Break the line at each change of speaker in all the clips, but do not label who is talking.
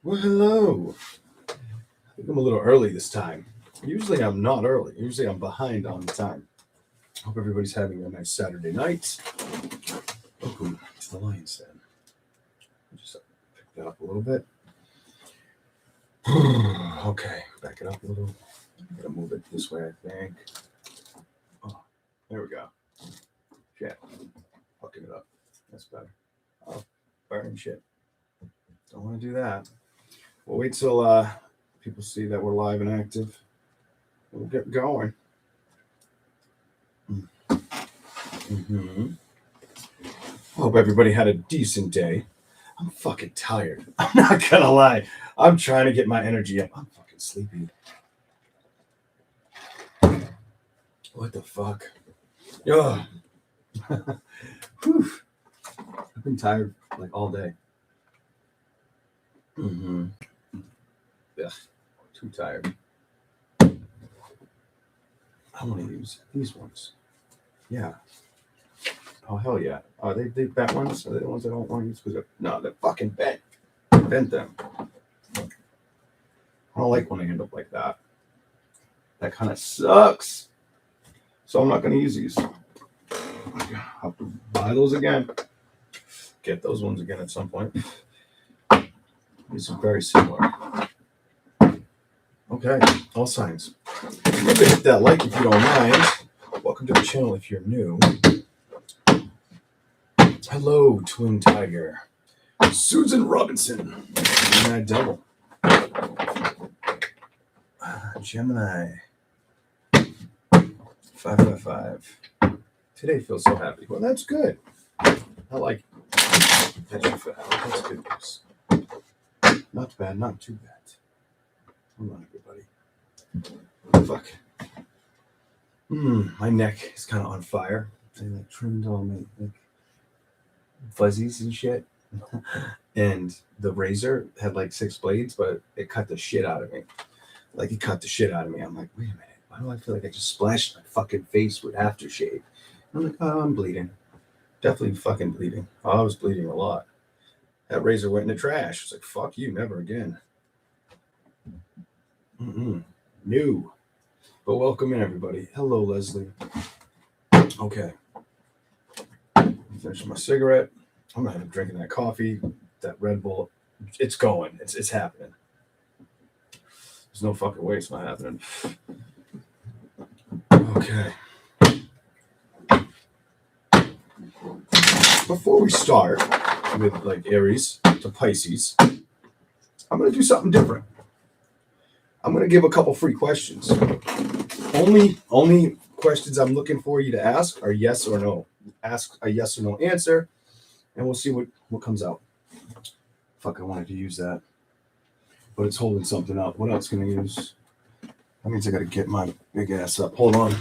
Well, hello. I think I'm a little early this time. Usually I'm not early. Usually I'm behind on the time. Hope everybody's having a nice Saturday night. Welcome to the Lion's Den. Just pick that up a little bit. Okay, back it up a little. I'm gonna move it this way, I think. Oh, there we go. Shit. Fucking it up. That's better. Oh, burning shit. Don't want to do that. We'll wait till people see that we're live and active. We'll get going. Mm-hmm. Hope everybody had a decent day. I'm fucking tired. I'm not gonna lie. I'm trying to get my energy up. I'm fucking sleepy. What the fuck? Ugh. Whew. I've been tired like all day. Mm-hmm. Ugh. Too tired. I want to use these ones. Yeah. Oh, hell yeah. Are they bent ones? Are they the ones I don't want to use? Because no, they're fucking bent. Bent them. I don't like when they end up like that. That kind of sucks. So I'm not going to use these. I'll have to buy those again. Get those ones again at some point. These are very similar. Okay, all signs. Remember to hit that like if you don't mind. Welcome to the channel if you're new. Hello, Twin Tiger. Susan Robinson. Gemini Devil. Gemini. 555. Today feels so happy. Well, that's good. I like it. That's good news. Not bad, not too bad. Hold on, everybody. Fuck. My neck is kind of on fire. I trimmed all my fuzzies and shit. And the razor had 6 blades, but it cut the shit out of me. It cut the shit out of me. I'm like, wait a minute. Why do I feel like I just splashed my fucking face with aftershave? I'm like, oh, I'm bleeding. Definitely fucking bleeding. Oh, I was bleeding a lot. That razor went in the trash. I was like, fuck you, never again. New. But welcome in, everybody. Hello, Leslie. Okay. Finish my cigarette. I'm gonna have a drink of that coffee, that Red Bull. It's going. It's happening. There's no fucking way it's not happening. Okay. Before we start with Aries to Pisces, I'm gonna do something different. I'm gonna give a couple free questions. Only questions I'm looking for you to ask are yes or no. Ask a yes or no answer, and we'll see what comes out. Fuck, I wanted to use that, but it's holding something up. What else can I use? That means I gotta get my big ass up. Hold on.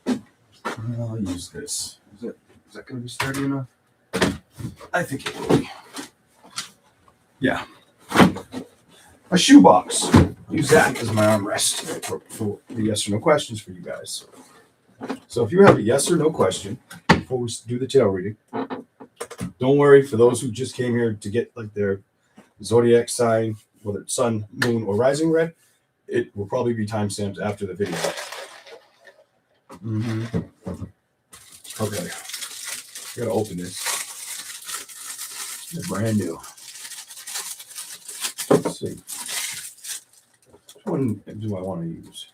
I'll use this. Is that gonna be sturdy enough? I think it will be. Yeah. A shoebox. Use that as my armrest for the yes or no questions for you guys. So if you have a yes or no question before we do the tarot reading, don't worry. For those who just came here to get their zodiac sign, whether it's sun, moon, or rising read, it will probably be timestamped after the video. Okay. I gotta open this. It's brand new. Let's see. Which one do I want to use?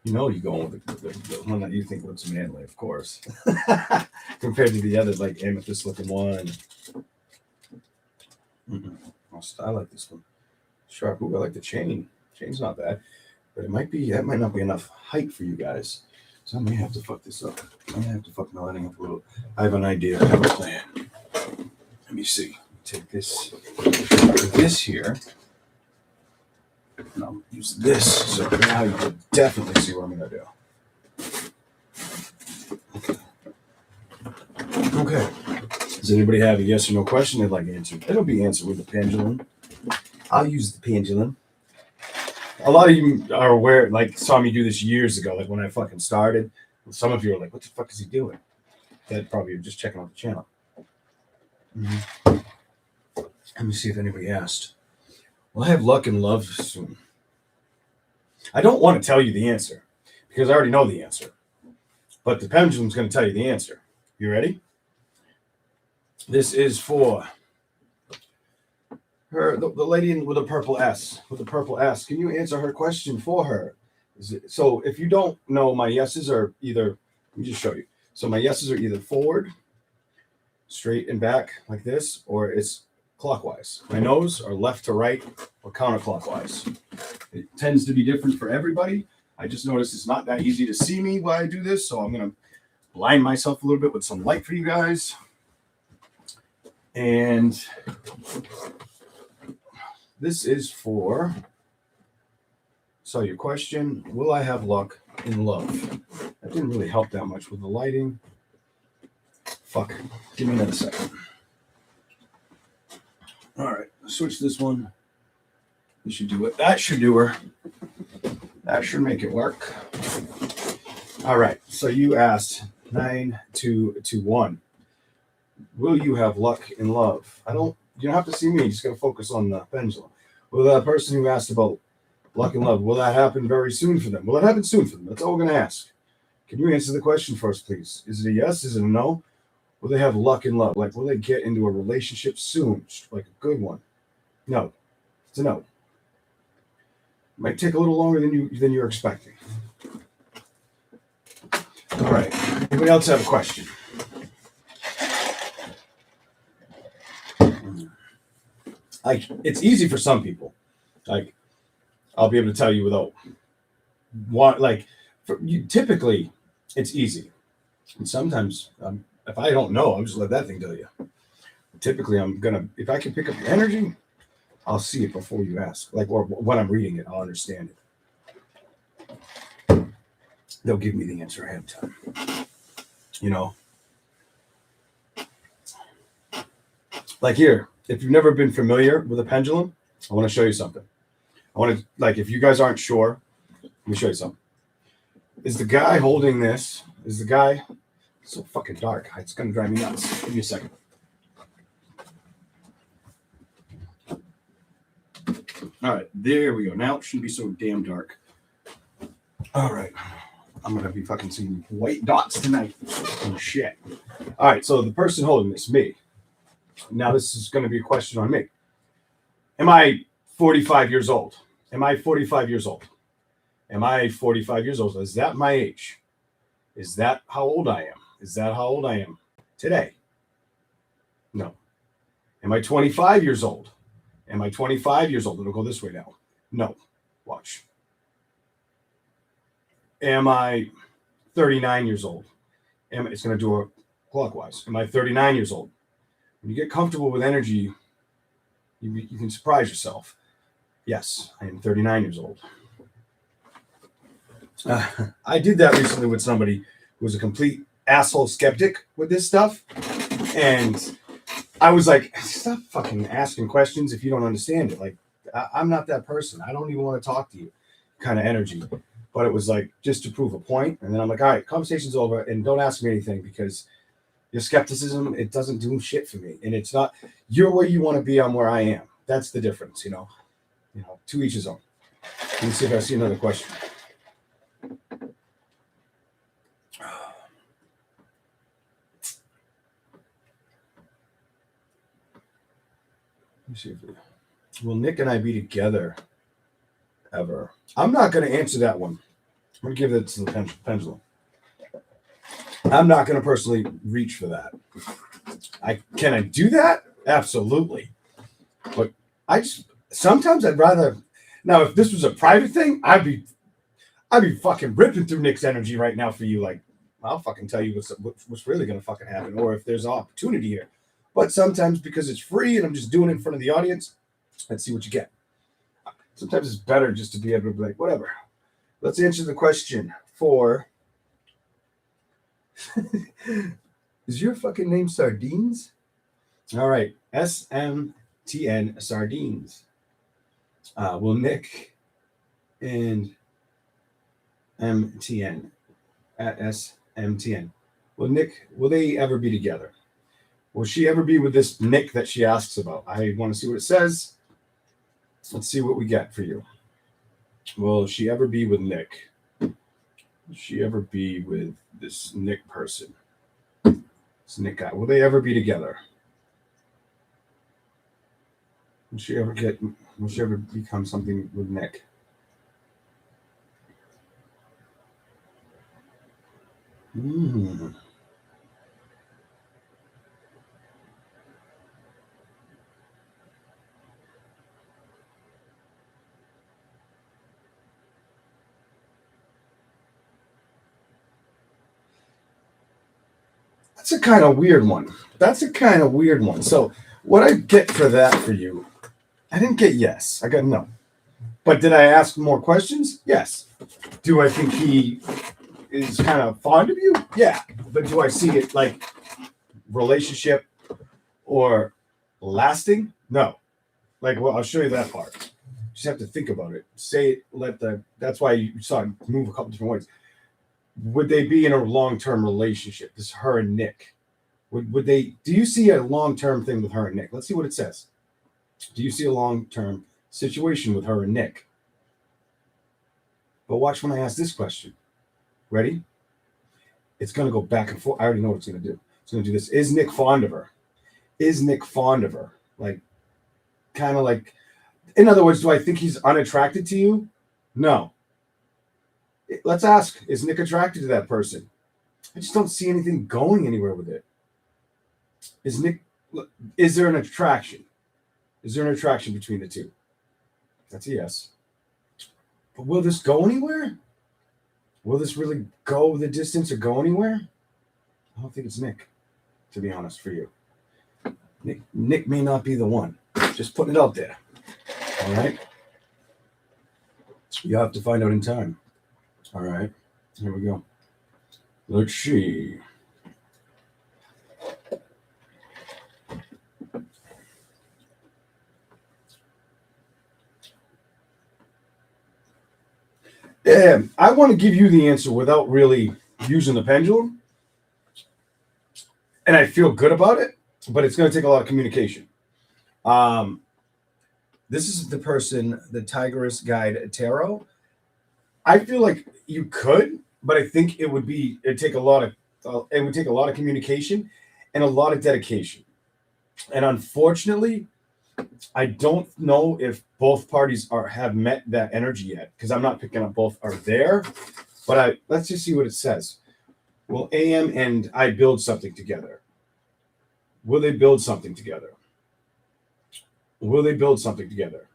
You're going with the one that you think looks manly, of course. Compared to the other, amethyst looking one. I like this one. Sharp. Ooh, I like the chain. Chain's not bad. But that might not be enough height for you guys. So I may have to fuck this up. I may have to fuck my lighting up a little. I have an idea. I have a plan. Let me see. Take this here. And I'll use this. So now you can definitely see what I'm going to do. Okay. Does anybody have a yes or no question they'd like answered? It'll be answered with the pendulum. I'll use the pendulum. A lot of you are aware, saw me do this years ago, when I fucking started. Some of you are like, what the fuck is he doing? That probably are just checking out the channel. Mm-hmm. Let me see if anybody asked. Will I have luck and love soon? I don't want to tell you the answer because I already know the answer. But the pendulum's going to tell you the answer. You ready? This is for her, the lady with a purple S. With the purple S. Can you answer her question for her? So if you don't know, my yeses are either, let me just show you. So my yeses are either forward, straight and back like this, or it's clockwise. My no's are left to right or counterclockwise. It tends to be different for everybody. I just noticed it's not that easy to see me while I do this, so I'm going to blind myself a little bit with some light for you guys. And this is for, so your question, will I have luck in love? That didn't really help that much with the lighting. Fuck, give me another second. All right, switch this one. This should do it. That should do her. That should make it work. All right, so you asked 9221. Will you have luck in love? You don't have to see me. You just got to focus on the pendulum. Will that person who asked about luck in love, will that happen very soon for them? Will it happen soon for them? That's all we're going to ask. Can you answer the question first, please? Is it a yes? Is it a no? Will they have luck in love? Like, will they get into a relationship soon? Like a good one? No. It's a no. Might take a little longer than you're expecting. All right. Anybody else have a question? Like, it's easy for some people. Like, I'll be able to tell you without what, like, typically it's easy. And sometimes, if I don't know, I'll just let that thing tell you. Typically, if I can pick up your energy, I'll see it before you ask. Like, or when I'm reading it, I'll understand it. They'll give me the answer ahead of time. You know? Like here, if you've never been familiar with a pendulum, I want to show you something. If you guys aren't sure, let me show you something. Is the guy holding this? It's so fucking dark. It's going to drive me nuts. Give me a second. All right, there we go. Now it shouldn't be so damn dark. All right. I'm going to be fucking seeing white dots tonight. Oh, shit. All right, so the person holding this, me. Now this is going to be a question on me. Am I 45 years old? Am I 45 years old? Am I 45 years old? Is that my age? Is that how old I am? Is that how old I am today? No. Am I 25 years old? Am I 25 years old? It'll go this way now. No. Watch. Am I 39 years old? It's going to do it clockwise. Am I 39 years old? When you get comfortable with energy, you can surprise yourself. Yes, I am 39 years old. I did that recently with somebody who was a complete asshole skeptic with this stuff. And I was like, stop fucking asking questions if you don't understand it. Like, I'm not that person. I don't even want to talk to you kind of energy. But it was like, just to prove a point. And then I'm like, all right, conversation's over. And don't ask me anything because your skepticism, it doesn't do shit for me. And it's not, you're where you want to be, I'm where I am. That's the difference, you know, to each his own. Let me see if I see another question. Let me see if will Nick and I be together ever? I'm not going to answer that one. I'm going to give it to the pendulum. I'm not going to personally reach for that. Can I do that? Absolutely. But sometimes I'd rather. Now, if this was a private thing, I'd be fucking ripping through Nick's energy right now for you. Like, I'll fucking tell you what's really going to fucking happen, or if there's an opportunity here. But sometimes because it's free and I'm just doing it in front of the audience, let's see what you get. Sometimes it's better just to be able to be like, whatever. Let's answer the question for. Is your fucking name Sardines? All right. SMTN Sardines. Will Nick and MTN at SMTN. Will they ever be together? Will she ever be with this Nick that she asks about? I want to see what it says. Let's see what we get for you. Will she ever be with Nick? Will she ever be with this Nick person? This Nick guy. Will they ever be together? Will she ever become something with Nick? That's a kind of weird one. So what I get for that for you, I didn't get yes. I got no. But did I ask more questions? Yes. Do I think he is kind of fond of you? Yeah. But do I see it like relationship or lasting? No. Like, well, I'll show you that part. You just have to think about it. Say it, that's why you saw it move a couple different ways. Would they be in a long-term relationship? This is her and Nick. Would they? Do you see a long-term thing with her and Nick? Let's see what it says. Do you see a long-term situation with her and Nick? But watch when I ask this question. Ready? It's going to go back and forth. I already know what it's going to do. It's going to do this. Is Nick fond of her? Is Nick fond of her? Like, kind of like, in other words, do I think he's unattracted to you? No. Let's ask, is Nick attracted to that person? I just don't see anything going anywhere with it. Is there an attraction? Is there an attraction between the two? That's a yes. But will this go anywhere? Will this really go the distance or go anywhere? I don't think it's Nick, to be honest, for you. Nick may not be the one. Just putting it out there. All right? You have to find out in time. All right, here we go. Let's see. I want to give you the answer without really using the pendulum. And I feel good about it, but it's going to take a lot of communication. This is the person, the Tigris Guide Tarot. I feel like you could, but I think it would take a lot of communication and a lot of dedication. And unfortunately, I don't know if both parties have met that energy yet, because I'm not picking up both are there. But let's just see what it says. Will AM and I build something together? Will they build something together? Will they build something together?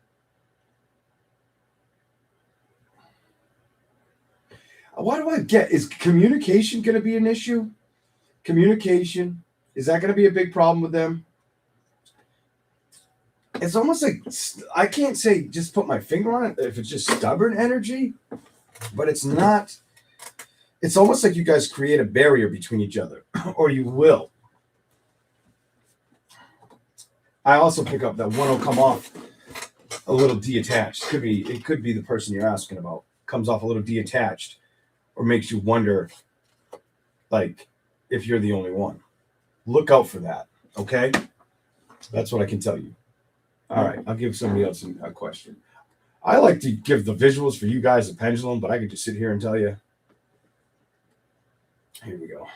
Why do I get? Is communication going to be an issue? Communication, is that going to be a big problem with them? It's almost like, I can't say just put my finger on it if it's just stubborn energy, but it's not. It's almost like you guys create a barrier between each other, or you will. I also pick up that one will come off a little detached. It could be the person you're asking about comes off a little detached, or makes you wonder, like, if you're the only one. Look out for that, okay? That's what I can tell you. All right, I'll give somebody else a question. I like to give the visuals for you guys a pendulum, but I could just sit here and tell you. Here we go.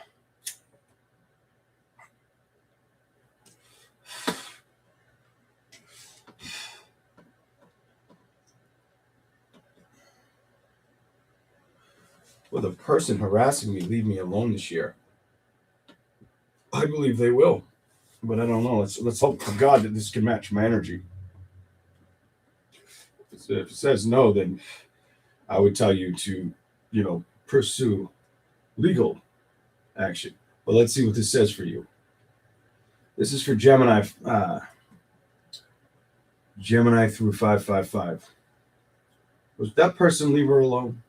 Will the person harassing me leave me alone this year? I believe they will, but I don't know. Let's hope for God that this can match my energy. If it says no, then I would tell you to, pursue legal action. But let's see what this says for you. This is for Gemini. Gemini through 555. Was that person leave her alone?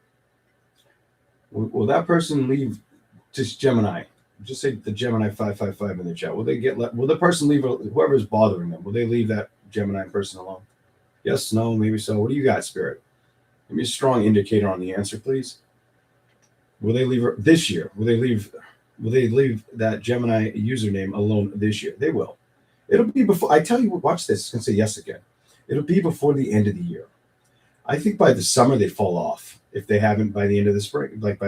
Will that person leave just Gemini? Just say the Gemini 555 in the chat. Will the person leave whoever's bothering them? Will they leave that Gemini person alone? Yes, no, maybe so. What do you got, Spirit? Give me a strong indicator on the answer, please. Will they leave her this year? Will they leave will they leave that Gemini username alone this year? They will. It'll be before, I tell you what, watch this. I'm going to say yes again. It'll be before the end of the year. I think by the summer they fall off. If they haven't by the end of the spring, like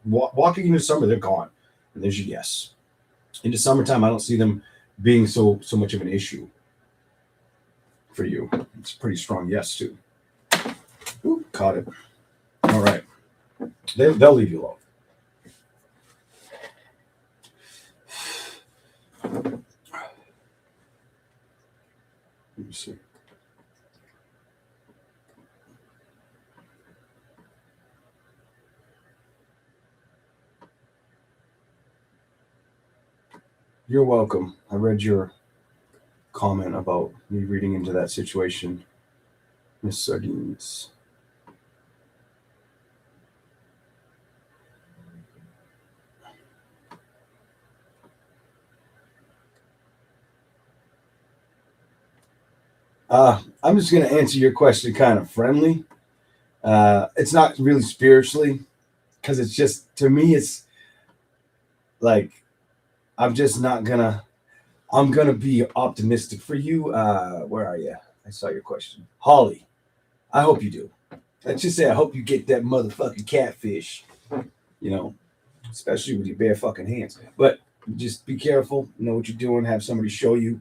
walking into summer, they're gone. And there's your yes. Into summertime, I don't see them being so much of an issue for you. It's a pretty strong yes too. Ooh, caught it. All right. They'll leave you alone. Let me see. You're welcome. I read your comment about me reading into that situation, Miss Sardines. I'm just going to answer your question kind of friendly. It's not really spiritually, because it's just, to me, it's like, I'm just not gonna, I'm gonna be optimistic for you. Where are you? I saw your question. Holly, I hope you do. Let's just say I hope you get that motherfucking catfish, you know, especially with your bare fucking hands. But just be careful, know what you're doing, have somebody show you,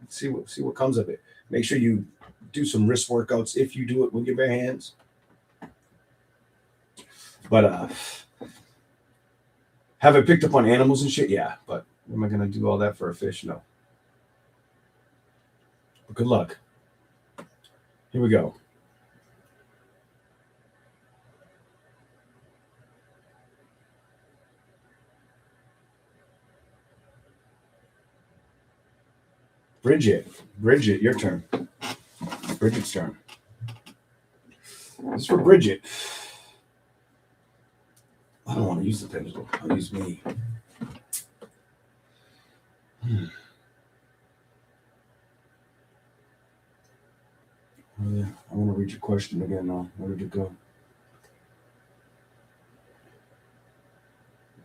see what comes of it. Make sure you do some wrist workouts if you do it with your bare hands. But have I picked up on animals and shit? Yeah, but am I gonna do all that for a fish? No. But good luck. Here we go. Bridget, your turn. Bridget's turn. This is for Bridget. I don't want to use the pendulum. I'll use me. Oh, yeah. I want to read your question again now. Where did it go?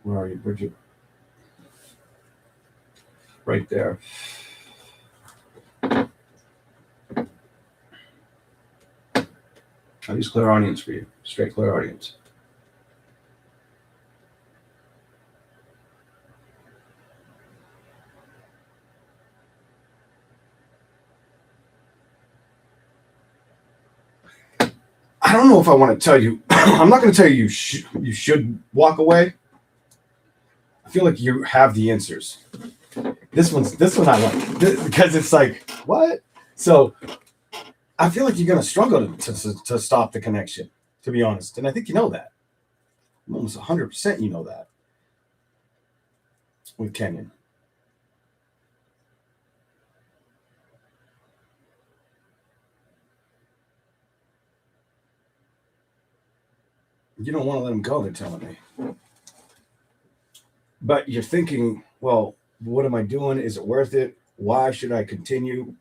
Where are you, Bridget? Right there. I'll use clairaudience for you. Straight clairaudience. I don't know if I want to tell you. I'm not going to tell you you should walk away. I feel like you have the answers. This one I like because it's like what? So I feel like you're going to struggle to stop the connection. To be honest, and I think you know that. Almost 100%, you know that with Kenyon. You don't want to let him go, they're telling me. But you're thinking, well, what am I doing? Is it worth it? Why should I continue?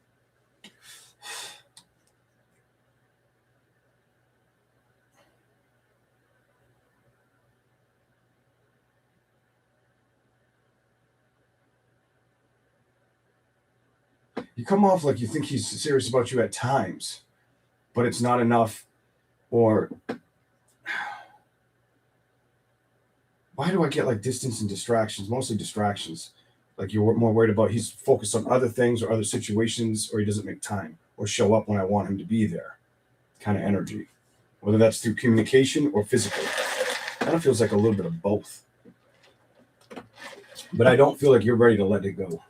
You come off like you think he's serious about you at times, but it's not enough. Or why do I get like distance and distractions? Mostly distractions. Like you're more worried about he's focused on other things or other situations, or he doesn't make time or show up when I want him to be there. Kind of energy, whether that's through communication or physical. Kind of feels like a little bit of both. But I don't feel like you're ready to let it go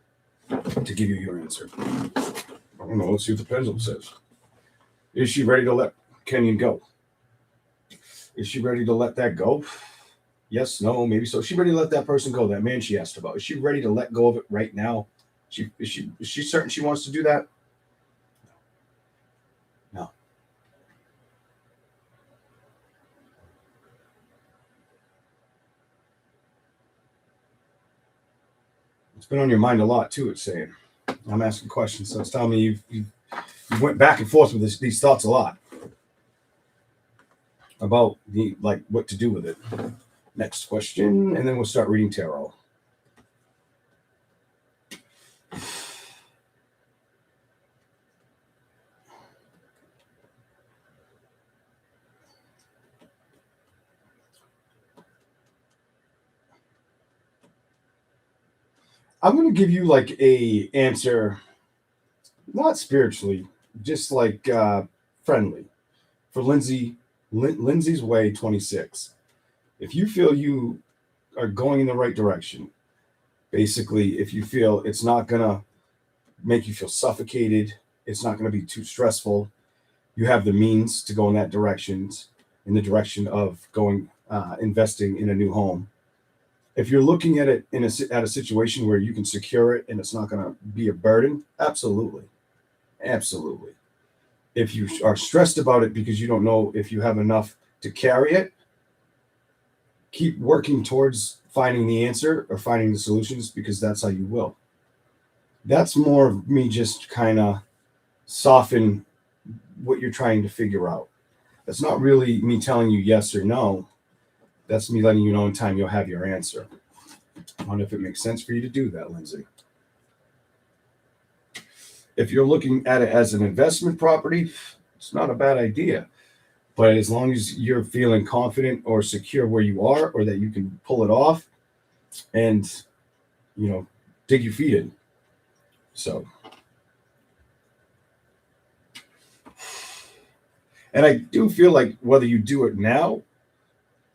to give you your answer. I don't know. Let's see what the pendulum says. Is she ready to let Kenyon go? Is she ready to let that go? Yes, no, maybe so. Is she ready to let that person go? That man she asked about. Is she ready to let go of it right now? Is she certain she wants to do that? No. It's been on your mind a lot too. It's saying. I'm asking questions, so it's telling me you went back and forth with these thoughts a lot about what to do with it. Next question, and then we'll start reading tarot. I'm going to give you like a answer, not spiritually, just like friendly, for Lindsay's Way 26. If you feel you are going in the right direction, basically, if you feel it's not going to make you feel suffocated, it's not going to be too stressful, you have the means to go in that direction, in the direction of going investing in a new home. If you're looking at it at a situation where you can secure it and it's not going to be a burden, absolutely. Absolutely. If you are stressed about it because you don't know if you have enough to carry it, keep working towards finding the answer or finding the solutions, because that's how you will. That's more of me just kind of soften what you're trying to figure out. That's not really me telling you yes or no. That's me letting you know in time you'll have your answer. I wonder if it makes sense for you to do that, Lindsay. If you're looking at it as an investment property, it's not a bad idea. But as long as you're feeling confident or secure where you are, or that you can pull it off and, dig your feet in. So. And I do feel like whether you do it now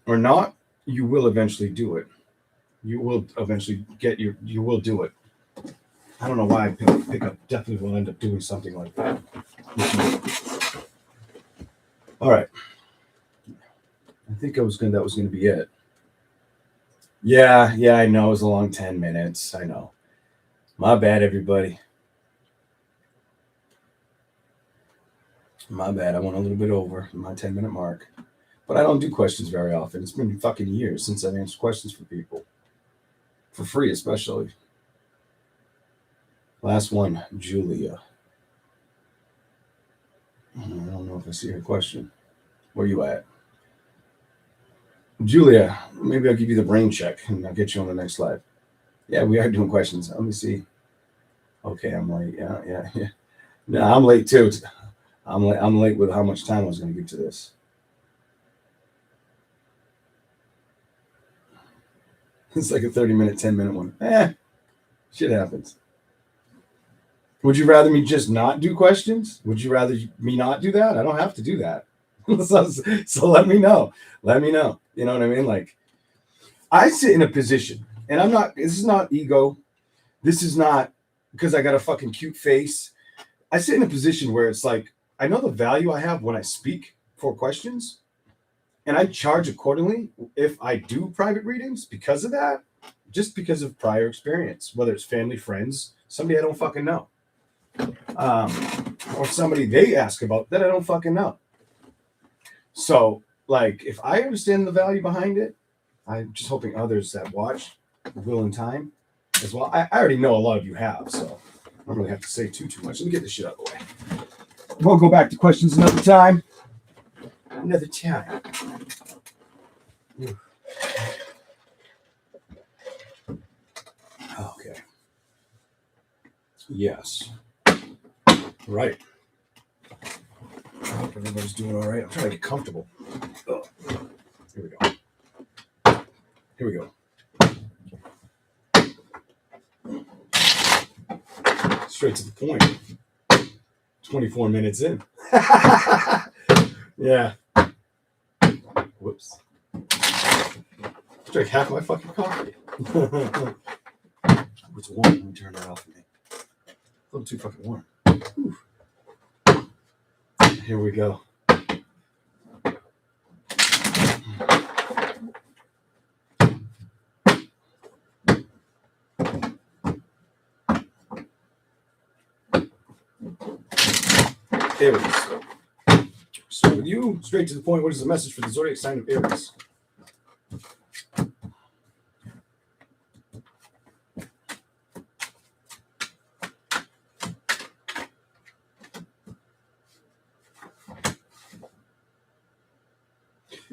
or not, you will eventually do it. You will eventually you will do it. I don't know why I pick up. Definitely will end up doing something like that. All right. I think that was going to be it. Yeah, I know. It was a long 10 minutes. I know. My bad, everybody. My bad. I went a little bit over my 10-minute mark. But I don't do questions very often. It's been fucking years since I've answered questions for people. For free, especially. Last one, Julia. I don't know if I see her question. Where you at? Julia, maybe I'll give you the brain check and I'll get you on the next slide. Yeah, we are doing questions. Let me see. Okay, I'm late. Yeah. No, I'm late too. I'm late with how much time I was going to give to this. It's like a 30-minute, 10-minute one. Shit happens. Would you rather me just not do questions? Would you rather me not do that? I don't have to do that. So let me know. Let me know. You know what I mean? Like, I sit in a position, and this is not ego. This is not because I got a fucking cute face. I sit in a position where it's like, I know the value I have when I speak for questions, and I charge accordingly if I do private readings because of that, just because of prior experience, whether it's family, friends, somebody I don't fucking know, or somebody they ask about that I don't fucking know. So, like, if I understand the value behind it, I'm just hoping others that watch will in time as well. I already know a lot of you have, so I don't really have to say too much. Let me get this shit out of the way. We'll go back to questions another time. Another time. Okay. Yes. Right. I hope everybody's doing all right. I'm trying to get comfortable. Oh. Here we go. Straight to the point. 24 minutes in. Yeah. Whoops. Drank half my fucking coffee. It's warm. Let me turn that off for me. A little too fucking warm. Whew. Here we go. Aries. Start with you. Straight to the point. What is the message for the zodiac sign of Aries?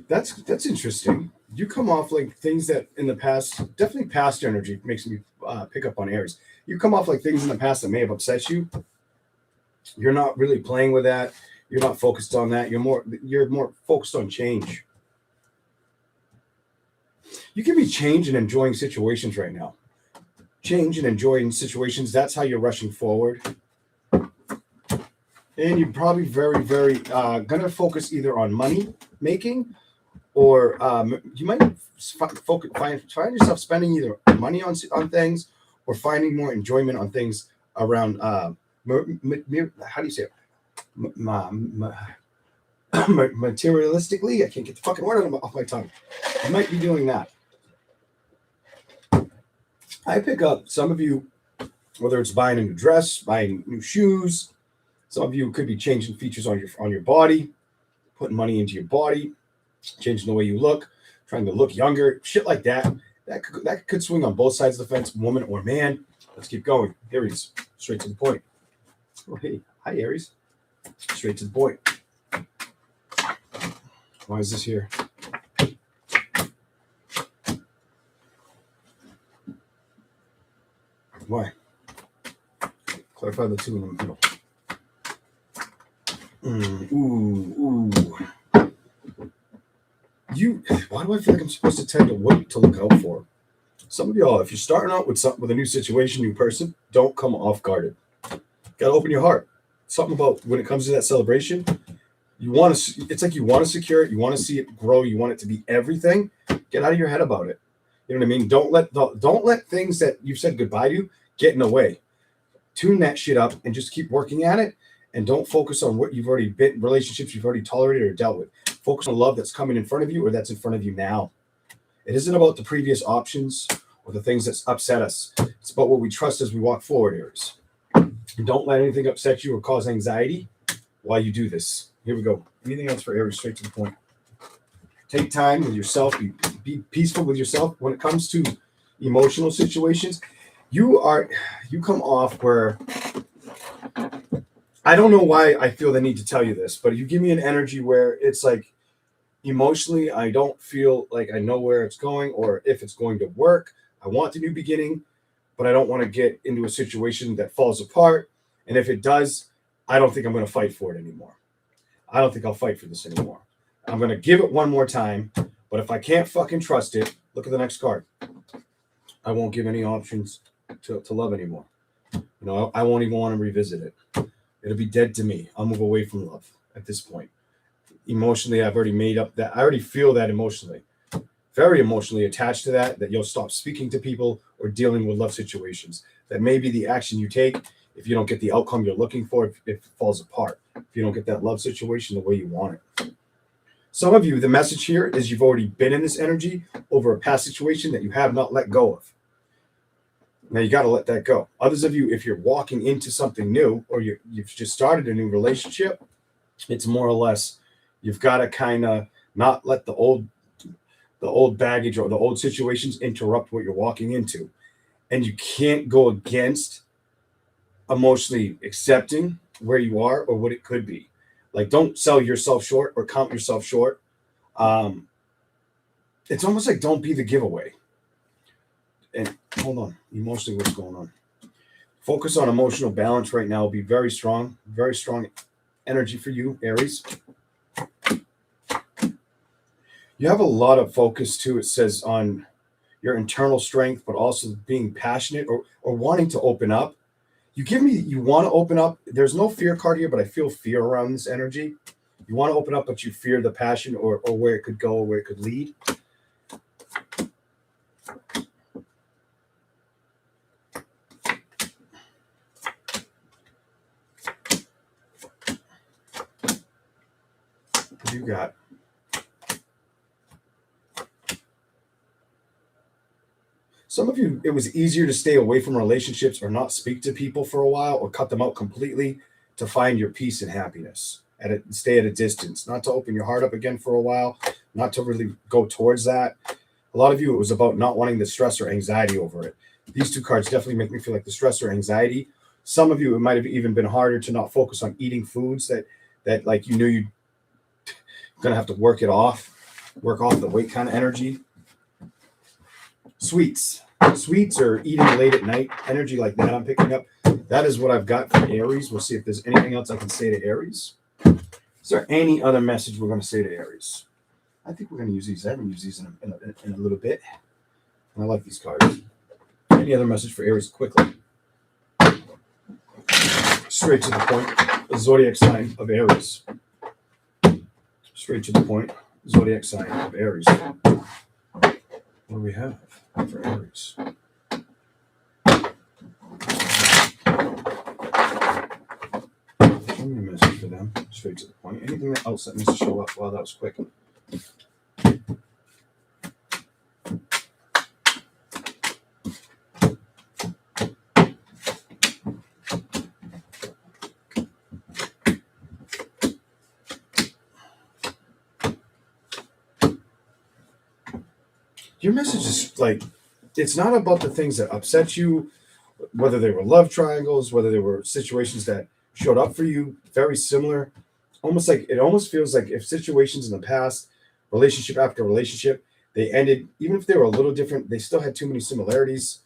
That's interesting. you come off like things that in the past, definitely past energy makes me pick up on Aries. You come off like things in the past that may have upset you. You're not really playing with that. You're not focused on that. You're more focused on change. You can be changing and enjoying situations right now. Change and enjoying situations. That's how you're rushing forward. And you're probably very, very going to focus either on money making, or you might find yourself spending either money on things or finding more enjoyment on things around, how do you say it? Materialistically. I can't get the fucking word off my tongue. You might be doing that. I pick up some of you, whether it's buying a new dress, buying new shoes. Some of you could be changing features on your body, putting money into your body, changing the way you look, trying to look younger, shit like that. That could swing on both sides of the fence, woman or man. Let's keep going. Aries, straight to the point. Oh, hey, hi Aries. Straight to the point. Why is this here? Why? Clarify the two in the middle. Why do I feel like I'm supposed to tell you what to look out for? Some of y'all, if you're starting out with a new situation, new person, don't come off guarded. Gotta open your heart. Something about when it comes to that celebration, it's like you want to secure it, you want to see it grow, you want it to be everything. Get out of your head about it. You know what I mean? Don't let things that you've said goodbye to get in the way. Tune that shit up and just keep working at it. And don't focus on what you've already been, relationships you've already tolerated or dealt with. Focus on love that's coming in front of you or that's in front of you now. It isn't about the previous options or the things that upset us. It's about what we trust as we walk forward, Aries. And don't let anything upset you or cause anxiety while you do this. Here we go. Anything else for Aries? Straight to the point. Take time with yourself. Be peaceful with yourself. When it comes to emotional situations, you come off where, I don't know why I feel the need to tell you this, but you give me an energy where it's like emotionally, I don't feel like I know where it's going or if it's going to work. I want the new beginning, but I don't want to get into a situation that falls apart. And if it does, I don't think I'm going to fight for it anymore. I don't think I'll fight for this anymore. I'm going to give it one more time, but if I can't fucking trust it, look at the next card. I won't give any options to love anymore. You know, I won't even want to revisit it. It'll be dead to me. I'll move away from love at this point. Emotionally, I've already made up that. I already feel that emotionally. Very emotionally attached to that you'll stop speaking to people or dealing with love situations. That may be the action you take if you don't get the outcome you're looking for, if it falls apart. If you don't get that love situation the way you want it. Some of you, the message here is you've already been in this energy over a past situation that you have not let go of. Now you got to let that go. Others of you, if you're walking into something new or you've just started a new relationship, it's more or less you've got to kind of not let the old baggage or the old situations interrupt what you're walking into. And you can't go against emotionally accepting where you are or what it could be. Like, don't sell yourself short or count yourself short. It's almost like don't be the giveaway. And hold on, emotionally, what's going on? Focus on emotional balance right now. Be very strong energy for you, Aries. You have a lot of focus too, it says, on your internal strength, but also being passionate or wanting to open up. You want to open up. There's no fear card here, but I feel fear around this energy. You want to open up, but you fear the passion or where it could go or where it could lead. You got some of you, it was easier to stay away from relationships or not speak to people for a while or cut them out completely to find your peace and happiness. Stay at a distance, not to open your heart up again for a while, not to really go towards that. A lot of you, it was about not wanting the stress or anxiety over it. These two cards definitely make me feel like the stress or anxiety. Some of you, it might have even been harder to not focus on eating foods that like you knew you'd going to have to work off the weight kind of energy. Sweets or eating late at night, energy like that I'm picking up. That is what I've got for Aries. We'll see if there's anything else I can say to Aries. Is there any other message we're going to say to Aries? I think we're going to use these. I haven't used these in a little bit. And I like these cards. Any other message for Aries quickly? Straight to the point. The zodiac sign of Aries. Straight to the point. Zodiac sign of Aries. What do we have for Aries? Show me a message for them. Straight to the point. Anything else that needs to show up? Wow, that was quick. Your message is like, it's not about the things that upset you, whether they were love triangles, whether they were situations that showed up for you, very similar. It almost feels like if situations in the past, relationship after relationship, they ended, even if they were a little different, they still had too many similarities.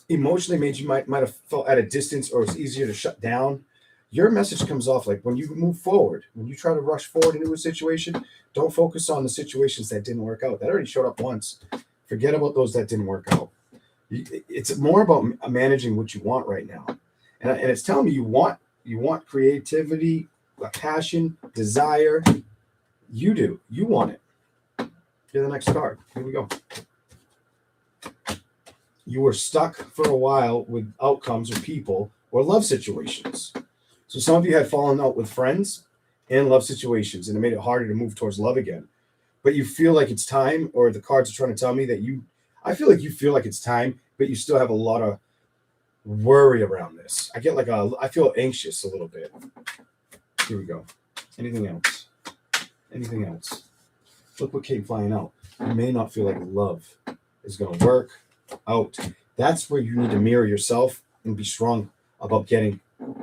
Emotionally made you might have felt at a distance, or it's easier to shut down. Your message comes off like when you move forward, when you try to rush forward into a situation, don't focus on the situations that didn't work out. That already showed up once. Forget about those that didn't work out. It's more about managing what you want right now. And it's telling me you want creativity, a passion, desire. You do. You want it. Here's the next card. Here we go. You were stuck for a while with outcomes or people or love situations. So some of you had fallen out with friends and love situations, and it made it harder to move towards love again. But you feel like it's time, or the cards are trying to tell me that I feel like you feel like it's time, but you still have a lot of worry around this. I feel anxious a little bit. Here we go. Anything else? Anything else? Look what came flying out. You may not feel like love is going to work out. That's where you need to mirror yourself and be strong about getting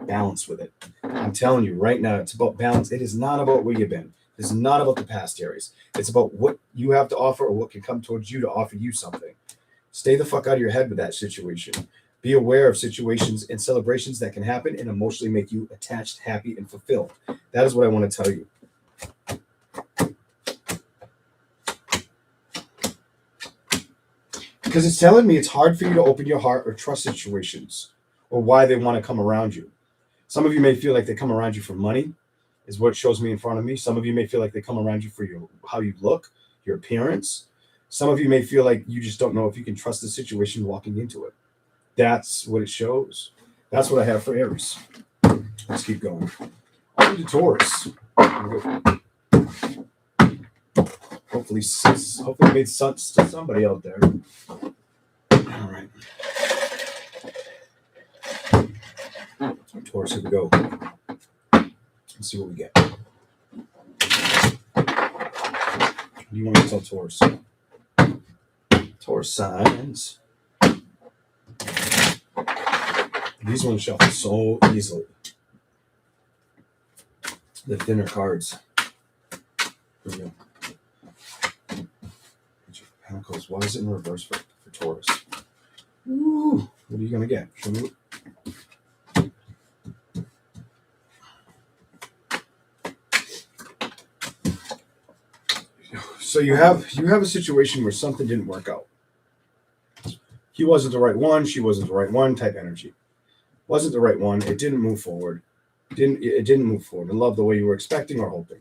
balance with it. I'm telling you right now, it's about balance. It is not about where you've been. It's not about the past, Aries. It's about what you have to offer, or what can come towards you to offer you something. Stay the fuck out of your head with that situation. Be aware of situations and celebrations that can happen and emotionally make you attached, happy, and fulfilled. That is what I want to tell you. Because it's telling me it's hard for you to open your heart or trust situations, or why they want to come around you. Some of you may feel like they come around you for money, is what it shows me in front of me. Some of you may feel like they come around you for how you look, your appearance. Some of you may feel like you just don't know if you can trust the situation walking into it. That's what it shows. That's what I have for Aries. Let's keep going. On to Taurus. Hopefully it made sense to somebody out there. All right. Taurus, here we go. Let's see what we get. What do you want to tell Taurus? Taurus signs. These ones shuffle so easily. The thinner cards. Here we go. Pentacles. Why is it in reverse for Taurus? Ooh, what are you going to get? Show me. So you have a situation where something didn't work out. He wasn't the right one. She wasn't the right one. Type energy. Wasn't the right one. It didn't move forward. It didn't move forward in love the way you were expecting or hoping.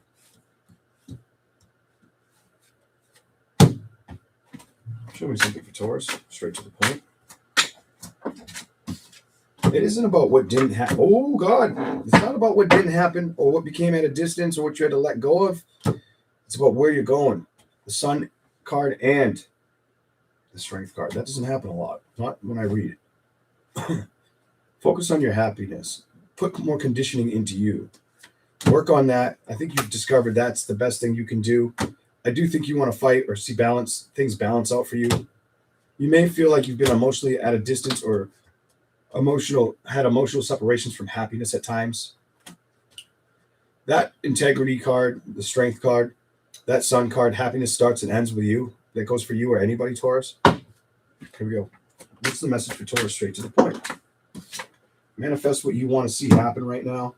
Show me something for Taurus. Straight to the point. It isn't about what didn't happen. Oh, God. It's not about what didn't happen or what became at a distance or what you had to let go of. It's about where you're going. The Sun card and the Strength card. That doesn't happen a lot. Not when I read it. Focus on your happiness. Put more conditioning into you. Work on that. I think you've discovered that's the best thing you can do. I do think you want to fight or see things balance out for you. You may feel like you've been emotionally at a distance or had emotional separations from happiness at times. That Integrity card, the Strength card, that Sun card, happiness starts and ends with you. That goes for you or anybody, Taurus. Here we go. What's the message for Taurus? Straight to the point. Manifest what you want to see happen right now.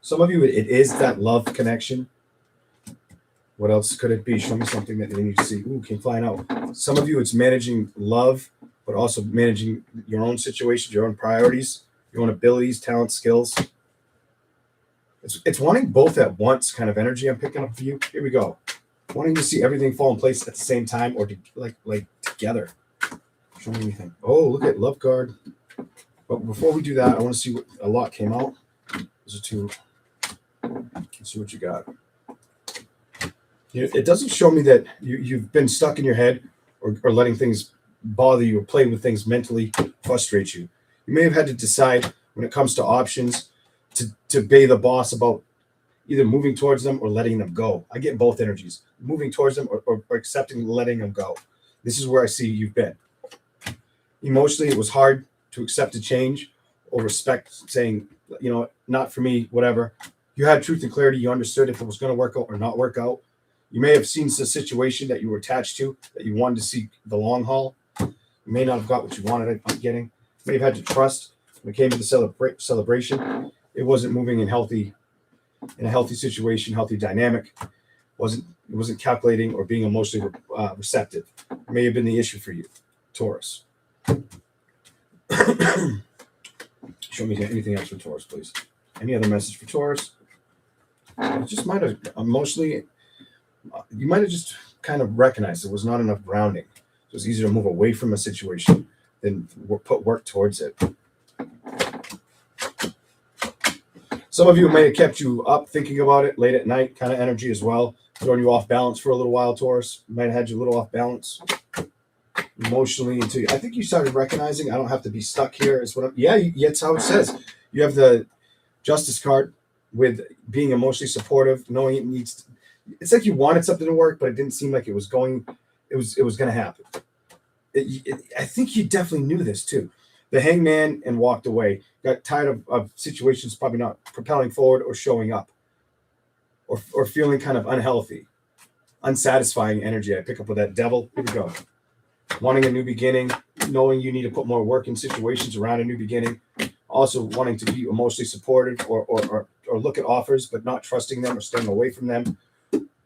Some of you, it is that love connection. What else could it be? Show me something that they need to see. Ooh, came flying out. Some of you, it's managing love, but also managing your own situation, your own priorities, your own abilities, talents, skills. It's wanting both at once kind of energy I'm picking up for you. Here we go. Wanting to see everything fall in place at the same time or like together. Show me anything. Oh, look at love card. But before we do that, I want to see what a lot came out. Those are two. Let's see what you got. It doesn't show me that you've been stuck in your head or letting things bother you or play with things mentally frustrate you. You may have had to decide when it comes to options to obey the boss about either moving towards them or letting them go. I get both energies, moving towards them or accepting letting them go. This is where I see you've been. Emotionally, it was hard to accept a change or respect saying, you know, not for me, whatever. You had truth and clarity. You understood if it was going to work out or not work out. You may have seen the situation that you were attached to, that you wanted to see the long haul. You may not have got what you wanted. I'm getting. You may have had to trust when it came to the celebration. It wasn't moving in a healthy situation, healthy dynamic. It wasn't calculating or being emotionally receptive. It may have been the issue for you, Taurus. Show me anything else for Taurus, please. Any other message for Taurus? You just might have emotionally. You might have just kind of recognized there was not enough grounding. So it's easier to move away from a situation than put work towards it. Some of you may have kept you up thinking about it late at night, kind of energy as well, throwing you off balance for a little while, Taurus. Might have had you a little off balance emotionally until I think you started recognizing I don't have to be stuck here. Is what that's how it says. You have the Justice card with being emotionally supportive, knowing it needs to. It's like you wanted something to work, but it didn't seem like it was going to happen. I think you definitely knew this too. The Hangman and walked away. Got tired of situations probably not propelling forward or showing up, or feeling kind of unhealthy, unsatisfying energy. I pick up with that Devil. Here we go. Wanting a new beginning, knowing you need to put more work in situations around a new beginning. Also wanting to be emotionally supportive or look at offers, but not trusting them or staying away from them.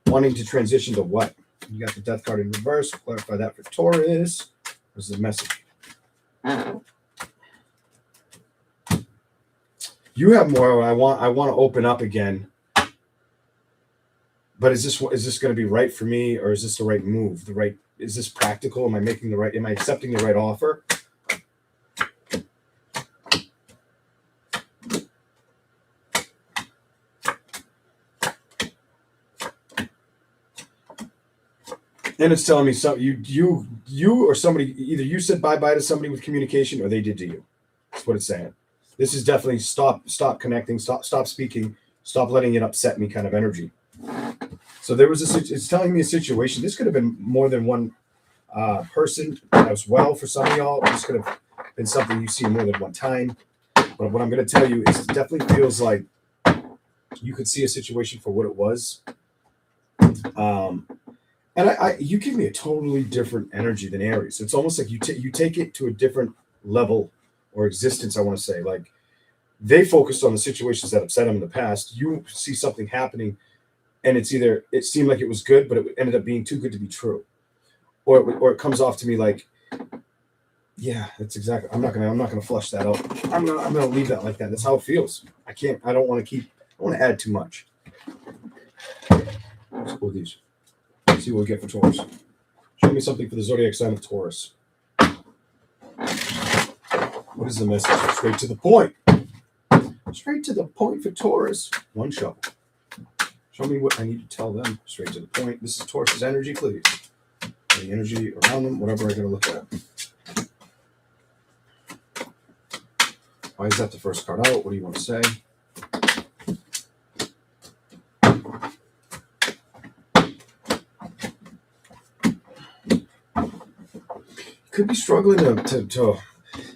Wanting to transition to what? You got the Death card in reverse. We'll clarify that for Taurus. This is the message. You have more. I want to open up again. But is this going to be right for me, or is this the right move? Is this practical? Am I accepting the right offer? And it's telling me you or somebody, either you said bye-bye to somebody with communication or they did to you. That's what it's saying. This is definitely stop connecting, stop speaking, stop letting it upset me kind of energy. So it's telling me a situation. This could have been more than one person as well for some of y'all. This could have been something you see more than one time. But what I'm going to tell you is it definitely feels like you could see a situation for what it was. And you give me a totally different energy than Aries. It's almost like you take it to a different level or existence, I want to say. Like, they focused on the situations that upset them in the past. You see something happening, and it seemed like it was good, but it ended up being too good to be true. Or it comes off to me like, yeah, that's exactly. I'm not gonna flush that out. I'm gonna leave that like that. That's how it feels. I don't want to add too much. Let's go with these. Let's see what we get for Taurus. Show me something for the zodiac sign of Taurus. What is the message? Straight to the point. Straight to the point for Taurus. One shovel. Show me what I need to tell them. Straight to the point. This is Taurus's energy, please. The energy around them, whatever I gotta look at. Why is that the first card out? What do you want to say? Could be struggling to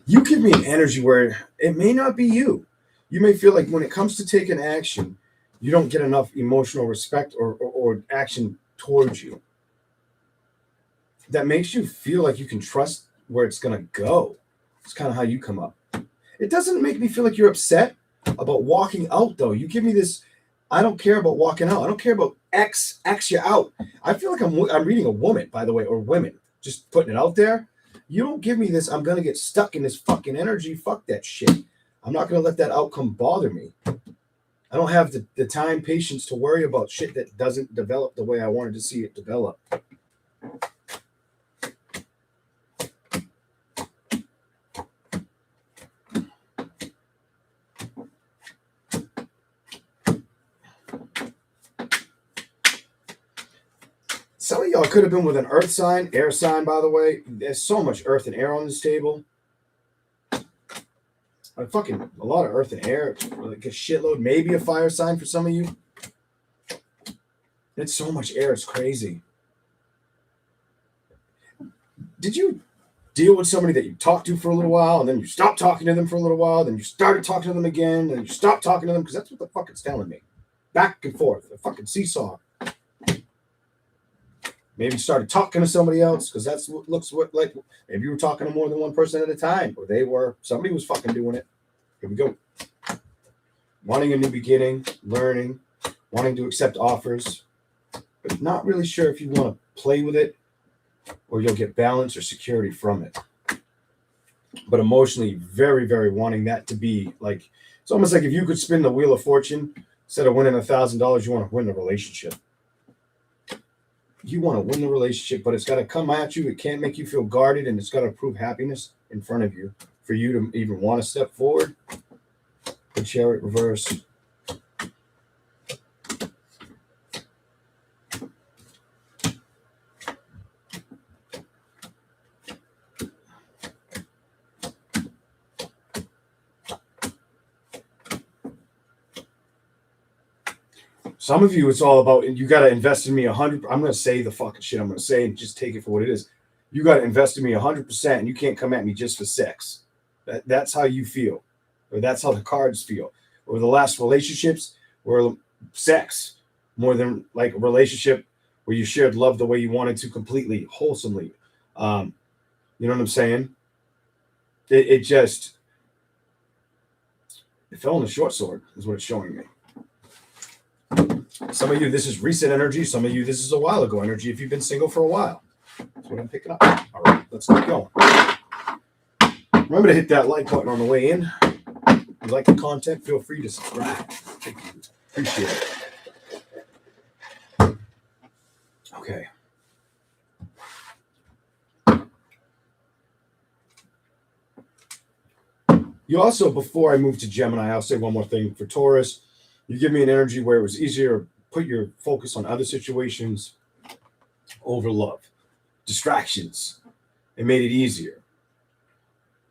you give me an energy where it may not be you. You may feel like when it comes to taking action, you don't get enough emotional respect or action towards you. That makes you feel like you can trust where it's going to go. It's kind of how you come up. It doesn't make me feel like you're upset about walking out, though. You give me this, I don't care about walking out. I don't care about X you out. I feel like I'm reading a woman, by the way, or women. Just putting it out there. You don't give me this, I'm going to get stuck in this fucking energy. Fuck that shit. I'm not going to let that outcome bother me. I don't have the time, patience to worry about shit that doesn't develop the way I wanted to see it develop. Some of y'all could have been with an earth sign, air sign, by the way. There's so much earth and air on this table. A lot of earth and air, like a shitload. Maybe a fire sign for some of you. It's so much air, it's crazy. Did you deal with somebody that you talked to for a little while, and then you stopped talking to them for a little while, then you started talking to them again, and you stopped talking to them? Because that's what the fuck it's telling me. Back and forth, a fucking seesaw. Maybe you started talking to somebody else, because that's what looks like. Maybe you were talking to more than one person at a time, or somebody was fucking doing it. Here we go. Wanting a new beginning, learning, wanting to accept offers, but not really sure if you want to play with it or you'll get balance or security from it. But emotionally, very, very wanting that to be like, it's almost like if you could spin the wheel of fortune, instead of winning $1,000, you want to win the relationship. You want to win the relationship, but it's got to come at you. It can't make you feel guarded, and it's got to prove happiness in front of you for you to even want to step forward. The Chariot reverse. Some of you, it's all about, you got to invest in me 100. I'm going to say the fucking shit I'm going to say and just take it for what it is. You got to invest in me 100%, and you can't come at me just for sex. That's how you feel, or that's how the cards feel. Or the last relationships were sex more than like a relationship where you shared love the way you wanted to, completely, wholesomely. You know what I'm saying? It fell on the short sword, is what it's showing me. Some of you, this is recent energy. Some of you, this is a while ago energy if you've been single for a while. That's what I'm picking up. All right, let's keep going. Remember to hit that like button on the way in. If you like the content, feel free to subscribe. Thank you. Appreciate it. Okay. You also, before I move to Gemini, I'll say one more thing for Taurus. You give me an energy where it was easier to put your focus on other situations over love. Distractions. It made it easier.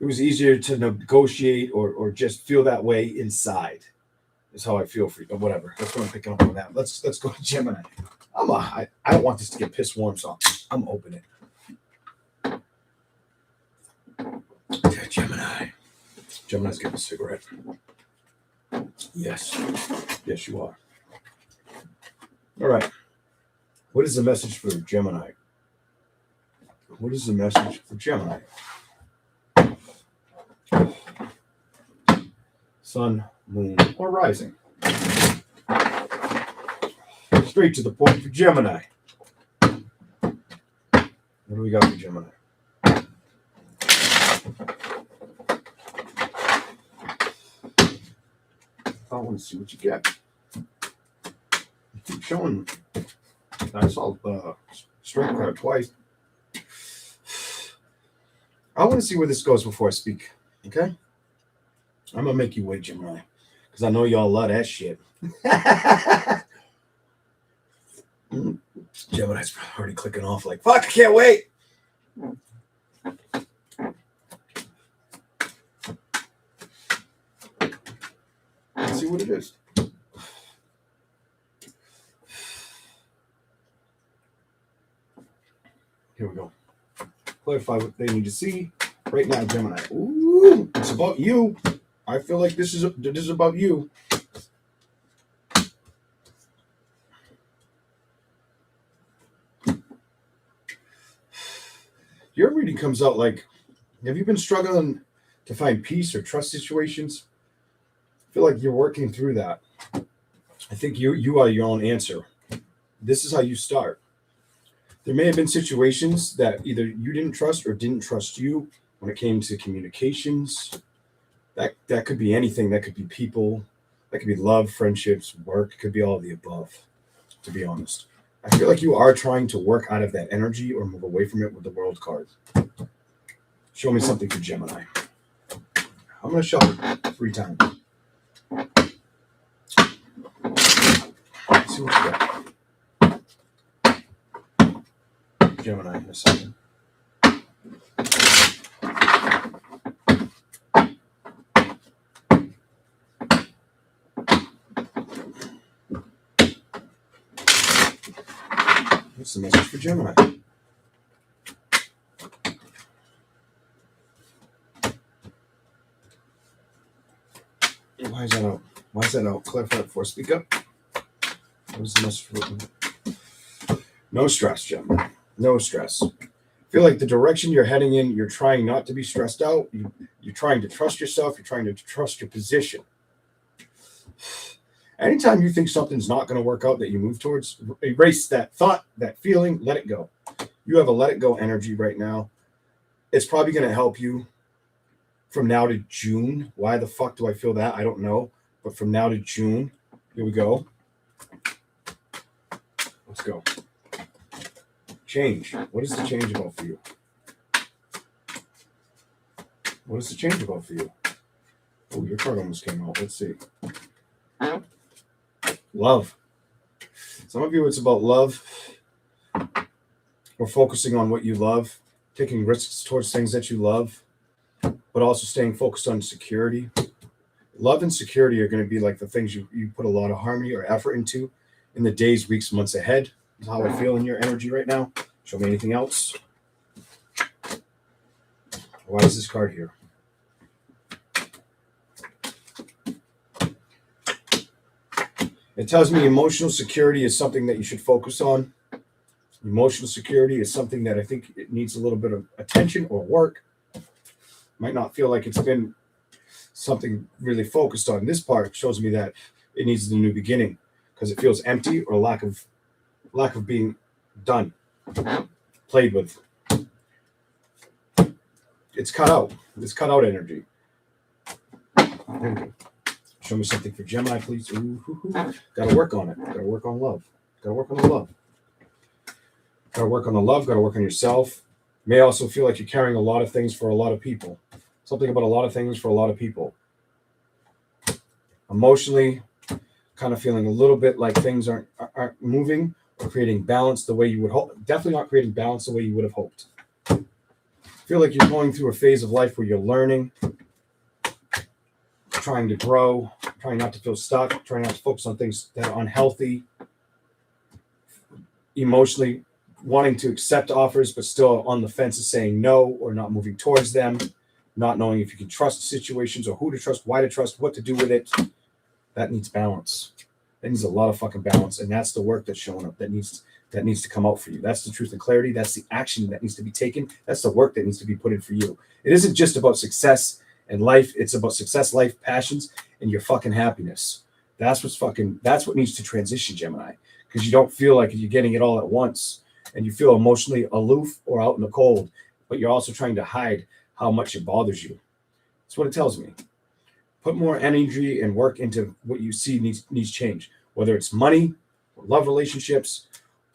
It was easier to negotiate or just feel that way inside. Is how I feel for you. But whatever. That's what I'm picking up on that. Let's go to Gemini. I don't want this to get piss warm, so I'm open it. Yeah, Gemini. Gemini's getting a cigarette. Yes. Yes, you are. All right. What is the message for Gemini? What is the message for Gemini? Sun, moon, or rising? Straight to the point for Gemini. What do we got for Gemini? I want to see what you get. You keep showing. I saw strength card twice. I want to see where this goes before I speak. Okay? I'm going to make you wait, Gemini. Because I know y'all love that shit. Gemini's already clicking off like, fuck, I can't wait. Let's see what it is. Here we go. Clarify what they need to see right now, Gemini. Ooh, it's about you. I feel like this is about you. Your reading comes out like Have you been struggling to find peace or trust situations? I feel like you're working through that. I think you are your own answer. This is how you start. There may have been situations that either you didn't trust or didn't trust you when it came to communications. That could be anything. That could be people. That could be love, friendships, work. It could be all of the above, to be honest. I feel like you are trying to work out of that energy or move away from it with the World card. Show me something for Gemini. I'm going to shuffle 3 times. Let's see what you got. Gemini in a second. What's the message for Gemini? Why is that out? Why is that out? Clarify it for. Speak up. What's the message for? No stress, Gemini. No stress. Feel like the direction you're heading in, you're trying not to be stressed out. You're trying to trust yourself. You're trying to trust your position. Anytime you think something's not going to work out that you move towards, erase that thought, that feeling, let it go. You have a let it go energy right now. It's probably going to help you from now to June. Why the fuck do I feel that? I don't know. But from now to June, here we go. Let's go. Change. What is the change about for you? What is the change about for you? Oh, your card almost came out. Let's see. Love. Some of you, it's about love. Or focusing on what you love. Taking risks towards things that you love. But also staying focused on security. Love and security are going to be like the things you put a lot of harmony or effort into in the days, weeks, months ahead. Is how I feel in your energy right now. Show me anything else. Why is this card here? It tells me emotional security is something that you should focus on. Emotional security is something that I think it needs a little bit of attention or work. Might not feel like it's been something really focused on. This part shows me that it needs a new beginning because it feels empty or lack of being done, played with. It's cut out. It's cut out energy. Show me something for Gemini, please. Gotta work on it. Gotta work on love. Gotta work on the love. Gotta work on the love. Gotta work on yourself. May also feel like you're carrying a lot of things for a lot of people. Something about a lot of things for a lot of people. Emotionally, kind of feeling a little bit like things aren't moving or creating balance the way you would hope. Definitely not creating balance the way you would have hoped. Feel like you're going through a phase of life where you're learning, trying to grow, trying not to feel stuck, trying not to focus on things that are unhealthy, emotionally wanting to accept offers, but still on the fence of saying no or not moving towards them, not knowing if you can trust situations or who to trust, why to trust, what to do with it. That needs balance. That needs a lot of fucking balance. And that's the work that's showing up that needs to come out for you. That's the truth and clarity. That's the action that needs to be taken. That's the work that needs to be put in for you. It isn't just about success and life. It's about success, life, passions, and your fucking happiness. That's what needs to transition, Gemini. Because you don't feel like you're getting it all at once. And you feel emotionally aloof or out in the cold. But you're also trying to hide how much it bothers you. That's what it tells me. Put more energy and work into what you see needs change. Whether it's money, or love relationships,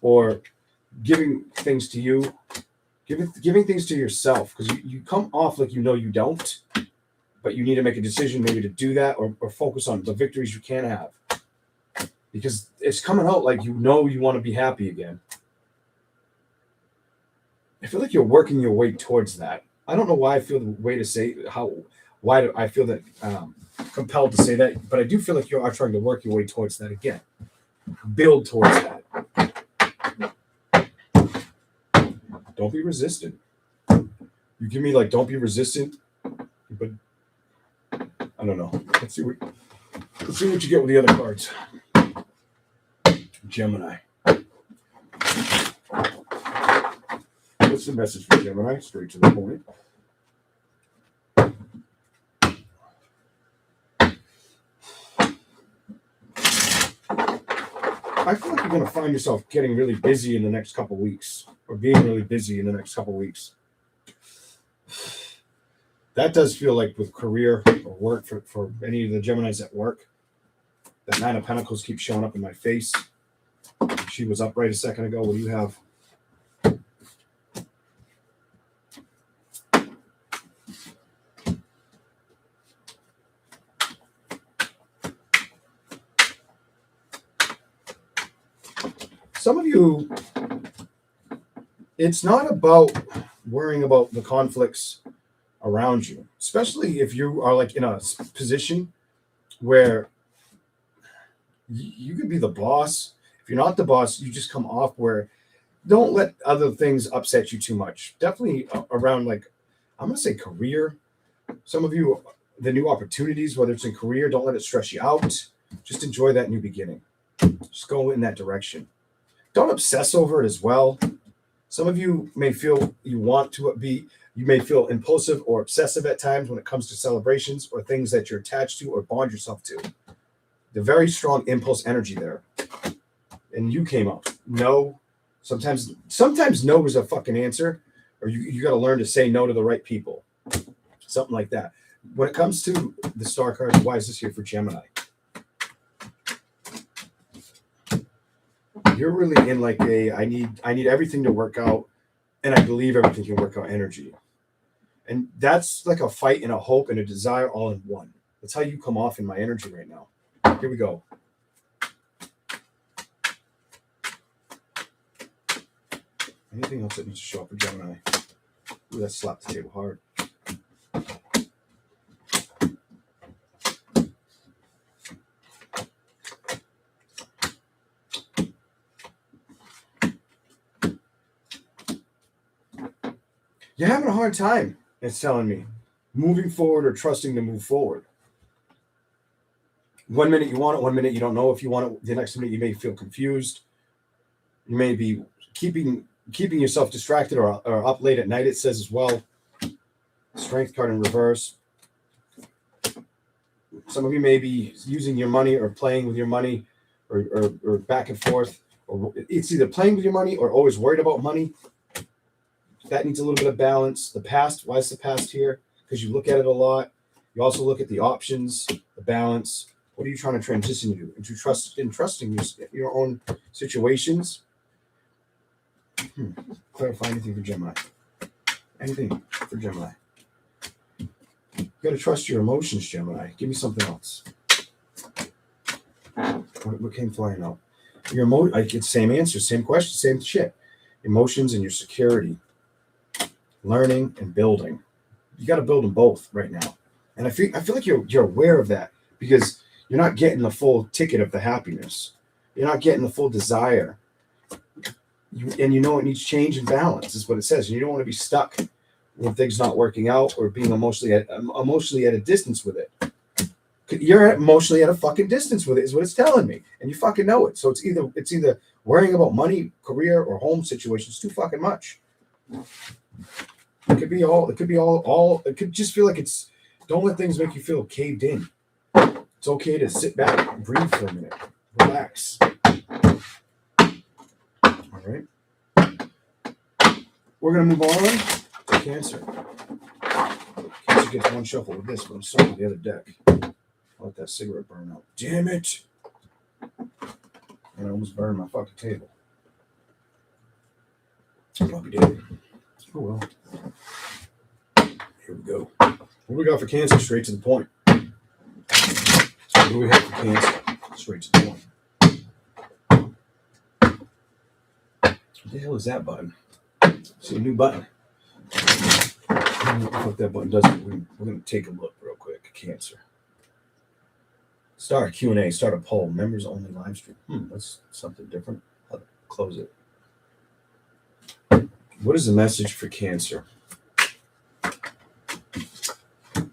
or giving things to you, giving things to yourself, because you come off like you know you don't, but you need to make a decision maybe to do that or focus on the victories you can have. Because it's coming out like you know you want to be happy again. I feel like you're working your way towards that. I don't know why I feel the way to say why do I feel that compelled to say that, but I do feel like you are trying to work your way towards that again. Build towards that. Don't be resistant. You give me like, don't be resistant, but I don't know. Let's see what you get with the other cards. Gemini. What's the message for Gemini? Straight to the point. I feel like you're going to find yourself getting really busy in the next couple weeks, or being really busy in the next couple weeks. That does feel like with career or work for any of the Geminis at work. That Nine of Pentacles keeps showing up in my face. She was upright a second ago. What do you have? Some of you, it's not about worrying about the conflicts around you, especially if you are like in a position where you could be the boss. If you're not the boss, you just come off where don't let other things upset you too much. Definitely around, like, I'm going to say career. Some of you, the new opportunities, whether it's in career, don't let it stress you out. Just enjoy that new beginning. Just go in that direction. Don't obsess over it as well. Some of you may feel you may feel impulsive or obsessive at times when it comes to celebrations or things that you're attached to or bond yourself to. The very strong impulse energy there. And you came up. No. Sometimes no is a fucking answer, or you got to learn to say no to the right people. Something like that. When it comes to the star cards, why is this here for Gemini? You're really in like I need everything to work out, and I believe everything can work out energy. And that's like a fight and a hope and a desire all in one. That's how you come off in my energy right now. Here we go. Anything else that needs to show up for Gemini? Ooh, that slapped the table hard. You're having a hard time, it's telling me, moving forward or trusting to move forward. 1 minute you want it, 1 minute you don't know if you want it. The next minute you may feel confused. You may be keeping yourself distracted or up late at night, it says as well. Strength card in reverse. Some of you may be using your money or playing with your money or back and forth. Or it's either playing with your money or always worried about money. That needs a little bit of balance. The past, why is the past here? Because you look at it a lot. You also look at the options, the balance. What are you trying to transition to? Into trusting your own situations. Clarify anything for Gemini. Anything for Gemini. You got to trust your emotions, Gemini. Give me something else. What came flying out? Like it's same answer, same question, same shit. Emotions and your security. Learning and building. You got to build them both right now. And I feel like you're aware of that because you're not getting the full ticket of the happiness. You're not getting the full desire. And you know it needs change and balance is what it says. And you don't want to be stuck with things not working out or being emotionally at a distance with it. You're emotionally at a fucking distance with it is what it's telling me. And you fucking know it. So it's either worrying about money, career, or home situations too fucking much. It could just feel like it's, don't let things make you feel caved in. It's okay to sit back and breathe for a minute. Relax. All right. We're going to move on to Cancer. Cancer gets one shuffle with this, but I'm starting with the other deck. I'll let that cigarette burn out. Damn it. And I almost burned my fucking table. Probably did. Oh well. Here we go. What do we got for Cancer? Straight to the point. What do we have for Cancer? Straight to the point. What the hell is that button? See a new button. I don't know what the fuck that button does. We're going to take a look real quick. Cancer. Start a Q&A. Start a poll. Members only live stream. That's something different. I'll close it. What is the message for Cancer?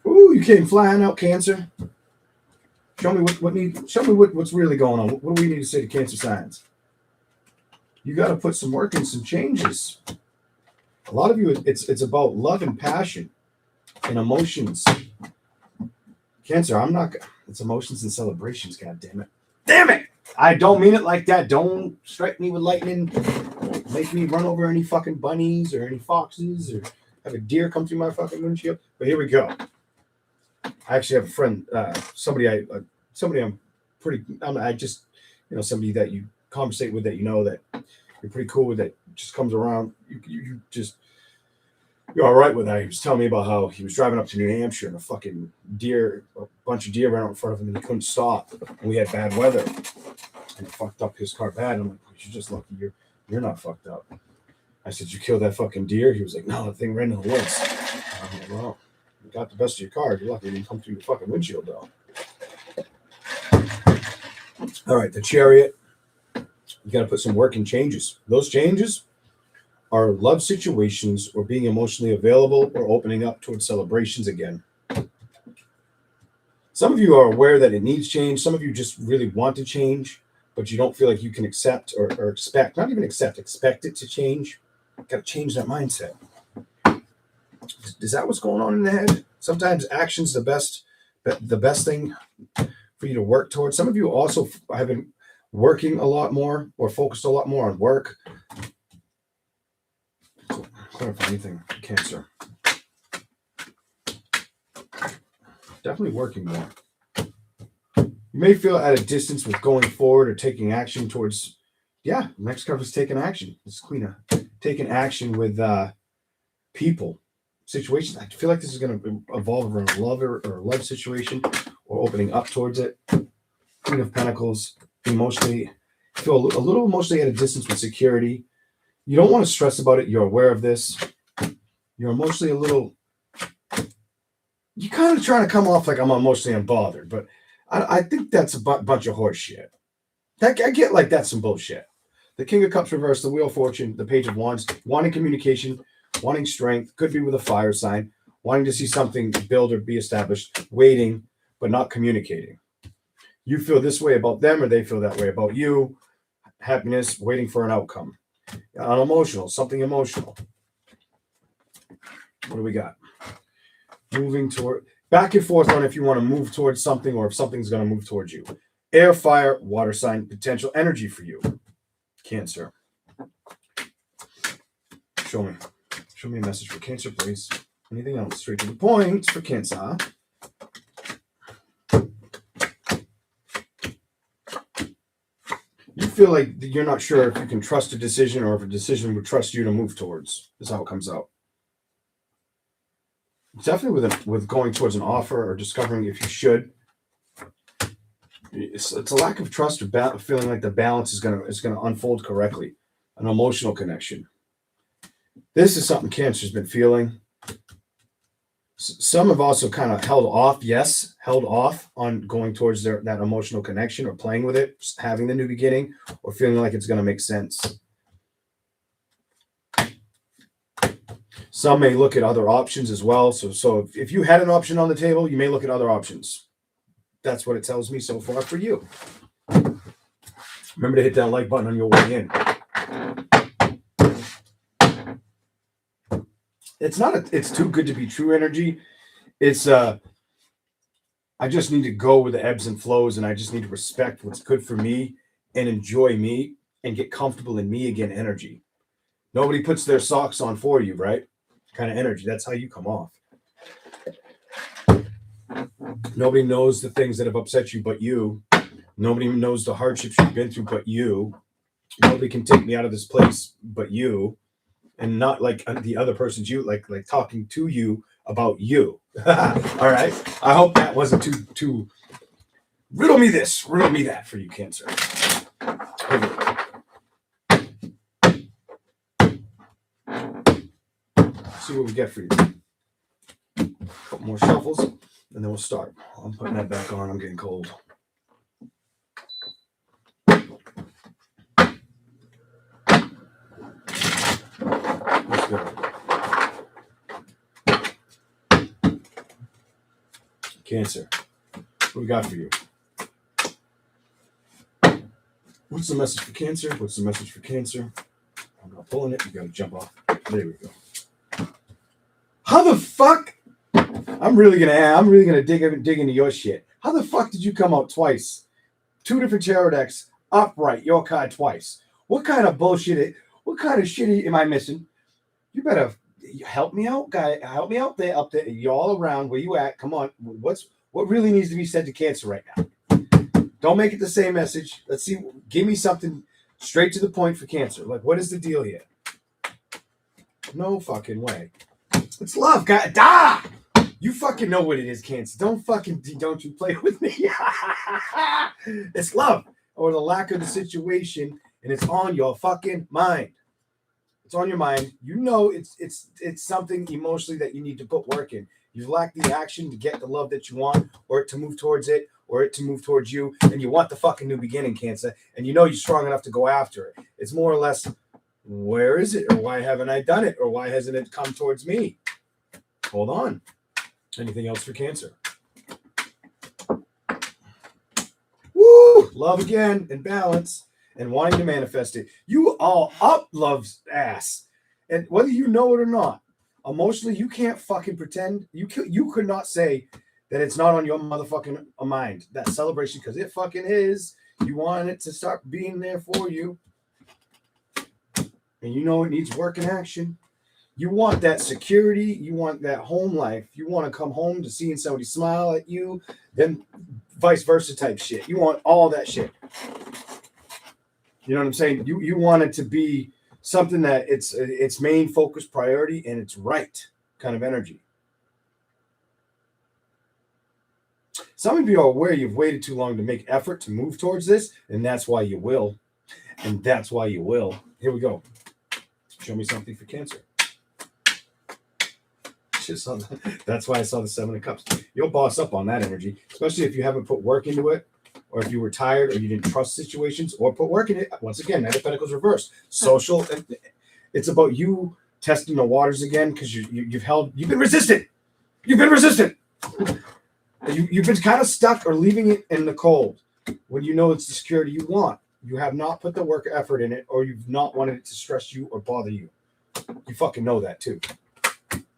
Ooh, you came flying out, Cancer. Show me what's really going on. What do we need to say to Cancer signs? You got to put some work in, some changes. A lot of you, it's about love and passion and emotions. Cancer, it's emotions and celebrations, God damn it. Damn it! I don't mean it like that. Don't strike me with lightning. Make me run over any fucking bunnies or any foxes or have a deer come through my fucking windshield. But here we go. I actually have a friend, somebody I'm pretty, I just, somebody that you conversate with that that you're pretty cool with, that just comes around. You're all right with that. He was telling me about how he was driving up to New Hampshire and a bunch of deer ran out in front of him and he couldn't stop. And we had bad weather and it fucked up his car bad. And I'm like, you're just lucky you're not fucked up. I said, you killed that fucking deer? He was like, no, the thing ran in the woods. I'm like, well, you got the best of your car. You're lucky it didn't come through your fucking windshield, though. All right, the Chariot. You got to put some work in changes. Those changes are love situations or being emotionally available or opening up towards celebrations again. Some of you are aware that it needs change. Some of you just really want to change, but you don't feel like you can accept or expect, not even expect it to change. Got to change that mindset. Is that what's going on in the head? Sometimes action's the best thing for you to work towards. Some of you also have been working a lot more or focused a lot more on work. So, clarify anything, Cancer. Definitely working more. You may feel at a distance with going forward or taking action towards. Yeah, next card is taking action. It's Queen of taking action with people, situations. I feel like this is going to evolve around love or a love situation or opening up towards it. Queen of Pentacles, emotionally, feel a little emotionally at a distance with security. You don't want to stress about it. You're aware of this. You're emotionally a little. You're kind of trying to come off like I'm emotionally unbothered, but I think that's a bunch of horse shit. I get like that's some bullshit. The King of Cups reversed, the Wheel of Fortune, the Page of Wands, wanting communication, wanting strength, could be with a fire sign, wanting to see something build or be established, waiting, but not communicating. You feel this way about them or they feel that way about you. Happiness, waiting for an outcome. Unemotional, something emotional. What do we got? Moving toward, back and forth on if you want to move towards something or if something's going to move towards you. Air, fire, water sign, potential energy for you. Cancer. Show me a message for Cancer, please. Anything else? Straight to the point for Cancer. You feel like you're not sure if you can trust a decision or if a decision would trust you to move towards. Is how it comes out. Definitely with going towards an offer or discovering if you should. It's a lack of trust or feeling like the balance is gonna unfold correctly. An emotional connection. This is something Cancer's been feeling. Some have also kind of held off on going towards that emotional connection or playing with it, having the new beginning, or feeling like it's going to make sense. Some may look at other options as well. So if you had an option on the table, you may look at other options. That's what it tells me so far for you. Remember to hit that like button on your way in. It's too good to be true energy. It's I just need to go with the ebbs and flows, and I just need to respect what's good for me and enjoy me and get comfortable in me again energy. Nobody puts their socks on for you, right? Kind of energy. That's how you come off. Nobody knows the things that have upset you but you. Nobody knows the hardships you've been through but you. Nobody can take me out of this place but you. And not like the other person's you, like talking to you about you. All right. I hope that wasn't too riddle me this, riddle me that for you, Cancer. See what we get for you. Couple more shuffles, and then we'll start. I'm putting that back on. I'm getting cold. Let's go. Cancer. What do we got for you? What's the message for Cancer? What's the message for Cancer? I'm not pulling it. You got to jump off. There we go. How the fuck? I'm really gonna dig into your shit. How the fuck did you come out twice? Two different tarot decks. upright, your card twice. What kind of bullshit? What kind of shit am I missing? You better help me out, guy. Help me out there, up there. You all around. Where you at? Come on. What really needs to be said to Cancer right now? Don't make it the same message. Let's see. Give me something straight to the point for Cancer. Like, what is the deal here? No fucking way. It's love, guy. Da! You fucking know what it is, Cancer. Don't you play with me. It's love or the lack of the situation, and it's on your fucking mind. It's on your mind. You know it's something emotionally that you need to put work in. You've lacked the action to get the love that you want, or it to move towards it, or it to move towards you, and you want the fucking new beginning, Cancer, and you know you're strong enough to go after it. It's more or less, where is it, or why haven't I done it, or why hasn't it come towards me? Hold on. Anything else for Cancer? Woo! Love again and balance and wanting to manifest it. You all up love's ass. And whether you know it or not, emotionally, you can't fucking pretend. You could not say that it's not on your motherfucking mind, that celebration, because it fucking is. You want it to start being there for you. And you know it needs work and action. You want that security. You want that home life. You want to come home to seeing somebody smile at you, then vice versa type shit. You want all that shit. You know what I'm saying? You want it to be something that it's main focus priority and it's right kind of energy. Some of you are aware you've waited too long to make effort to move towards this, and that's why you will. And that's why you will. Here we go. Show me something for Cancer. That's why I saw the 7 of Cups. You'll boss up on that energy, especially if you haven't put work into it, or if you were tired, or you didn't trust situations, or put work in it. Once again, Knight of Pentacles reversed. Social. It's about you testing the waters again because you've been resistant. You've been resistant. You've been kind of stuck or leaving it in the cold when you know it's the security you want. You have not put the work effort in it, or you've not wanted it to stress you or bother you. You fucking know that too.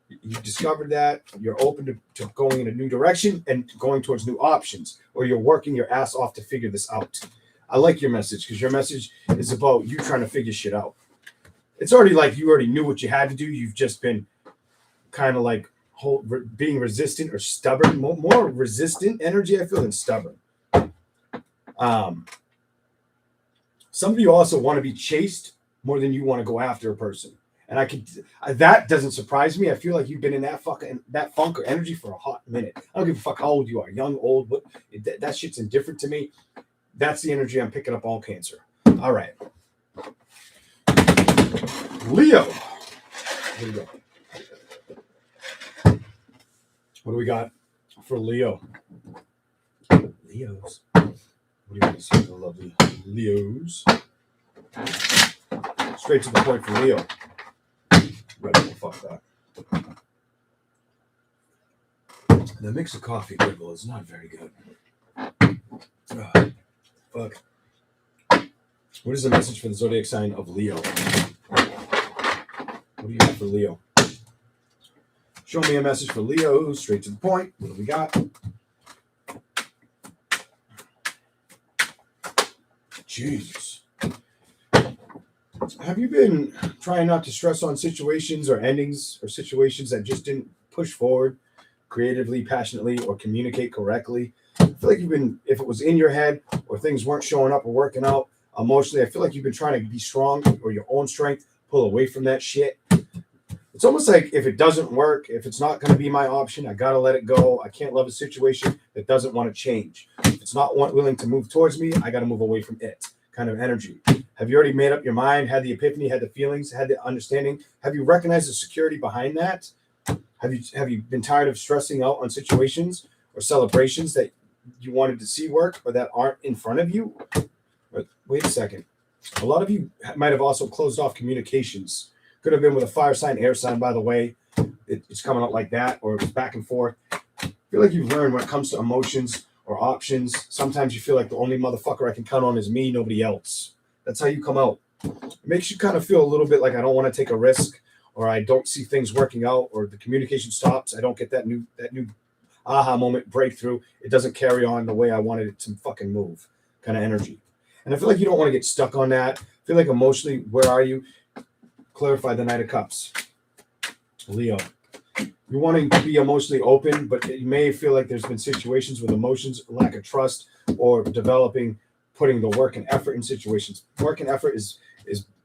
You discovered that you're open to going in a new direction and going towards new options, or you're working your ass off to figure this out. I like your message because your message is about you trying to figure shit out. It's already like you already knew what you had to do. You've just been kind of like being resistant or stubborn, more resistant energy, I feel, than stubborn. Some of you also want to be chased more than you want to go after a person. And that doesn't surprise me. I feel like you've been in that funk or energy for a hot minute. I don't give a fuck how old you are, young, old, but that shit's indifferent to me. That's the energy I'm picking up all Cancer. All right. Leo. Here we go. What do we got for Leo? Leos. What do you want to see, the lovely Leos? Straight to the point for Leo. Right, fuck that. The mix of coffee dribble is not very good. Fuck. What is the message for the zodiac sign of Leo? What do you have for Leo? Show me a message for Leo, straight to the point. What do we got? Jesus. Have you been trying not to stress on situations or endings or situations that just didn't push forward creatively, passionately, or communicate correctly? I feel like if it was in your head or things weren't showing up or working out emotionally, I feel like you've been trying to be strong or your own strength, pull away from that shit. It's almost like if it doesn't work, if it's not going to be my option, I got to let it go. I can't love a situation that doesn't want to change. If it's not willing to move towards me, I got to move away from it kind of energy. Have you already made up your mind, had the epiphany, had the feelings, had the understanding? Have you recognized the security behind that? Have you been tired of stressing out on situations or celebrations that you wanted to see work or that aren't in front of you? But wait a second. A lot of you might have also closed off communications. Could have been with a fire sign, air sign, by the way. It's coming out like that, or it's back and forth. I feel like you've learned when it comes to emotions or options. Sometimes you feel like the only motherfucker I can count on is me, nobody else. That's how you come out. It makes you kind of feel a little bit like I don't want to take a risk, or I don't see things working out, or the communication stops. I don't get that new aha moment breakthrough. It doesn't carry on the way I wanted it to fucking move kind of energy. And I feel like you don't want to get stuck on that. I feel like emotionally, where are you? Clarify the Knight of Cups. Leo. You're wanting to be emotionally open, but you may feel like there's been situations with emotions, lack of trust, or putting the work and effort in situations. Work and effort is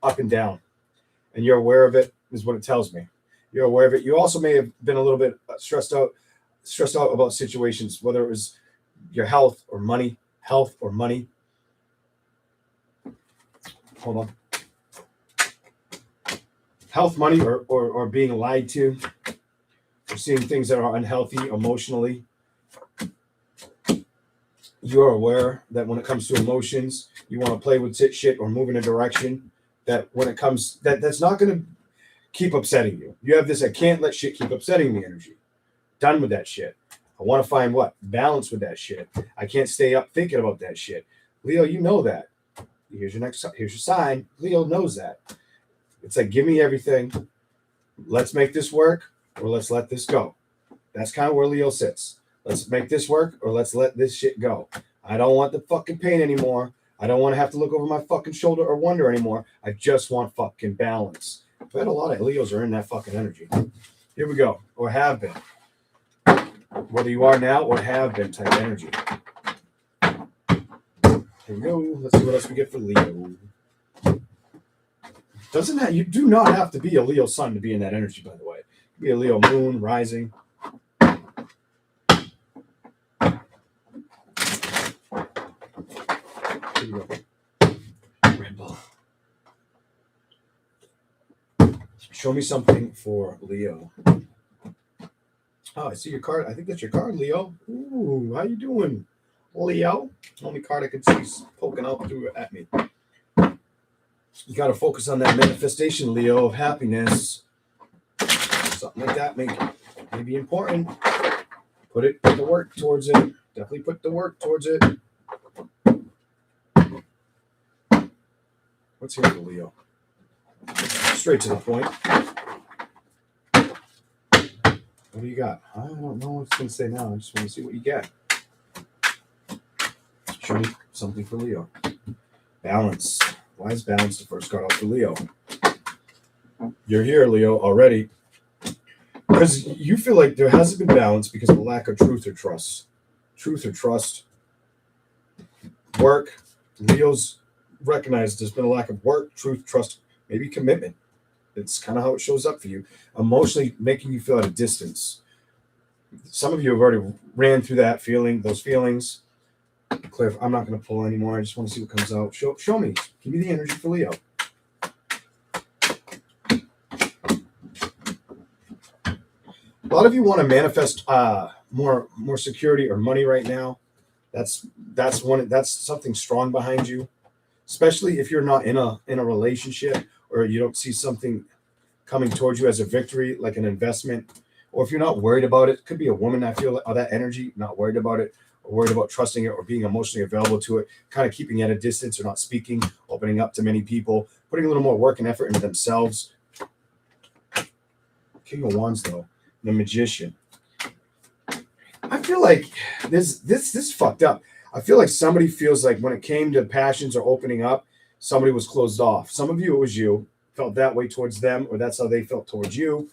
up and down, and you're aware of it, is what it tells me. You're aware of it. You also may have been a little bit stressed out about situations, whether it was your health or money. Hold on. Health, money, or being lied to. Or seeing things that are unhealthy emotionally. You're aware that when it comes to emotions, you want to play with shit or move in a direction that when it comes, that's not going to keep upsetting you. You have this, I can't let shit keep upsetting me energy. Done with that shit. I want to find what? Balance with that shit. I can't stay up thinking about that shit. Leo, you know that. Here's your sign. Leo knows that. It's like, give me everything. Let's make this work, or let's let this go. That's kind of where Leo sits. Let's make this work, or let's let this shit go. I don't want the fucking pain anymore. I don't want to have to look over my fucking shoulder or wonder anymore. I just want fucking balance. I've had a lot of Leos are in that fucking energy. Here we go. Or have been. Whether you are now or have been type energy. Here we go. Let's see what else we get for Leo. You do not have to be a Leo sun to be in that energy, by the way. Be a Leo moon, rising. Here you go. Red Bull. Show me something for Leo. Oh, I see your card. I think that's your card, Leo. Ooh, how you doing, Leo? Only card I can see is poking out through at me. You got to focus on that manifestation, Leo, of happiness. Something like that may be important. Put the work towards it. Definitely put the work towards it. What's here for Leo? Straight to the point. What do you got? I don't know what it's going to say now. I just want to see what you get. Show me something for Leo. Balance. Why is balance the first card out for Leo? You're here, Leo, already. Because you feel like there hasn't been balance because of a lack of truth or trust. Truth or trust. Work. Leo's recognized there's been a lack of work, truth, trust, maybe commitment. It's kind of how it shows up for you. Emotionally making you feel at a distance. Some of you have already ran through that feeling, those feelings. Cliff, I'm not going to pull anymore. I just want to see what comes out. Show me. Give me the energy for Leo. A lot of you want to manifest more security or money right now. That's something strong behind you, especially if you're not in a relationship or you don't see something coming towards you as a victory, like an investment, or if you're not worried about it. Could be a woman. I feel that energy, not worried about it, or worried about trusting it or being emotionally available to it, kind of keeping at a distance or not speaking, opening up to many people, putting a little more work and effort into themselves. King of Wands, though, the Magician. I feel like this fucked up. I feel like somebody feels like when it came to passions or opening up, somebody was closed off. Some of you, it was you, felt that way towards them, or that's how they felt towards you.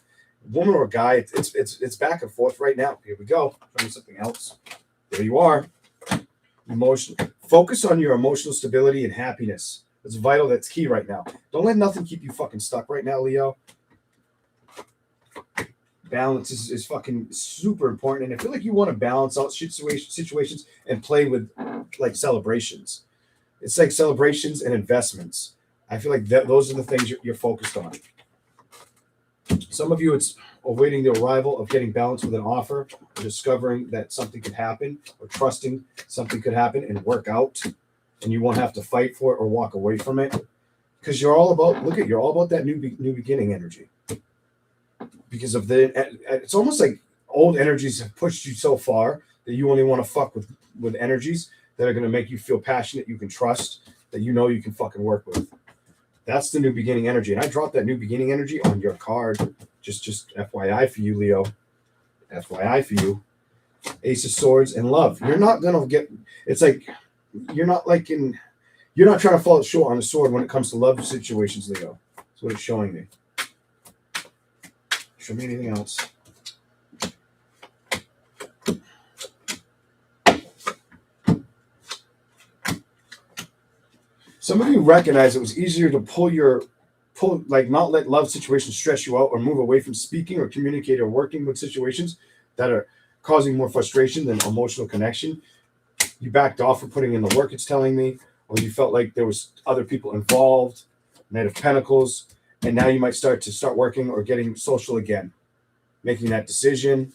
Woman or guy, it's back and forth right now. Here we go. Show me something else. There you are. Emotional. Focus on your emotional stability and happiness. It's vital. That's key right now. Don't let nothing keep you fucking stuck right now, Leo. Balance is fucking super important. And I feel like you want to balance out situations and play with like celebrations. It's like celebrations and investments. I feel like those are the things you're focused on. Some of you, it's awaiting the arrival of getting balance with an offer, or discovering that something could happen, or trusting something could happen and work out, and you won't have to fight for it or walk away from it. Because you're all about that new beginning energy. Because of it's almost like old energies have pushed you so far that you only want to fuck with energies that are going to make you feel passionate, you can trust, that you know you can fucking work with. That's the new beginning energy. And I dropped that new beginning energy on your card. Just FYI for you, Leo. FYI for you. Ace of Swords and love. You're not going to get, it's like, you're not like you You're not trying to fall short on the sword when it comes to love situations, Leo. That's what it's showing me. Show me anything else. Some of you recognize it was easier to not let love situations stress you out or move away from speaking or communicating or working with situations that are causing more frustration than emotional connection. You backed off from putting in the work, it's telling me, or you felt like there was other people involved, Knight of Pentacles, and now you might start working or getting social again, making that decision.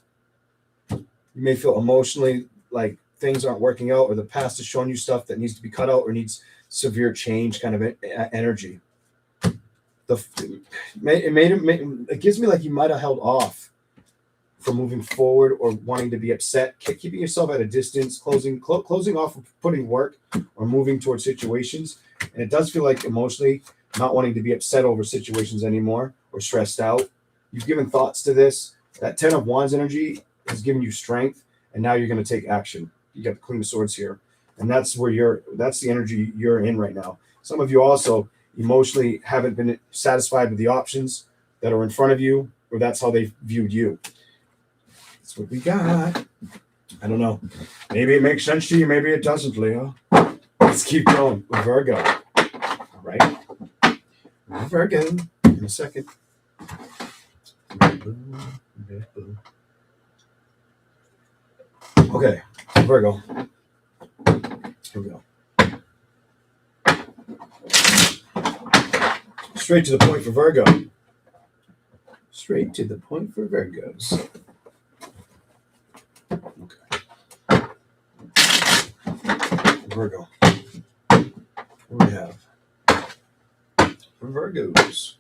You may feel emotionally like things aren't working out, or the past has shown you stuff that needs to be cut out or needs severe change kind of energy. It gives me like you might have held off from moving forward or wanting to be upset, keeping yourself at a distance, closing off of putting work or moving towards situations. And it does feel like emotionally not wanting to be upset over situations anymore or stressed out. You've given thoughts to this. That 10 of Wands energy has given you strength, and now you're going to take action. You got the Queen of Swords here. And that's the energy you're in right now. Some of you also emotionally haven't been satisfied with the options that are in front of you, or that's how they viewed you. That's what we got. I don't know. Maybe it makes sense to you. Maybe it doesn't, Leo. Let's keep going with Virgo. All right. Virgo in a second. Okay, Virgo. Here we go. Straight to the point for Virgo. Straight to the point for Virgos. Okay. Virgo. What do we have? For Virgos.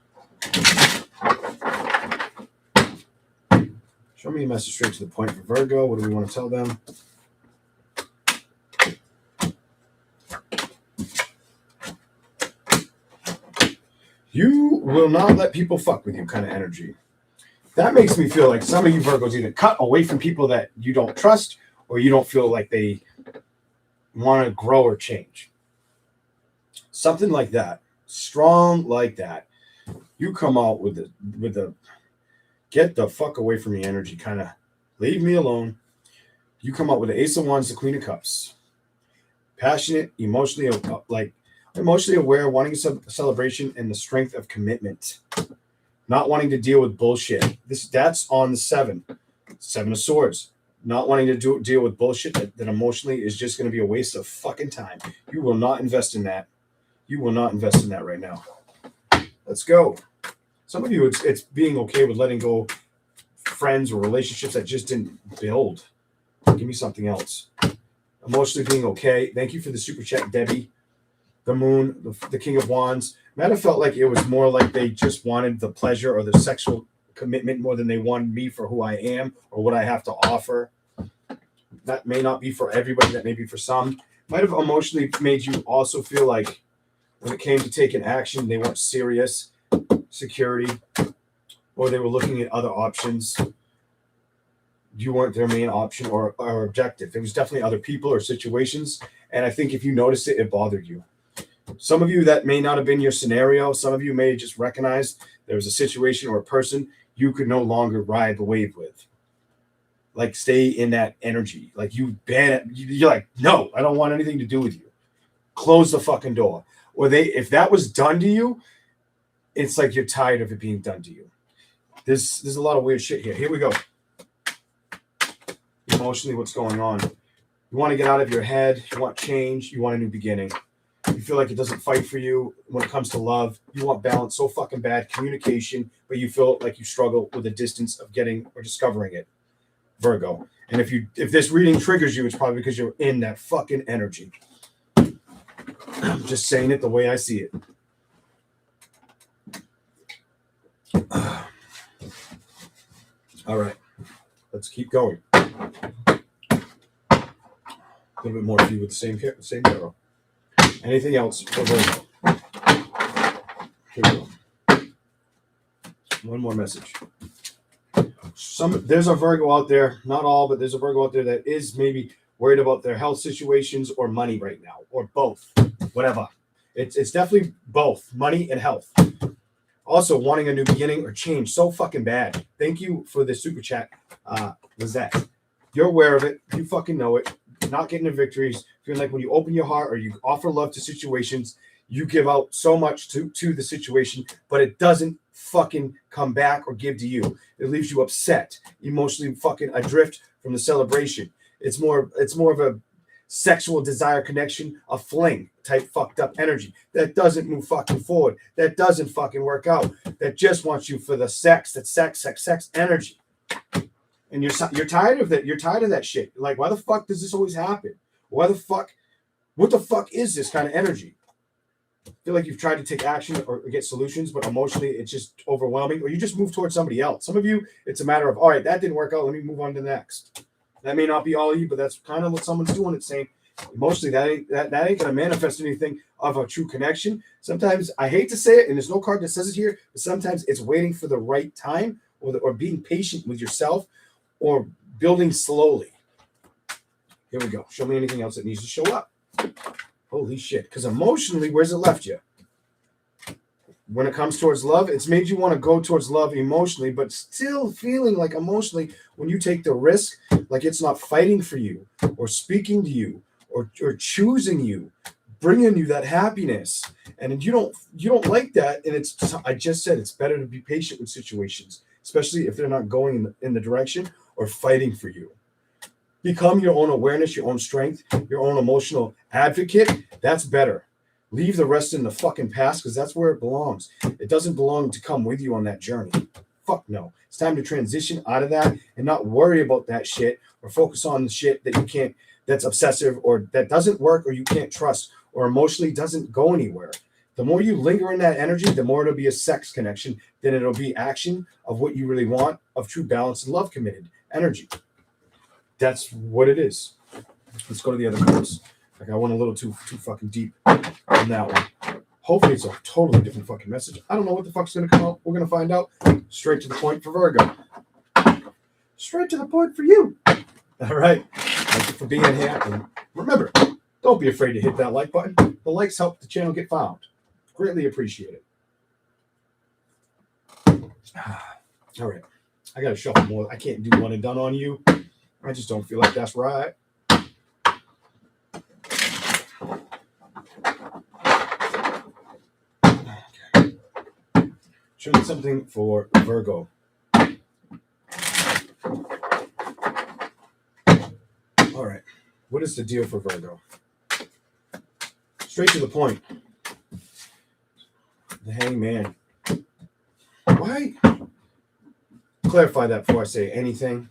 Show me a message straight to the point for Virgo. What do we want to tell them? You will not let people fuck with you kind of energy. That makes me feel like some of you Virgos either cut away from people that you don't trust or you don't feel like they want to grow or change. Something like that. Strong like that. You come out with the get the fuck away from me energy, kind of leave me alone. You come out with the Ace of Wands, the Queen of Cups. Passionate, emotionally aware, wanting a celebration, and the strength of commitment. Not wanting to deal with bullshit. That's on the 7 of Swords. Not wanting to deal with bullshit that emotionally is just going to be a waste of fucking time. You will not invest in that. You will not invest in that right now. Let's go. Some of you, it's being okay with letting go friends or relationships that just didn't build. Give me something else. Emotionally being okay. Thank you for the super chat, Debbie. The Moon, the King of Wands. Might have felt like it was more like they just wanted the pleasure or the sexual commitment more than they wanted me for who I am or what I have to offer. That may not be for everybody. That may be for some. Might have emotionally made you also feel like when it came to taking action, they weren't serious, security, or they were looking at other options. You weren't their main option or objective. It was definitely other people or situations. And I think if you noticed it, it bothered you. Some of you, that may not have been your scenario. Some of you may just recognize there was a situation or a person you could no longer ride the wave with. Like, stay in that energy. Like, you're like, no, I don't want anything to do with you. Close the fucking door. Or if that was done to you, it's like you're tired of it being done to you. There's a lot of weird shit here. Here we go. Emotionally, what's going on? You want to get out of your head. You want change. You want a new beginning. You feel like it doesn't fight for you when it comes to love. You want balance so fucking bad. Communication, but you feel like you struggle with the distance of getting or discovering it. Virgo. And if this reading triggers you, it's probably because you're in that fucking energy. I'm just saying it the way I see it. All right. Let's keep going. A little bit more for you with the same arrow. Anything else for Virgo? Here we go. One more message. There's a Virgo out there, not all, but there's a Virgo out there that is maybe worried about their health situations or money right now, or both, whatever. It's definitely both money and health. Also, wanting a new beginning or change so fucking bad. Thank you for the super chat. Lizette, you're aware of it. You fucking know it. Not getting the victories. Feeling like when you open your heart or you offer love to situations, you give out so much to the situation, but it doesn't fucking come back or give to you. It leaves you upset, emotionally fucking adrift from the celebration. It's more of a sexual desire connection, a fling type fucked up energy that doesn't move fucking forward, that doesn't fucking work out, that just wants you for the sex, that sex energy. And you're tired of that. You're tired of that shit. Like, why the fuck does this always happen? What the fuck is this kind of energy? I feel like you've tried to take action or get solutions, but emotionally it's just overwhelming, or you just move towards somebody else. Some of you, it's a matter of, all right, that didn't work out, let me move on to the next. That may not be all of you, but that's kind of what someone's doing. It's saying emotionally that ain't gonna manifest anything of a true connection. Sometimes, I hate to say it, and there's no card that says it here, but sometimes it's waiting for the right time, or being patient with yourself, or building slowly. Here we go. Show me anything else that needs to show up. Holy shit. Because emotionally, where's it left you? When it comes towards love, it's made you want to go towards love emotionally, but still feeling like emotionally, when you take the risk, like it's not fighting for you or speaking to you or choosing you, bringing you that happiness. And you don't like that. And I just said, it's better to be patient with situations, especially if they're not going in the direction or fighting for you. Become your own awareness, your own strength, your own emotional advocate. That's better. Leave the rest in the fucking past, because that's where it belongs. It doesn't belong to come with you on that journey. Fuck no. It's time to transition out of that and not worry about that shit, or focus on the shit that you can't, that's obsessive, or that doesn't work, or you can't trust, or emotionally doesn't go anywhere. The more you linger in that energy, the more it'll be a sex connection, then it'll be action of what you really want, of true balance and love committed energy. That's what it is. Let's go to the other cards. Like, I went a little too fucking deep on that one. Hopefully it's a totally different fucking message. I don't know what the fuck's going to come out. We're going to find out. Straight to the point for Virgo. Straight to the point for you. All right. Thank you for being here. And remember, don't be afraid to hit that like button. The likes help the channel get found. Greatly appreciate it. All right. I got to shuffle more. I can't do one and done on you. I just don't feel like that's right. Okay. Show me something for Virgo. All right. What is the deal for Virgo? Straight to the point. The Hangman. Why? Clarify that before I say anything.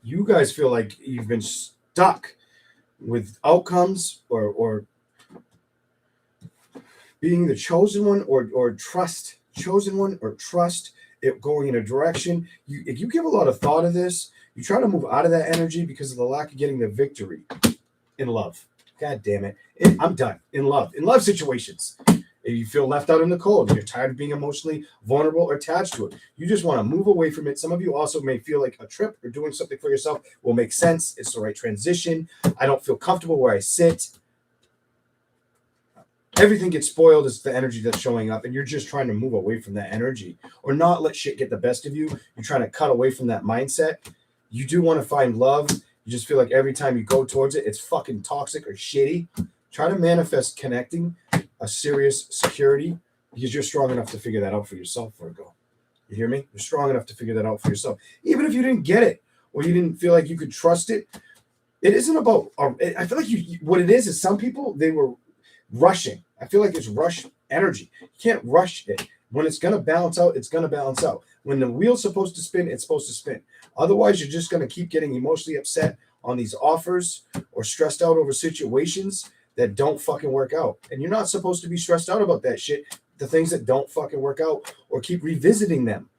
You guys feel like you've been stuck with outcomes or being the chosen one or trust it going in a direction. If you give a lot of thought to this, you try to move out of that energy because of the lack of getting the victory in love. God damn it. I'm done. In love situations. If you feel left out in the cold, you're tired of being emotionally vulnerable or attached to it, you just want to move away from it. Some of you also may feel like a trip or doing something for yourself will make sense. It's the right transition. I don't feel comfortable where I sit. Everything gets spoiled is the energy that's showing up, and you're just trying to move away from that energy or not let shit get the best of you. You're trying to cut away from that mindset. You do want to find love. You just feel like every time you go towards it, it's fucking toxic or shitty. Try to manifest connecting, a serious security, because you're strong enough to figure that out for yourself, Virgo. You hear me? You're strong enough to figure that out for yourself. Even if you didn't get it or you didn't feel like you could trust it, it isn't about, I feel like what it is some people, they were rushing. I feel like it's rush energy. You can't rush it. When it's going to balance out, it's going to balance out. When the wheel's supposed to spin, it's supposed to spin. Otherwise, you're just going to keep getting emotionally upset on these offers or stressed out over situations that don't fucking work out. And you're not supposed to be stressed out about that shit, the things that don't fucking work out, or keep revisiting them.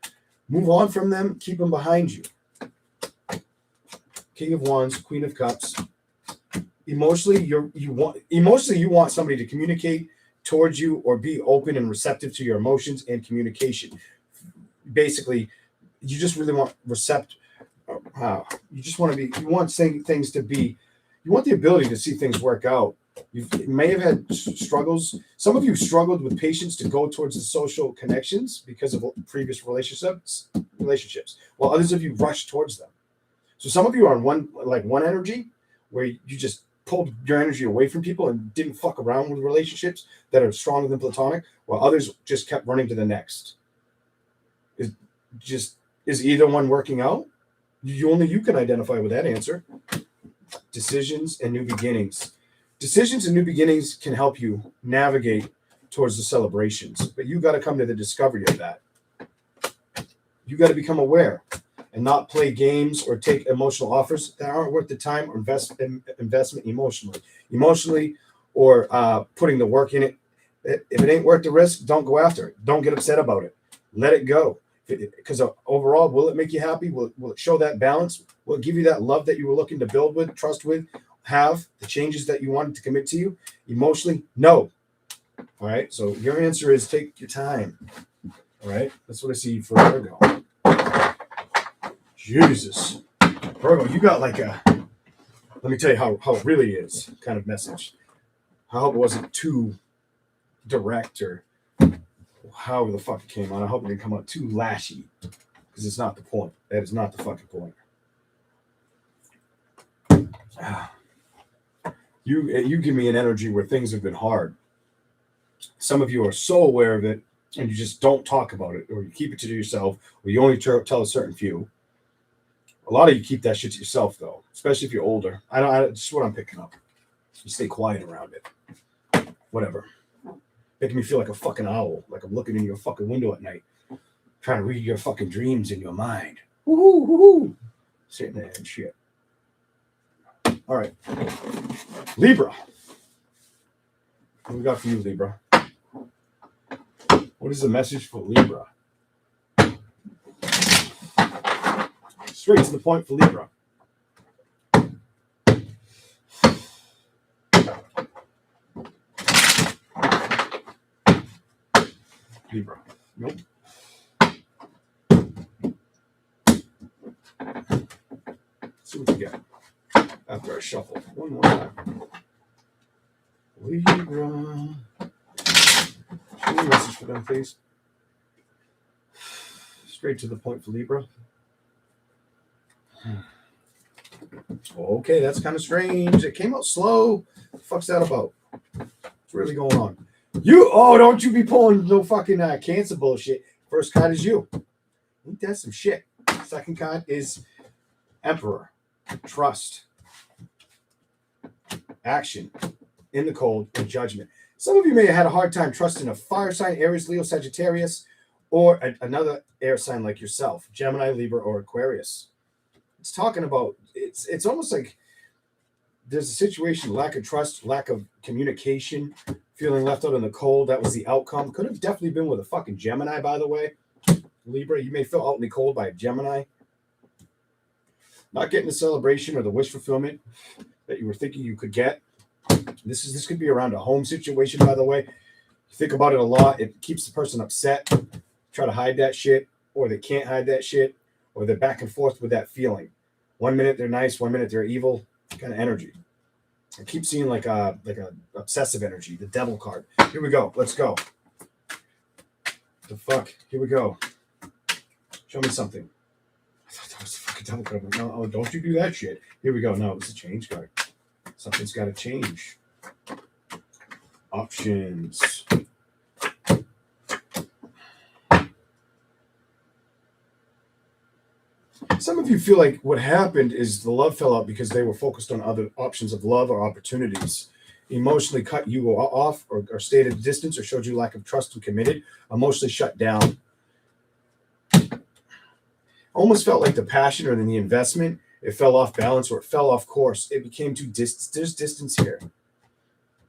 Move on from them, keep them behind you. King of Wands, Queen of Cups. Emotionally, you want somebody to communicate towards you or be open and receptive to your emotions and communication. Basically, you just really want you want things to be, you want the ability to see things work out You may have had struggles. Some of you struggled with patience to go towards the social connections because of previous relationships, while others of you rushed towards them. So some of you are on one energy where you just pulled your energy away from people and didn't fuck around with relationships that are stronger than platonic, while others just kept running to the next. Is either one working out? Only you can identify with that answer. Decisions and new beginnings. Decisions and new beginnings can help you navigate towards the celebrations, but you got to come to the discovery of that. You got to become aware and not play games or take emotional offers that aren't worth the time or investment emotionally, or putting the work in it. If it ain't worth the risk, don't go after it. Don't get upset about it. Let it go. Because overall, will it make you happy? Will it show that balance? Will it give you that love that you were looking to build with, trust with, have the changes that you wanted to commit to you? Emotionally, no. All right. So your answer is take your time. All right. That's what I see for Virgo. Jesus. Virgo, you got like a, let me tell you how it really is kind of message. I hope it wasn't too direct or however the fuck it came out. I hope it didn't come out too lashy, because it's not the point. That is not the fucking point. You give me an energy where things have been hard. Some of you are so aware of it and you just don't talk about it, or you keep it to yourself, or you only tell a certain few. A lot of you keep that shit to yourself, though, especially if you're older. Just what I'm picking up. You stay quiet around it. Whatever. Making me feel like a fucking owl, like I'm looking in your fucking window at night, trying to read your fucking dreams in your mind. Woohoo, woohoo. Sitting there and shit. All right. Libra. What we got for you, Libra? What is the message for Libra? Straight to the point for Libra. Libra. Nope. Let's see what we get after I shuffle. One more time. Libra. Show me a message for them, please. Straight to the point for Libra. Okay, that's kind of strange. It came out slow. What the fuck's that about? What's really going on? Don't you be pulling no fucking Cancer bullshit. First card is you. Ain't that some shit? Second card is Emperor. Trust. Action. In the cold and judgment. Some of you may have had a hard time trusting a fire sign, Aries, Leo, Sagittarius, or another air sign like yourself, Gemini, Libra, or Aquarius. It's talking about, it's almost like there's a situation, lack of trust, lack of communication, feeling left out in the cold. That was the outcome. Could have definitely been with a fucking Gemini, by the way. Libra, you may feel out in the cold by a Gemini. Not getting the celebration or the wish fulfillment that you were thinking you could get. This could be around a home situation, by the way. You think about it a lot. It keeps the person upset. Try to hide that shit, or they can't hide that shit, or they're back and forth with that feeling. 1 minute they're nice, 1 minute they're evil, kind of energy. I keep seeing like a obsessive energy, the devil card. Here we go. Let's go. The fuck? Here we go. Show me something. I thought that was the fucking devil card. No, don't you do that shit. Here we go. No, it's a change card. Something's got to change. Options. Some of you feel like what happened is the love fell out because they were focused on other options of love or opportunities. Emotionally cut you off, or stayed at a distance, or showed you lack of trust and committed. Emotionally shut down. Almost felt like the passion or the investment, it fell off balance, or it fell off course. It became too distant. There's distance here.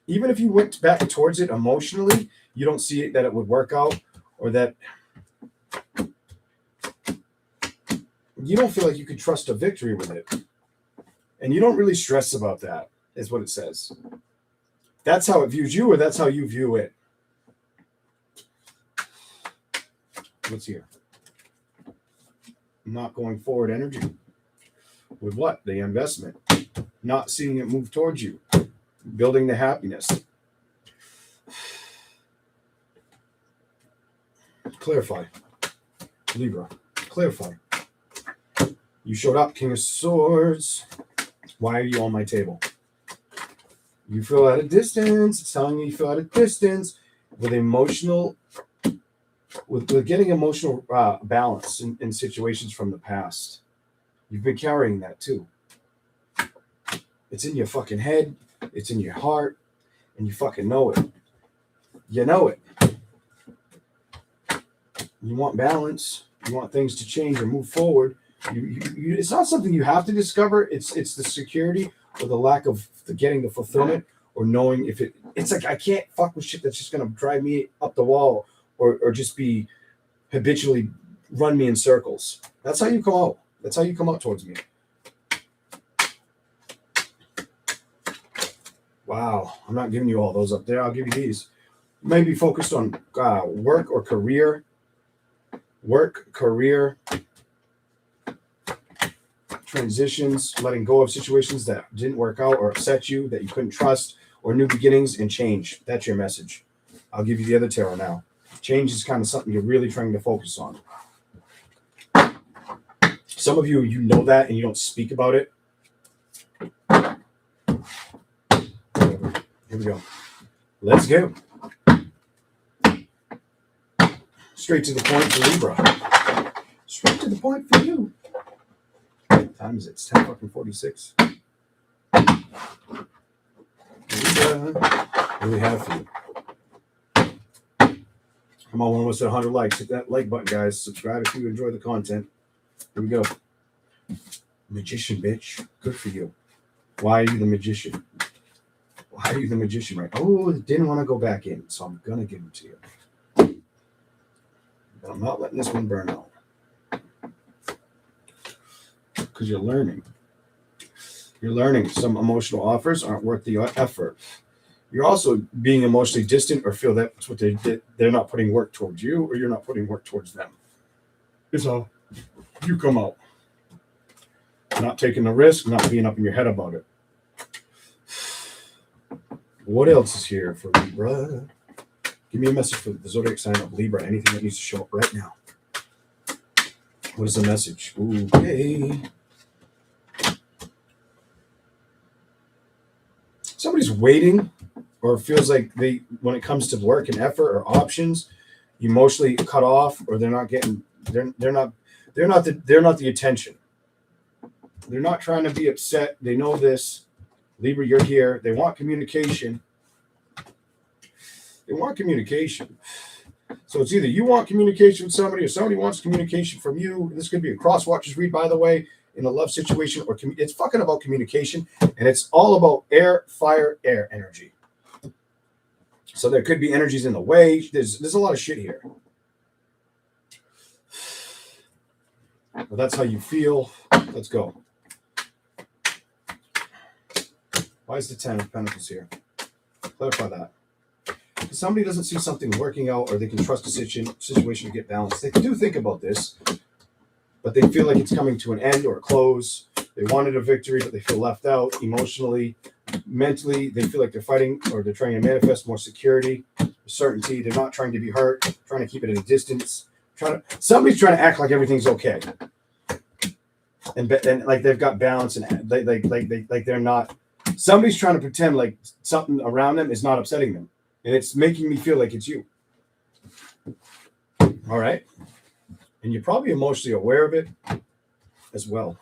Even if you went back towards it emotionally, you don't see it that it would work out, or that you don't feel like you could trust a victory with it. And you don't really stress about that, is what it says. That's how it views you, or that's how you view it. What's here? Not going forward energy. With what? The investment. Not seeing it move towards you. building the happiness. Clarify. Libra, clarify. You showed up, King of Swords. Why are you on my table? You feel at a distance. It's telling me you feel at a distance with emotional, with getting emotional balance in situations from the past. You've been carrying that too. It's in your fucking head. It's in your heart. And you fucking know it. You know it. You want balance. You want things to change or move forward. It's not something you have to discover. It's the security or the lack of getting the fulfillment or knowing if it's like I can't fuck with shit that's just gonna drive me up the wall or just be habitually run me in circles. That's how you come out. That's how you come out towards me. Wow, I'm not giving you all those up there. I'll give you these. You may be focused on work or career. Work, career, transitions, letting go of situations that didn't work out or upset you, that you couldn't trust, or new beginnings and change. That's your message. I'll give you the other tarot now. Change is kind of something you're really trying to focus on. Some of you, you know that and you don't speak about it. Here we go. Let's go. Straight to the point for Libra. Straight to the point for you. What time is it? It's 10:46. Libra, what do we have for you? Come on, one of us at 100 likes. Hit that like button, guys. Subscribe if you enjoy the content. Here we go. Magician, bitch. Good for you. Why are you the magician? Why are you the magician, right? Oh, didn't want to go back in, so I'm going to give it to you. But I'm not letting this one burn out. Because you're learning. You're learning some emotional offers aren't worth the effort. You're also being emotionally distant or feel that's what they're not putting work towards you or you're not putting work towards them. It's all you come out. Not taking the risk, not being up in your head about it. What else is here for Libra? Give me a message for the zodiac sign of Libra. Anything that needs to show up right now. What is the message? Okay. Somebody's waiting or feels like when it comes to work and effort or options, emotionally cut off or they're not the attention. They're not trying to be upset. They know this. Libra, you're here. They want communication. They want communication. So it's either you want communication with somebody or somebody wants communication from you. This could be a cross watchers read, by the way, in a love situation. Or it's fucking about communication. And it's all about air, fire, air energy. So there could be energies in the way. There's a lot of shit here. Well, that's how you feel. Let's go. Why is the 10 of Pentacles here? Clarify that. If somebody doesn't see something working out or they can trust a situation to get balanced, they do think about this, but they feel like it's coming to an end or a close. They wanted a victory, but they feel left out emotionally, mentally. They feel like they're fighting or they're trying to manifest more security, certainty. They're not trying to be hurt, trying to keep it at a distance. Somebody's trying to act like everything's okay. And like they've got balance and like they're not. Somebody's trying to pretend like something around them is not upsetting them. And it's making me feel like it's you. All right. And you're probably emotionally aware of it as well.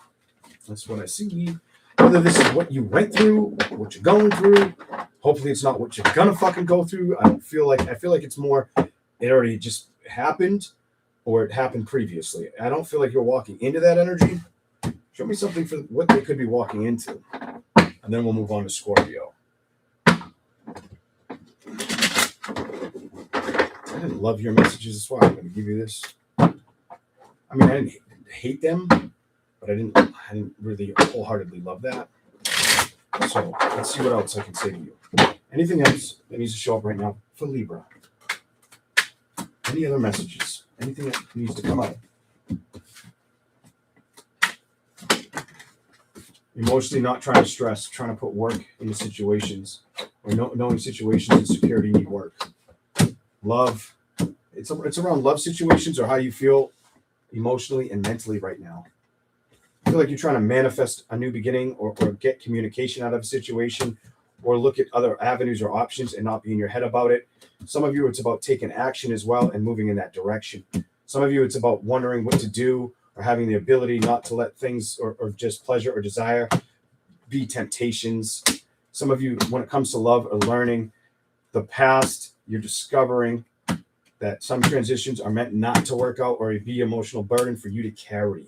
That's what I see. Whether this is what you went through, what you're going through. Hopefully it's not what you're gonna fucking go through. I feel like it's more it already just happened or it happened previously. I don't feel like you're walking into that energy. Show me something for what they could be walking into. And then we'll move on to Scorpio. I didn't love your messages. That's why I'm going to give you this. I mean, I didn't hate them, but I didn't really wholeheartedly love that. So let's see what else I can say to you. Anything else that needs to show up right now for Libra? Any other messages? Anything that needs to come out? Emotionally not trying to stress, trying to put work into situations, or knowing situations and security need work. Love, it's around love situations or how you feel emotionally and mentally right now. I feel like you're trying to manifest a new beginning or get communication out of a situation or look at other avenues or options and not be in your head about it. Some of you, it's about taking action as well and moving in that direction. Some of you, it's about wondering what to do or having the ability not to let things or just pleasure or desire be temptations. Some of you, when it comes to love or learning the past, you're discovering that some transitions are meant not to work out or be an emotional burden for you to carry.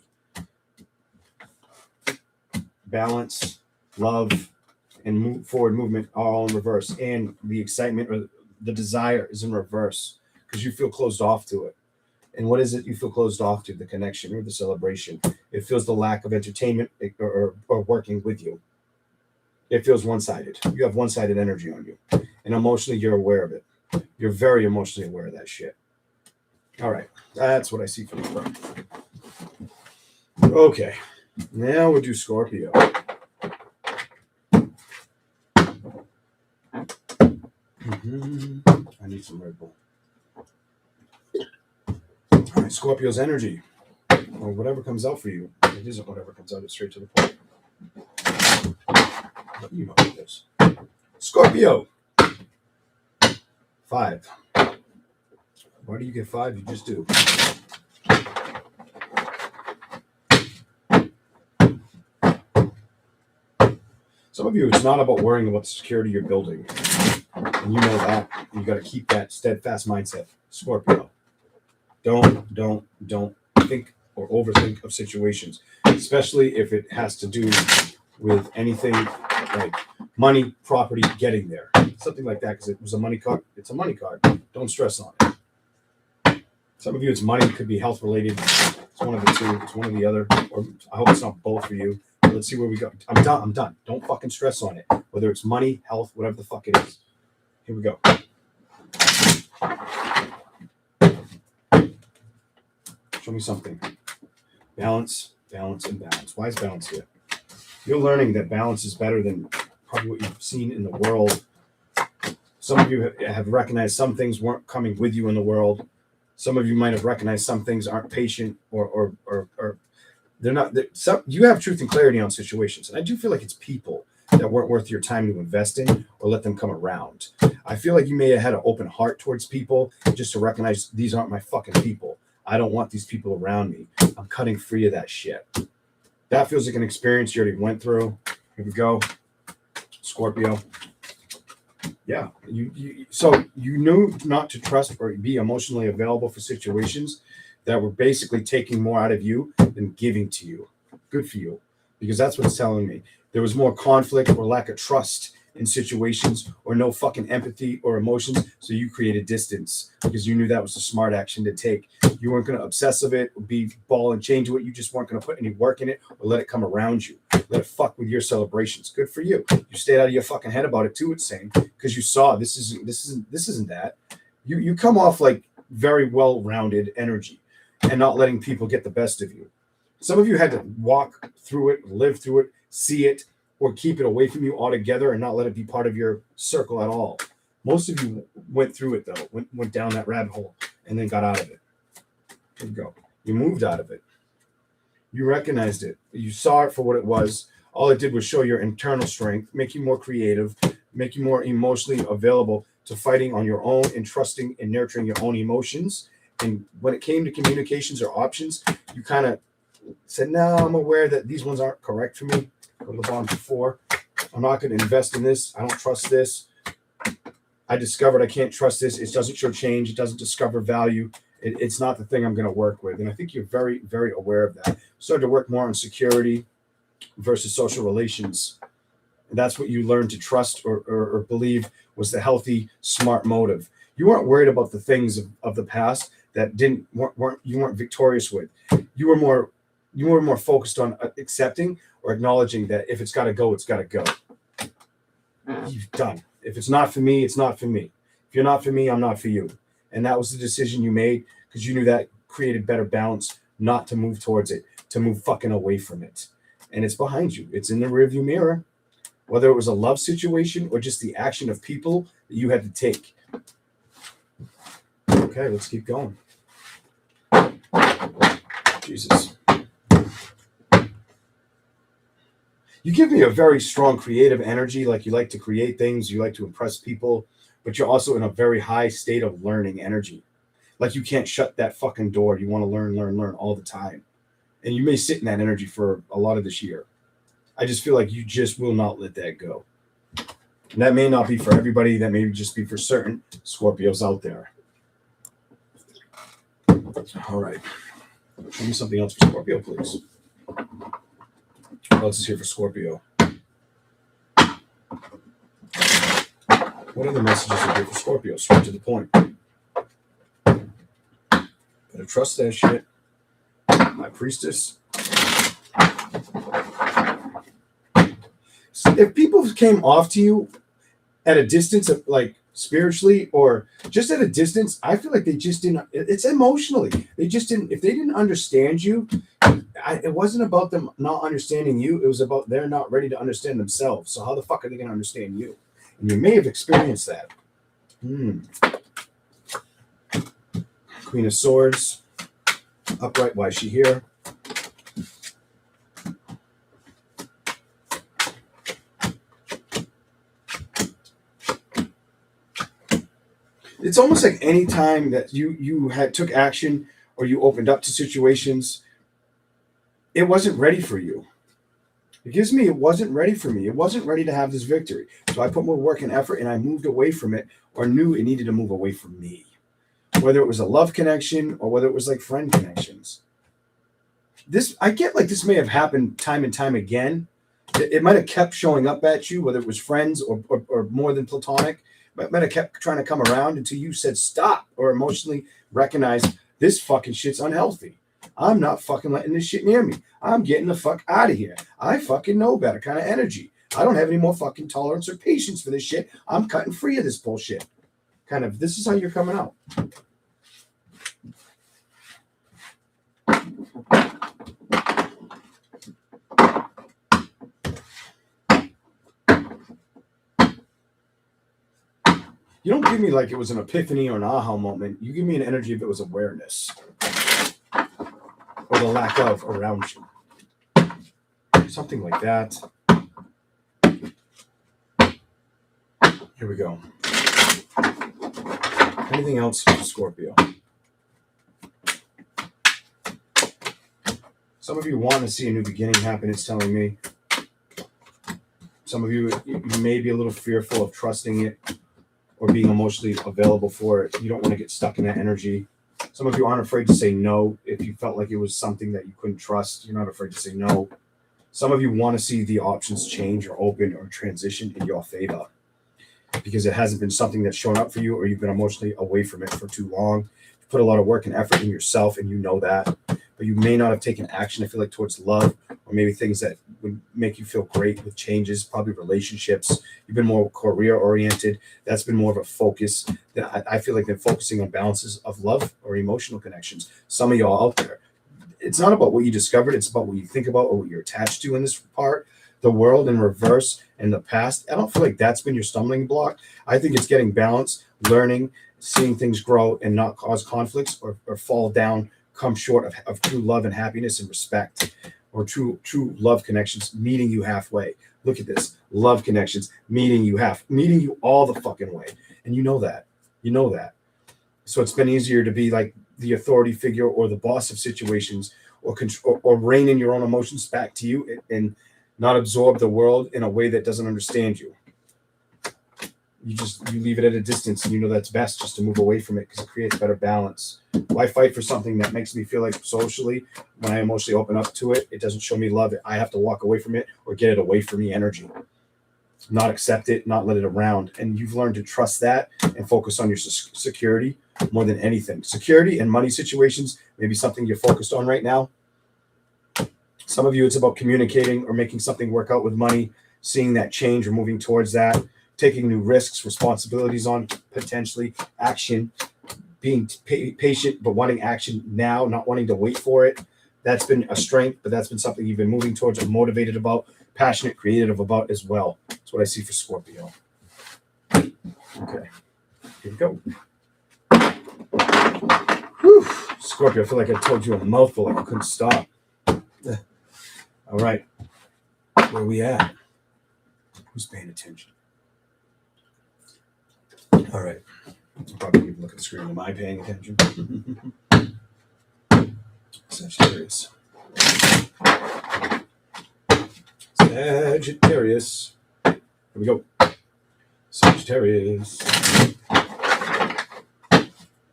Balance, love, and forward movement are all in reverse. And the excitement or the desire is in reverse because you feel closed off to it. And what is it you feel closed off to? The connection or the celebration. It feels the lack of entertainment or working with you. It feels one-sided. You have one-sided energy on you. And emotionally, you're aware of it. You're very emotionally aware of that shit. All right. That's what I see for you. Okay. Now we'll do Scorpio. I need some Red Bull. All right, Scorpio's energy. Or whatever comes out for you. It isn't whatever comes out, it's straight to the point. But you know what it is. Scorpio. 5. Why do you get 5? You just do. Some of you, it's not about worrying about the security you're building. And you know that. You got to keep that steadfast mindset. Scorpio. Don't think or overthink of situations, especially if it has to do with anything like money, property, getting there. Something like that, because it was a money card. It's a money card. Don't stress on it. Some of you, it's money. It could be health related. It's one of the two. It's one or the other. Or I hope it's not both for you. But let's see where we go. I'm done. Don't fucking stress on it. Whether it's money, health, whatever the fuck it is. Here we go. Show me something. Balance, balance, and balance. Why is balance here? You're learning that balance is better than probably what you've seen in the world. Some of you have recognized some things weren't coming with you in the world. Some of you might have recognized some things aren't patient or they're not. You have truth and clarity on situations. And I do feel like it's people that weren't worth your time to invest in or let them come around. I feel like you may have had an open heart towards people just to recognize these aren't my fucking people. I don't want these people around me. I'm cutting free of that shit. That feels like an experience you already went through. Here we go. Scorpio. Yeah. So you knew not to trust or be emotionally available for situations that were basically taking more out of you than giving to you. Good for you. Because that's what it's telling me. There was more conflict or lack of trust in situations or no fucking empathy or emotions. So you created distance because you knew that was the smart action to take. You weren't going to obsess of it or be ball and chain to it. You just weren't going to put any work in it or let it come around you. Let it fuck with your celebrations. Good for you. You stayed out of your fucking head about it too, it's saying, because you saw this isn't that. You come off like very well-rounded energy and not letting people get the best of you. Some of you had to walk through it, live through it, see it, or keep it away from you altogether and not let it be part of your circle at all. Most of you went through it, though, went down that rabbit hole and then got out of it. Here we go. You moved out of it. You recognized it. You saw it for what it was. All it did was show your internal strength, make you more creative, make you more emotionally available to fighting on your own and trusting and nurturing your own emotions. And when it came to communications or options, you kind of said, no, I'm aware that these ones aren't correct for me. Go to the bottom for 4. I'm not going to invest in this. I don't trust this. I discovered I can't trust this. It doesn't show change. It doesn't discover value. It's not the thing I'm going to work with. And I think you're very, very aware of that. Started to work more on security versus social relations. And that's what you learned to trust or believe was the healthy, smart motive. You weren't worried about the things of the past that you weren't victorious with. You were more focused on accepting or acknowledging that if it's got to go, it's got to go. You've done. If it's not for me, it's not for me. If you're not for me, I'm not for you. And that was the decision you made because you knew that created better balance, not to move towards it, to move fucking away from it. and it's behind you. It's in the rearview mirror. Whether it was a love situation or just the action of people that you had to take. Okay, let's keep going. Jesus. You give me a very strong creative energy, like you like to create things, you like to impress people, but you're also in a very high state of learning energy. Like you can't shut that fucking door. You want to learn all the time. And you may sit in that energy for a lot of this year. I just feel like you just will not let that go. And that may not be for everybody. That may just be for certain Scorpios out there. All right. Show me something else for Scorpio, please. What else is here for Scorpio? What other messages are here for Scorpio? Straight to the point. Better trust that shit. My priestess. If people came off to you at a distance of like spiritually or just at a distance, I feel like they just didn't. It's emotionally. They just didn't. If they didn't understand you, it wasn't about them not understanding you. It was about they're not ready to understand themselves. So how the fuck are they going to understand you? And you may have experienced that. Queen of Swords. Upright. Why is she here? It's almost like any time that you took action or you opened up to situations, it wasn't ready for you. It gives me it wasn't ready for me. It wasn't ready to have this victory. So I put more work and effort and I moved away from it or knew it needed to move away from me. Whether it was a love connection or whether it was like friend connections. I get like this may have happened time and time again. It might have kept showing up at you, whether it was friends or more than platonic. But might have kept trying to come around until you said stop or emotionally recognized this fucking shit's unhealthy. I'm not fucking letting this shit near me. I'm getting the fuck out of here. I fucking know better kind of energy. I don't have any more fucking tolerance or patience for this shit. I'm cutting free of this bullshit. Kind of, this is how you're coming out. You don't give me like it was an epiphany or an aha moment. You give me an energy if it was awareness. Or the lack of around you. Something like that. Here we go. Anything else for Scorpio? Some of you want to see a new beginning happen, it's telling me. Some of you may be a little fearful of trusting it or being emotionally available for it. You don't want to get stuck in that energy. Some of you aren't afraid to say no. If you felt like it was something that you couldn't trust, you're not afraid to say no. Some of you want to see the options change or open or transition in your favor because it hasn't been something that's shown up for you or you've been emotionally away from it for too long. You put a lot of work and effort in yourself and you know that, but you may not have taken action, I feel like, towards love or maybe things that would make you feel great with changes, probably relationships. You've been more career oriented. That's been more of a focus. I feel like they're focusing on balances of love or emotional connections. Some of y'all out there, it's not about what you discovered. It's about what you think about or what you're attached to in this part. The world in reverse and the past. I don't feel like that's been your stumbling block. I think it's getting balance, learning, seeing things grow and not cause conflicts or fall down, come short of true love and happiness and respect or true love connections meeting you halfway. Look at this. Love connections meeting you all the fucking way. And you know that. You know that. So it's been easier to be like the authority figure or the boss of situations or control or rein in your own emotions back to you and not absorb the world in a way that doesn't understand you. You leave it at a distance and you know that's best just to move away from it because it creates better balance. Why fight for something that makes me feel like socially when I emotionally open up to it, it doesn't show me love. I have to walk away from it or get it away from me energy. Not accept it, not let it around. And you've learned to trust that and focus on your security more than anything. Security and money situations may be something you're focused on right now. Some of you, it's about communicating or making something work out with money, seeing that change or moving towards that, taking new risks, responsibilities on potentially action, being patient, but wanting action now, not wanting to wait for it, That's been a strength, but that's been something you've been moving towards or motivated about, passionate, creative about as well. That's what I see for Scorpio. Okay, here we go. Whew. Scorpio, I feel like I told you a mouthful, like I couldn't stop. All right, where are we at? Who's paying attention? All right, probably even look at the screen. Am I paying attention? Sagittarius. Sagittarius. Here we go. Sagittarius.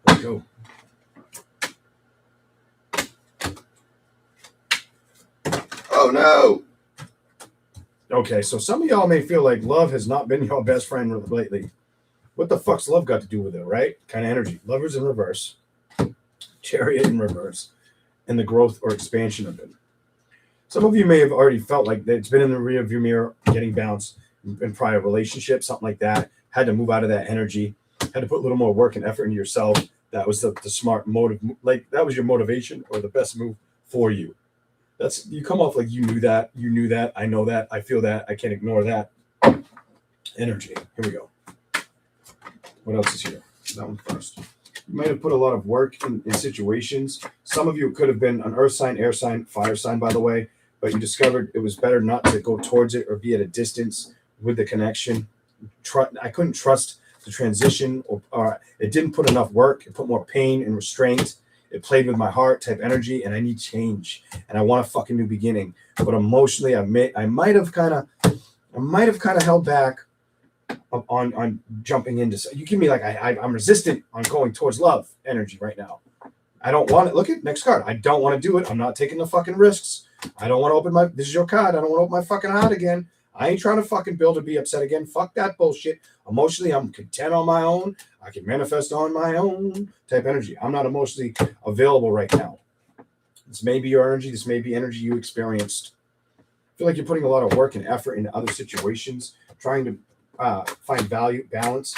Let's go. Oh no. Okay, so some of y'all may feel like love has not been your best friend lately. What the fuck's love got to do with it, right? Kind of energy. Lovers in reverse. Chariot in reverse. And the growth or expansion of it. Some of you may have already felt like it's been in the rear view mirror, getting bounced in prior relationships, something like that. Had to move out of that energy. Had to put a little more work and effort into yourself. That was the smart motive. Like that was your motivation or the best move for you. That's you come off like you knew that. You knew that. I know that. I feel that. I can't ignore that. Energy. Here we go. What else is here? That one first. You might have put a lot of work in situations. Some of you could have been an earth sign, air sign, fire sign, by the way, but you discovered it was better not to go towards it or be at a distance with the connection. I couldn't trust the transition, or it didn't put enough work. It put more pain and restraint. It played with my heart type energy, and I need change, and I want a fucking new beginning. But emotionally, I might have kind of held back on jumping into. You give me like I'm resistant on going towards love energy right now. I don't want it. Look at next card. I don't want to do it. I'm not taking the fucking risks. I don't want to open my. This is your card. I don't want to open my fucking heart again. I ain't trying to fucking build or be upset again. Fuck that bullshit. Emotionally, I'm content on my own. I can manifest on my own type energy. I'm not emotionally available right now. This may be your energy. This may be energy you experienced. I feel like you're putting a lot of work and effort into other situations, trying to find value, balance.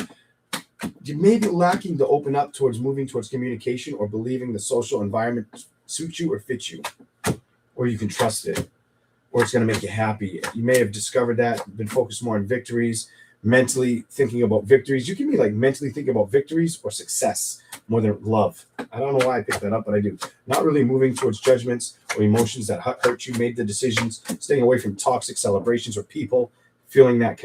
You may be lacking to open up towards moving towards communication or believing the social environment suits you or fits you, or you can trust it, or it's going to make you happy. You may have discovered that, been focused more on victories, mentally thinking about victories. You can be like mentally thinking about victories or success more than love. I don't know why I picked that up, but I do. Not really moving towards judgments or emotions that hurt you, made the decisions, staying away from toxic celebrations or people, feeling that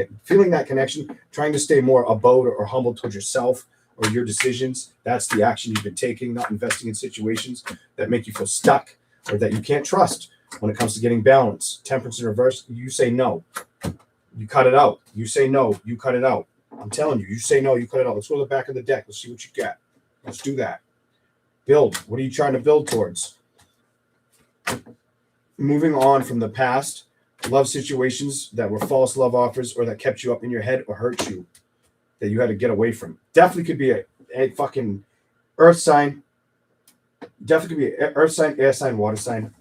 connection, trying to stay more about or humble towards yourself or your decisions. That's the action you've been taking, not investing in situations that make you feel stuck or that you can't trust. When it comes to getting balance, temperance in reverse, you say no. You cut it out. You say no. You cut it out. I'm telling you, you say no. You cut it out. Let's go to the back of the deck. Let's see what you get. Let's do that. Build. What are you trying to build towards? Moving on from the past, love situations that were false love offers or that kept you up in your head or hurt you, that you had to get away from. Definitely could be a fucking earth sign. Definitely could be an earth sign, air sign, water sign.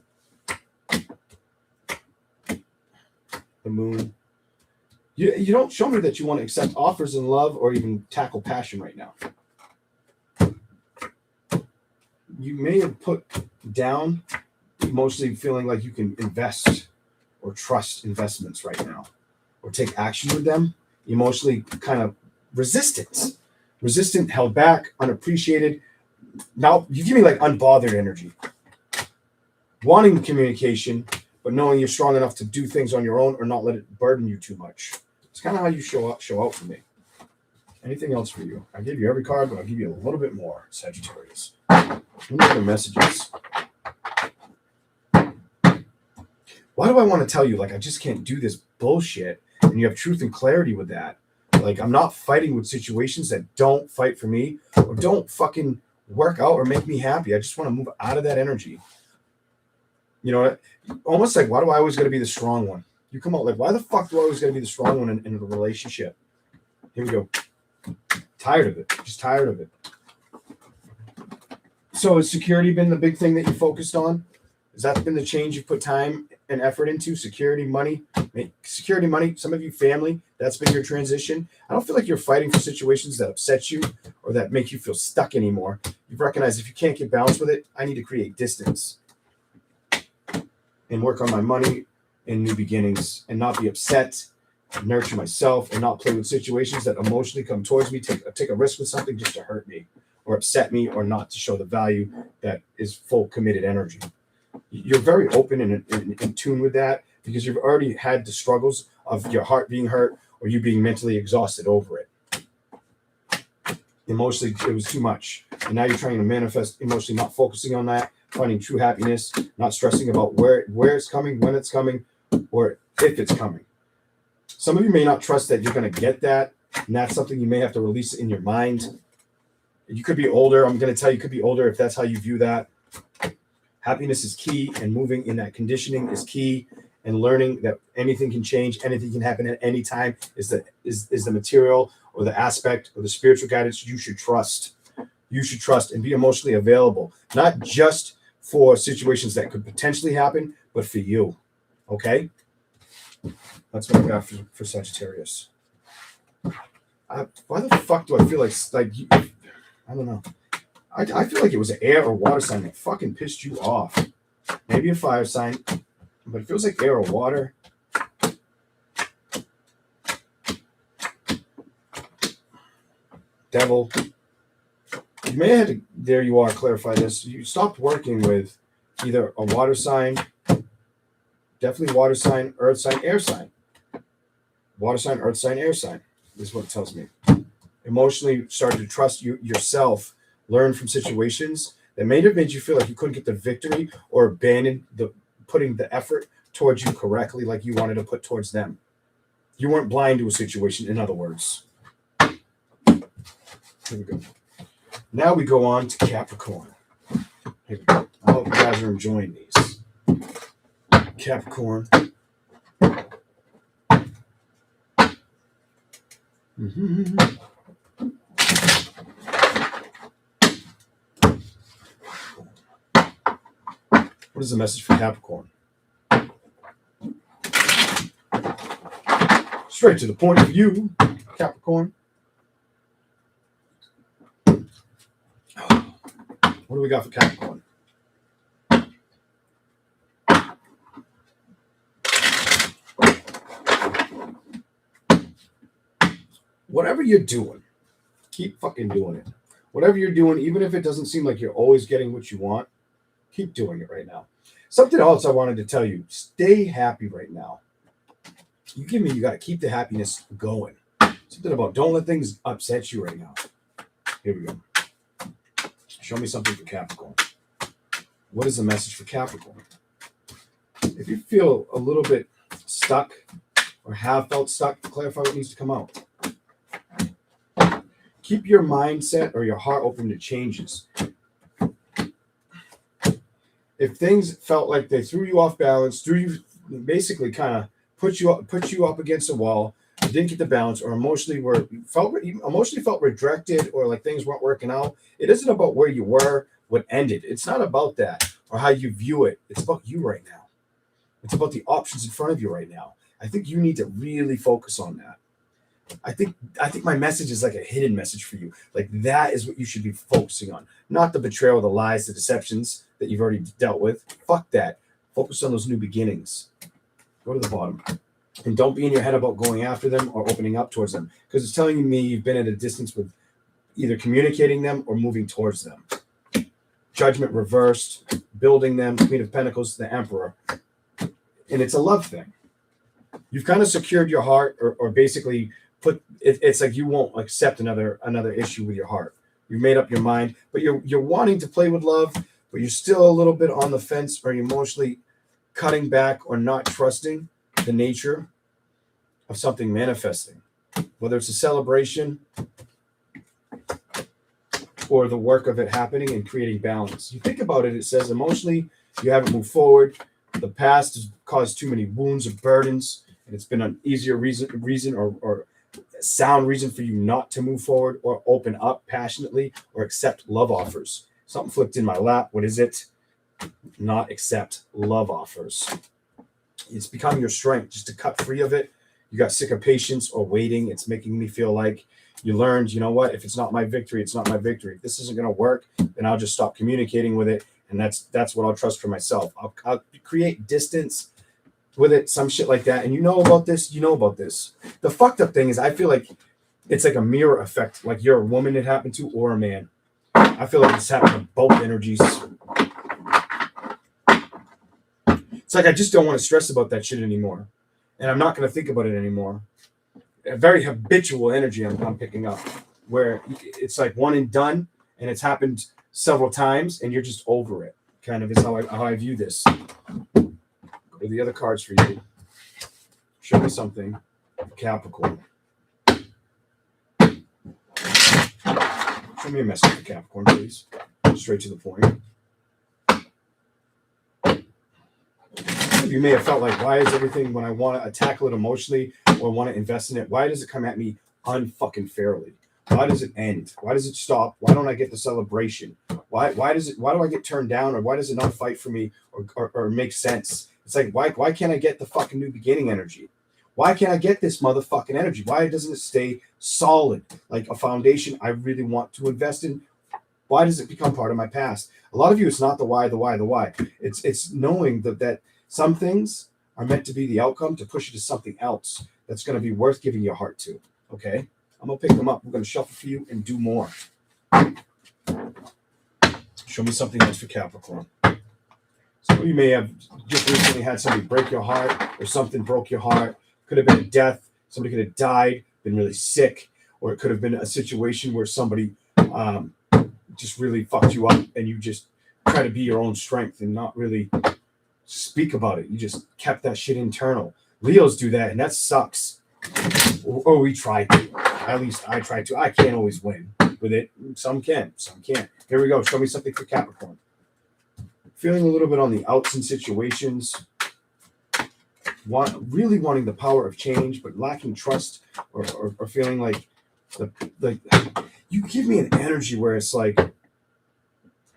The moon. You don't show me that you want to accept offers in love or even tackle passion right now. You may have put down emotionally feeling like you can invest or trust investments right now or take action with them. Emotionally kind of resistant, held back, unappreciated. Now you give me like unbothered energy. Wanting communication, but knowing you're strong enough to do things on your own or not let it burden you too much. It's kind of how you show out for me. Anything else for you? I gave you every card, but I'll give you a little bit more, Sagittarius. What are the messages? Why do I want to tell you, like, I just can't do this bullshit, and you have truth and clarity with that? Like, I'm not fighting with situations that don't fight for me or don't fucking work out or make me happy. I just want to move out of that energy. You know, almost like, why do I always got to be the strong one? You come out like, why the fuck do I always got to be the strong one in a relationship? Here we go. Tired of it. Just tired of it. So has security been the big thing that you focused on? Has that been the change you put time and effort into? Security, money. Some of you family, that's been your transition. I don't feel like you're fighting for situations that upset you or that make you feel stuck anymore. You've recognized if you can't get balance with it, I need to create distance. and work on my money and new beginnings and not be upset, nurture myself, and not play with situations that emotionally come towards me, take a risk with something just to hurt me or upset me or not to show the value that is full committed energy. You're very open and in tune with that because you've already had the struggles of your heart being hurt or you being mentally exhausted over it. Emotionally, it was too much. And now you're trying to manifest emotionally, not focusing on that, finding true happiness, not stressing about where it's coming, when it's coming, or if it's coming. Some of you may not trust that you're going to get that, and that's something you may have to release in your mind. You could be older. I'm going to tell you, could be older if that's how you view that. Happiness is key, and moving in that conditioning is key, and learning that anything can change, anything can happen at any time is the material or the aspect or the spiritual guidance you should trust. You should trust and be emotionally available, not just for situations that could potentially happen, but for you. Okay? That's what I got for Sagittarius. Why the fuck do I feel like I don't know. I feel like it was an air or water sign that fucking pissed you off. Maybe a fire sign, but it feels like air or water. Devil. You may have to, there you are, clarify this. You stopped working with either a water sign, definitely water sign, earth sign, air sign. Water sign, earth sign, air sign. This is what it tells me. Emotionally started to trust yourself, learn from situations that may have made you feel like you couldn't get the victory or abandon putting the effort towards you correctly like you wanted to put towards them. You weren't blind to a situation, in other words. Here we go. Now we go on to Capricorn. Here we go. I hope you guys are enjoying these. Capricorn. What is the message for Capricorn? Straight to the point of view, Capricorn. What do we got for Capricorn? Whatever you're doing, keep fucking doing it. Whatever you're doing, even if it doesn't seem like you're always getting what you want, keep doing it right now. Something else I wanted to tell you, stay happy right now. You got to keep the happiness going. Something about don't let things upset you right now. Here we go. Show me something for Capricorn. What is the message for Capricorn? If you feel a little bit stuck or have felt stuck, clarify what needs to come out. Keep your mindset or your heart open to changes. If things felt like they threw you off balance, basically kind of put you up against a wall, you didn't get the balance, or emotionally felt rejected, or like things weren't working out, it isn't about where you were, what ended. It's not about that or how you view it. It's about you right now. It's about the options in front of you right now. I think you need to really focus on that. I think my message is like a hidden message for you. Like that is what you should be focusing on, not the betrayal, the lies, the deceptions that you've already dealt with. Fuck that. Focus on those new beginnings. Go to the bottom. And don't be in your head about going after them or opening up towards them, because it's telling me you've been at a distance with either communicating them or moving towards them. Judgment reversed, building them, Queen of Pentacles, the Emperor. And it's a love thing. You've kind of secured your heart or basically it's like you won't accept another issue with your heart. You've made up your mind, but you're wanting to play with love, but you're still a little bit on the fence or emotionally cutting back or not trusting the nature of something manifesting, whether it's a celebration or the work of it happening and creating balance. You think about it, it says emotionally you haven't moved forward. The past has caused too many wounds or burdens, and it's been an easier reason or sound reason for you not to move forward or open up passionately or accept love offers. Something flipped in my lap. What is it? Not accept love offers. It's become your strength just to cut free of it. You got sick of patience or waiting. It's making me feel like you learned, you know what? If it's not my victory, it's not my victory. If this isn't going to work, then I'll just stop communicating with it And that's what I'll trust for myself. I'll create distance with it, some shit like that. And you know about this. The fucked up thing is I feel like it's like a mirror effect. Like you're a woman it happened to or a man. I feel like it's happened to both energies. It's like I just don't want to stress about that shit anymore. And I'm not going to think about it anymore. A very habitual energy I'm picking up, where it's like one and done, and it's happened several times, and you're just over it. Kind of is how I view this. Go to the other cards for you. Show me something, Capricorn. Show me a message for Capricorn, please. Straight to the point. You may have felt like, why is everything when I want to tackle it emotionally or want to invest in it, why does it come at me unfucking fairly? Why does it end? Why does it stop? Why don't I get the celebration? Why do I get turned down, or why does it not fight for me or make sense? It's like, why can't I get the fucking new beginning energy? Why can't I get this motherfucking energy? Why doesn't it stay solid, like a foundation I really want to invest in? Why does it become part of my past? A lot of you, it's not the why. It's knowing that some things are meant to be the outcome to push you to something else that's going to be worth giving your heart to. Okay? I'm going to pick them up. We're going to shuffle for you and do more. Show me something else for Capricorn. Some of you may have just recently had somebody break your heart, or something broke your heart. Could have been a death. Somebody could have died, been really sick, or it could have been a situation where somebody just really fucked you up, and you just try to be your own strength and not really speak about it. You just kept that shit internal. Leos do that, and that sucks. Or we try to. At least I try to. I can't always win with it. Some can, some can't. Here we go. Show me something for Capricorn. Feeling a little bit on the outs in situations. Really wanting the power of change, but lacking trust, or feeling like you give me an energy where it's like,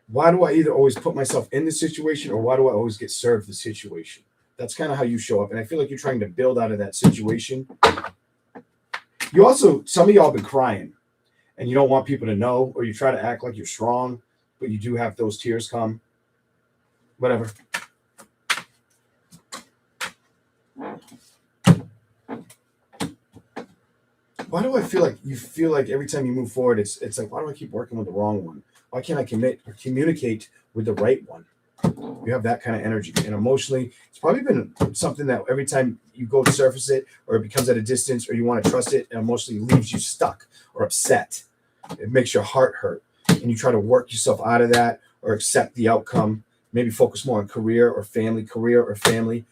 why do I either always put myself in the situation, or why do I always get served the situation? That's kind of how you show up. And I feel like you're trying to build out of that situation. You also, some of y'all have been crying and you don't want people to know, or you try to act like you're strong, but you do have those tears come. Whatever. Why do I feel like you feel like every time you move forward, it's like, why do I keep working with the wrong one? Why can't I commit or communicate with the right one? You have that kind of energy. And emotionally, it's probably been something that every time you go to surface it, or it becomes at a distance, or you want to trust it, and emotionally leaves you stuck or upset. It makes your heart hurt. And you try to work yourself out of that, or accept the outcome. Maybe focus more on career or family.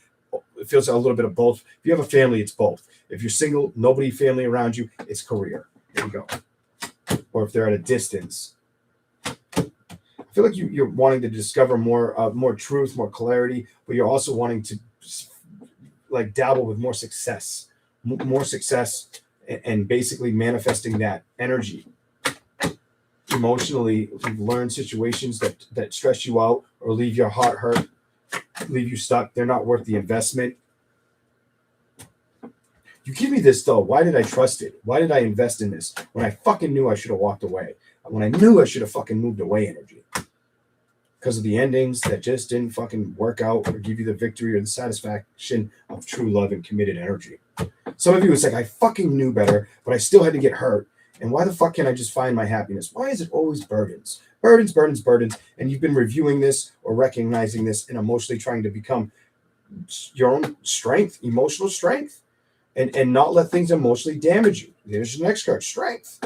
It feels a little bit of both. If you have a family, it's both. If you're single, nobody family around you, it's career. There you go. Or if they're at a distance. I feel like you're wanting to discover more truth, more clarity, but you're also wanting to like dabble with more success, and basically manifesting that energy. Emotionally, you've learned situations that stress you out or leave your heart hurt, leave you stuck. They're not worth the investment. You give me this though. Why did I trust it? Why did I invest in this when I fucking knew I should have walked away? When I knew I should have fucking moved away energy. Because of the endings that just didn't fucking work out or give you the victory or the satisfaction of true love and committed energy. Some of you, it's like, I fucking knew better, but I still had to get hurt. And why the fuck can't I just find my happiness? Why is it always burdens? Burdens. And you've been reviewing this or recognizing this and emotionally trying to become your own strength, emotional strength, and not let things emotionally damage you. There's your next card, strength.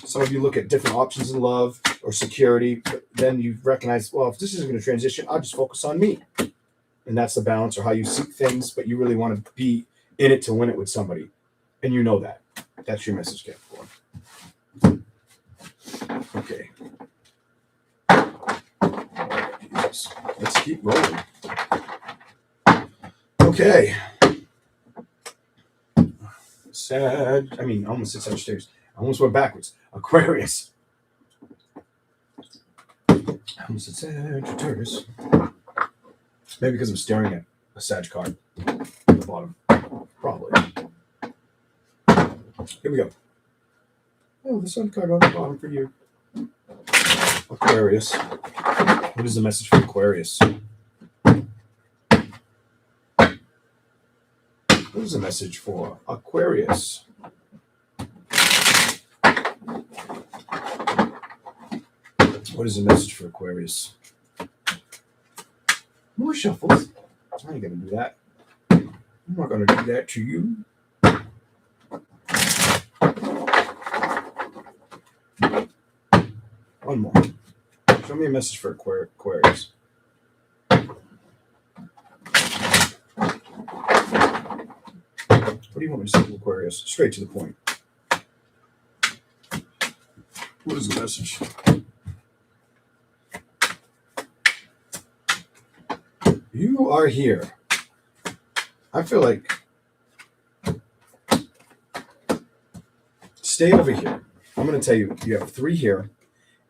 Some of you look at different options in love or security, but then you recognize, well, if this isn't going to transition, I'll just focus on me. And that's the balance, or how you seek things, but you really want to be in it to win it with somebody. And you know that. That's your message, Capricorn. Okay. Jesus. Let's keep rolling. Okay. I almost said Sagittarius. I almost went backwards. Aquarius. I almost said Sagittarius. Maybe because I'm staring at a Sag card at the bottom. Probably. Here we go. Oh, the sun card on the bottom for you. Aquarius. What is the message for Aquarius? What is the message for Aquarius? What is the message for Aquarius? More shuffles. I ain't gonna do that. I'm not gonna do that to you. One more. Show me a message for Aquarius. What do you want me to say to Aquarius? Straight to the point. What is the message? You are here. I feel like stay over here. I'm going to tell you, you have 3 here,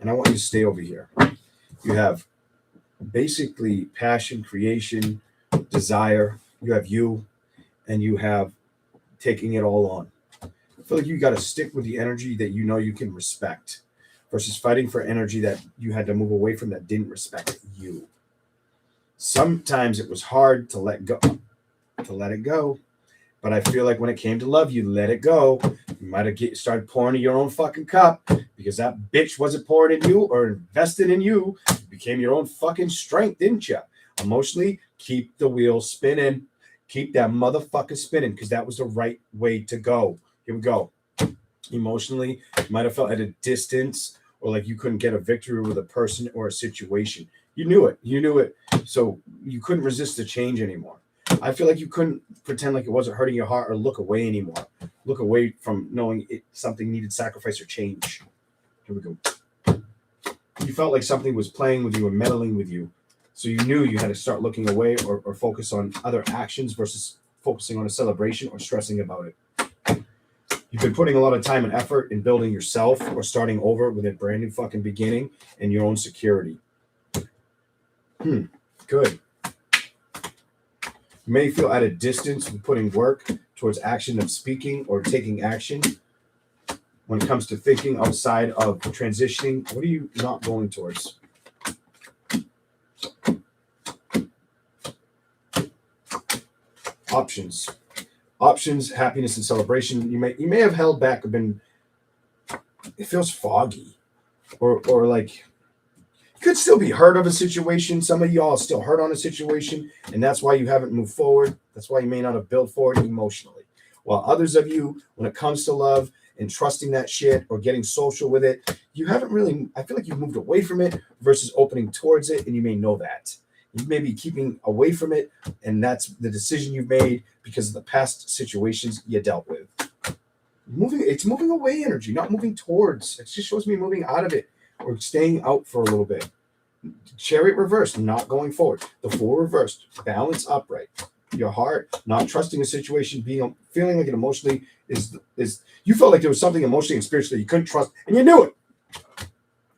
and I want you to stay over here. You have basically passion, creation, desire. You have you, and you have taking it all on. I feel like you got to stick with the energy that you know you can respect versus fighting for energy that you had to move away from that didn't respect you. Sometimes it was hard to let it go. But I feel like when it came to love, you let it go. You might have started pouring in your own fucking cup because that bitch wasn't pouring in you or invested in you. You became your own fucking strength, didn't you? Emotionally, keep the wheel spinning. Keep that motherfucker spinning because that was the right way to go. Here we go. Emotionally, you might have felt at a distance or like you couldn't get a victory with a person or a situation. You knew it. You knew it. So you couldn't resist the change anymore. I feel like you couldn't pretend like it wasn't hurting your heart or look away anymore. Look away from knowing something needed sacrifice or change. Here we go. You felt like something was playing with you or meddling with you. So you knew you had to start looking away or focus on other actions versus focusing on a celebration or stressing about it. You've been putting a lot of time and effort in building yourself or starting over with a brand new fucking beginning and your own security. Good. You may feel at a distance with putting work towards action of speaking or taking action. When it comes to thinking outside of transitioning, what are you not going towards? Options, happiness and celebration. You may have held back or been, it feels foggy or like you could still be hurt of a situation. Some of y'all are still hurt on a situation, and that's why you haven't moved forward. That's why you may not have built forward emotionally. While others of you, when it comes to love and trusting that shit or getting social with it, you haven't really, I feel like you've moved away from it versus opening towards it, and you may know that. You may be keeping away from it, and that's the decision you've made because of the past situations you dealt with. It's moving away energy, not moving towards. It just shows me moving out of it. Or staying out for a little bit. Chariot reversed, not going forward. The Fool reversed, balance upright. Your heart, not trusting a situation, feeling like it emotionally is you felt like there was something emotionally and spiritually you couldn't trust, and you knew it.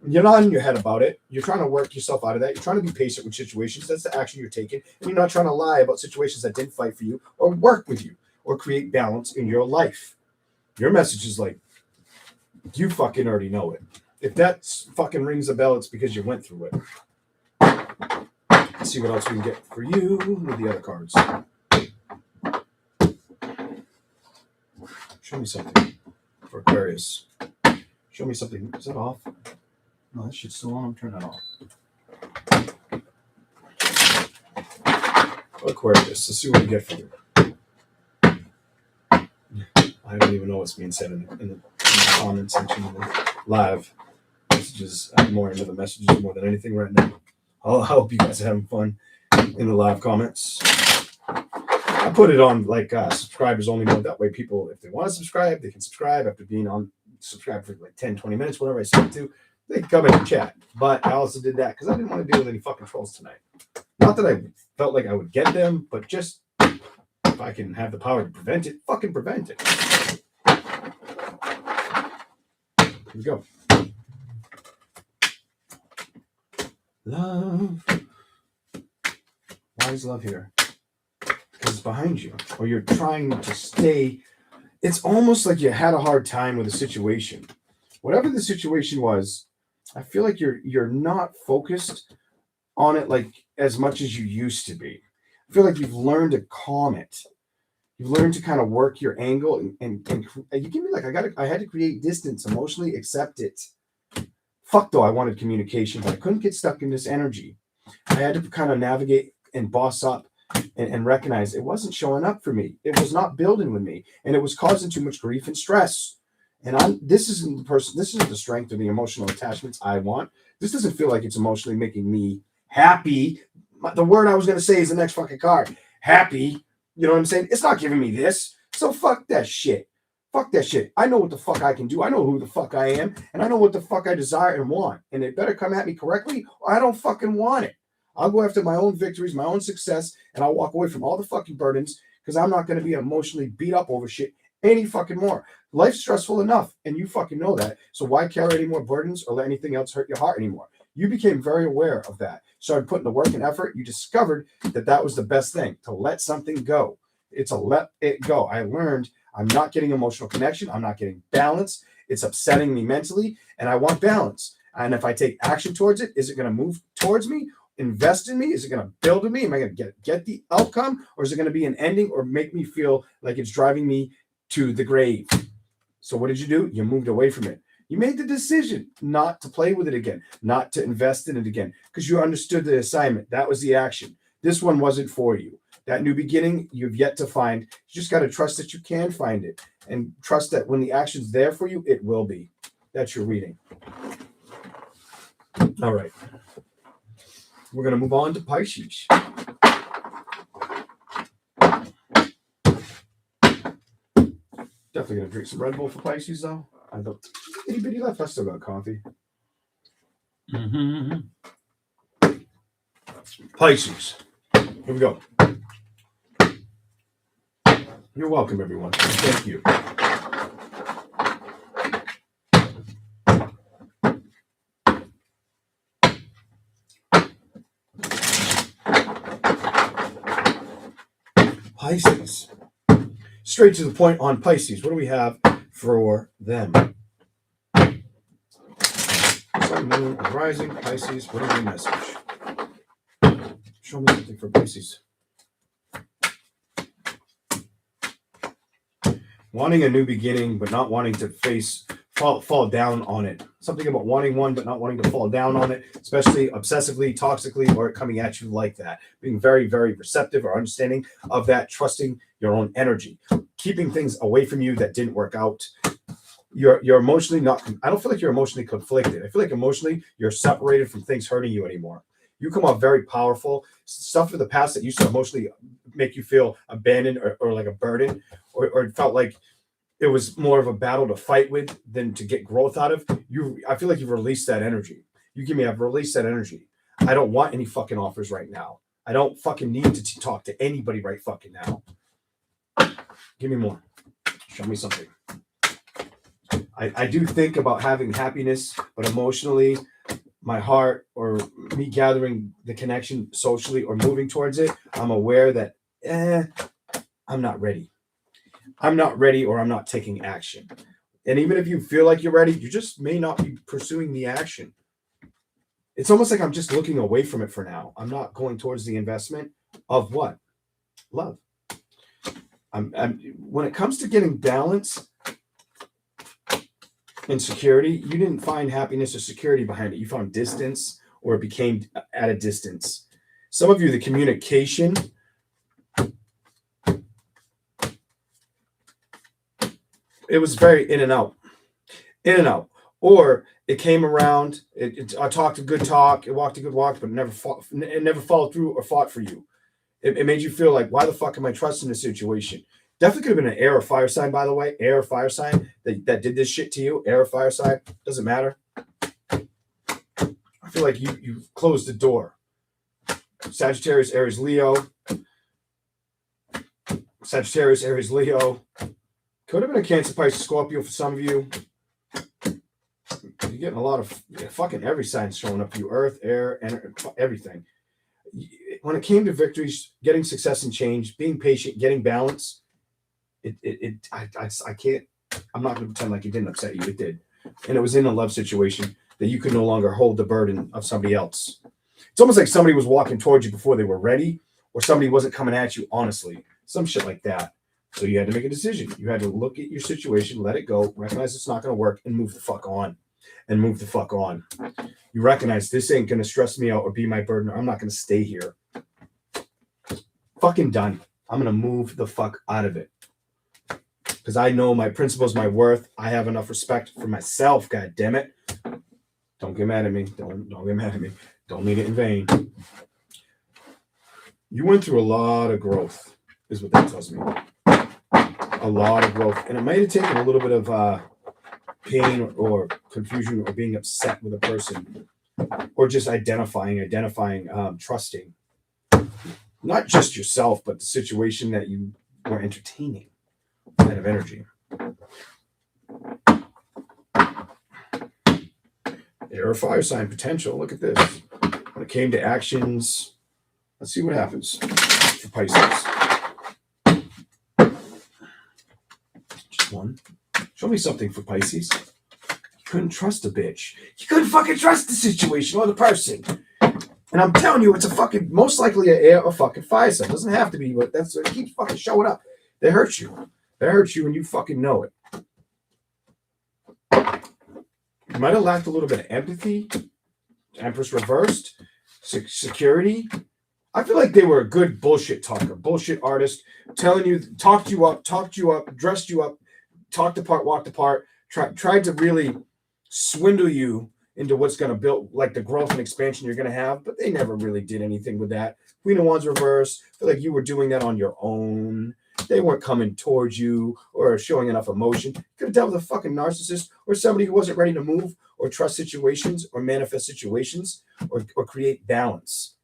You're not in your head about it. You're trying to work yourself out of that. You're trying to be patient with situations. That's the action you're taking. And you're not trying to lie about situations that didn't fight for you or work with you or create balance in your life. Your message is like, you fucking already know it. If that fucking rings a bell, it's because you went through it. Let's see what else we can get for you with the other cards. Show me something for Aquarius. Show me something. Is that off? No, that shit's still on. I'm turning that off. Aquarius, let's see what we get for you. I don't even know what's being said in the comment section of the live. Messages. I'm more into the messages more than anything right now. I hope you guys are having fun in the live comments. I put it on like subscribers only mode. That way people, if they want to subscribe, they can subscribe after being on subscribe for like 10, 20 minutes, whatever I set to. They can come in and chat. But I also did that because I didn't want to deal with any fucking trolls tonight. Not that I felt like I would get them, but just if I can have the power to prevent it, fucking prevent it. Here we go. Love. Why is love here? Because it's behind you. Or you're trying to stay. It's almost like you had a hard time with a situation. Whatever the situation was, I feel like you're not focused on it like as much as you used to be. I feel like you've learned to calm it. You've learned to kind of work your angle and you give me like I had to create distance emotionally, accept it. Fuck though, I wanted communication, but I couldn't get stuck in this energy. I had to kind of navigate and boss up and recognize it wasn't showing up for me. It was not building with me, and it was causing too much grief and stress. And this isn't the person. This isn't the strength or the emotional attachments I want. This doesn't feel like it's emotionally making me happy. The word I was going to say is the next fucking card. Happy. You know what I'm saying? It's not giving me this. So fuck that shit. Fuck that shit. I know what the fuck I can do. I know who the fuck I am. And I know what the fuck I desire and want. And it better come at me correctly or I don't fucking want it. I'll go after my own victories, my own success, and I'll walk away from all the fucking burdens because I'm not going to be emotionally beat up over shit any fucking more. Life's stressful enough, and you fucking know that. So why carry any more burdens or let anything else hurt your heart anymore? You became very aware of that. Started putting the work and effort. You discovered that that was the best thing, to let something go. It's a let it go. I learned I'm not getting emotional connection. I'm not getting balance. It's upsetting me mentally, and I want balance. And if I take action towards it, is it going to move towards me? Invest in me? Is it going to build in me? Am I going to get the outcome? Or is it going to be an ending or make me feel like it's driving me to the grave? So what did you do? You moved away from it. You made the decision not to play with it again, not to invest in it again, because you understood the assignment. That was the action. This one wasn't for you. That new beginning you've yet to find. You just got to trust that you can find it and trust that when the action's there for you, it will be. That's your reading. All right. We're going to move on to Pisces. Definitely going to drink some Red Bull for Pisces, though. I don't. Itty bitty left. I still got coffee. Mm-hmm. Pisces. Here we go. You're welcome, everyone. Thank you. Pisces. Straight to the point on Pisces. What do we have for them? Sun, Moon, Rising, Pisces. What is your message? Show me something for Pisces. Wanting a new beginning, but not wanting to fall down on it. Something about wanting one, but not wanting to fall down on it, especially obsessively, toxically, or coming at you like that. Being very, very receptive or understanding of that, trusting your own energy, keeping things away from you that didn't work out. You're emotionally not, I don't feel like you're emotionally conflicted. I feel like emotionally you're separated from things hurting you anymore. You come off very powerful. Stuff of the past that used to emotionally make you feel abandoned or like a burden, or it felt like it was more of a battle to fight with than to get growth out of. I feel like you've released that energy. You give me, I've released that energy. I don't want any fucking offers right now. I don't fucking need to talk to anybody right fucking now. Give me more. Show me something. I do think about having happiness, but emotionally, my heart or me gathering the connection socially or moving towards it, I'm aware that I'm not ready. I'm not ready or I'm not taking action. And even if you feel like you're ready, you just may not be pursuing the action. It's almost like I'm just looking away from it for now. I'm not going towards the investment of what? Love. When it comes to getting balance and security, you didn't find happiness or security behind it. You found distance, or it became at a distance. Some of you, the communication, it was very in and out, or it came around. I talked a good talk, it walked a good walk, but it never followed through or fought for you. It made you feel like, why the fuck am I trusting this situation? Definitely could have been an air or fire sign, by the way. Air or fire sign that did this shit to you. Air or fire sign, doesn't matter. I feel like you've closed the door. Sagittarius, Aries, Leo. Sagittarius, Aries, Leo. Could have been a Cancer, Pisces, Scorpio for some of you. You're getting a lot of fucking every sign showing up for you. Earth, air, and everything. When it came to victories, getting success and change, being patient, getting balance, I can't, I'm not going to pretend like it didn't upset you. It did. And it was in a love situation. that you could no longer hold the burden of somebody else. It's almost like somebody was walking towards you before they were ready, or somebody wasn't coming at you honestly. Some shit like that. So you had to make a decision. You had to look at your situation, let it go, recognize it's not going to work, and move the fuck on. And move the fuck on. You recognize this ain't going to stress me out or be my burden. I'm not going to stay here. Fucking done. I'm going to move the fuck out of it. Because I know my principles, my worth. I have enough respect for myself. God damn it. Don't get mad at me. Don't get mad at me. Don't mean it in vain. You went through a lot of growth, is what that tells me. A lot of growth. And it might have taken a little bit of pain or confusion or being upset with a person. Or just identifying, trusting. Not just yourself, but the situation that you were entertaining. Kind of energy. Air or fire sign potential. Look at this. When it came to actions, let's see what happens for Pisces. Just one. Show me something for Pisces. You couldn't trust a bitch. You couldn't fucking trust the situation or the person. And I'm telling you, it's a fucking, most likely an air or fucking fire sign. It doesn't have to be, but it keeps fucking showing up. They hurt you. They hurt you and you fucking know it. You might have lacked a little bit of empathy. Empress reversed. Security. I feel like they were a good bullshit talker, bullshit artist, telling you, talked you up, dressed you up, talked apart, walked apart, tried to really swindle you into what's going to build, like the growth and expansion you're going to have, but they never really did anything with that. Queen of Wands reversed. I feel like you were doing that on your own. They weren't coming towards you or showing enough emotion. You could have dealt with a fucking narcissist or somebody who wasn't ready to move or trust situations or manifest situations or create balance.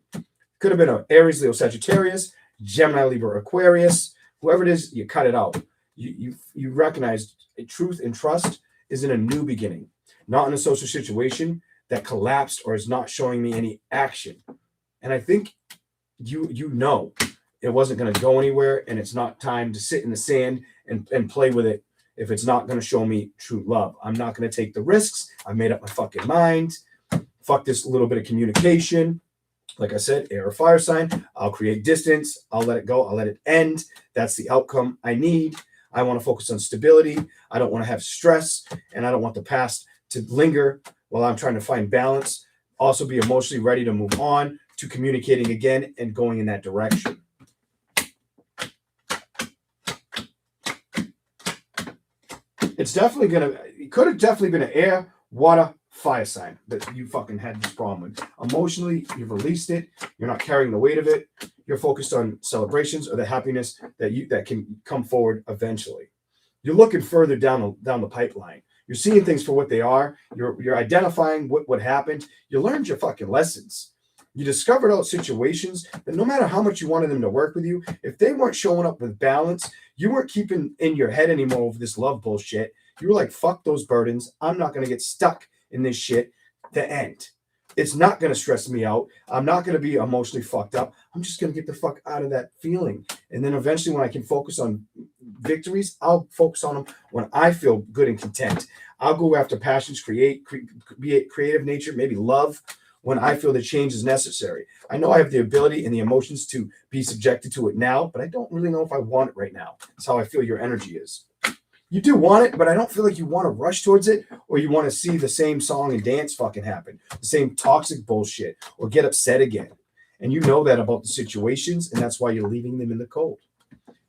Could have been an Aries, Leo, Sagittarius, Gemini, Libra, Aquarius. Whoever it is, you cut it out. You recognize truth and trust is in a new beginning, not in a social situation that collapsed or is not showing me any action. And I think you know it wasn't going to go anywhere, and it's not time to sit in the sand and play with it if it's not going to show me true love. I'm not going to take the risks. I've made up my fucking mind. Fuck this little bit of communication. Like I said, air or fire sign. I'll create distance. I'll let it go. I'll let it end. That's the outcome I need. I want to focus on stability. I don't want to have stress, and I don't want the past to linger while I'm trying to find balance. Also be emotionally ready to move on to communicating again and going in that direction. It's definitely it could have definitely been an air, water, fire sign that you fucking had this problem with. Emotionally, you've released it. You're not carrying the weight of it. You're focused on celebrations or the happiness that can come forward eventually. You're looking further down the pipeline. You're seeing things for what they are. You're identifying what happened. You learned your fucking lessons. You discovered out situations that no matter how much you wanted them to work with you, if they weren't showing up with balance, you weren't keeping in your head anymore over this love bullshit. You were like, fuck those burdens. I'm not going to get stuck in this shit. The end. It's not going to stress me out. I'm not going to be emotionally fucked up. I'm just going to get the fuck out of that feeling. And then eventually when I can focus on victories, I'll focus on them when I feel good and content. I'll go after passions, be it creative nature, maybe love, when I feel the change is necessary. I know I have the ability and the emotions to be subjected to it now, but I don't really know if I want it right now. That's how I feel your energy is. You do want it, but I don't feel like you want to rush towards it, or you want to see the same song and dance fucking happen, the same toxic bullshit, or get upset again. And you know that about the situations, and that's why you're leaving them in the cold.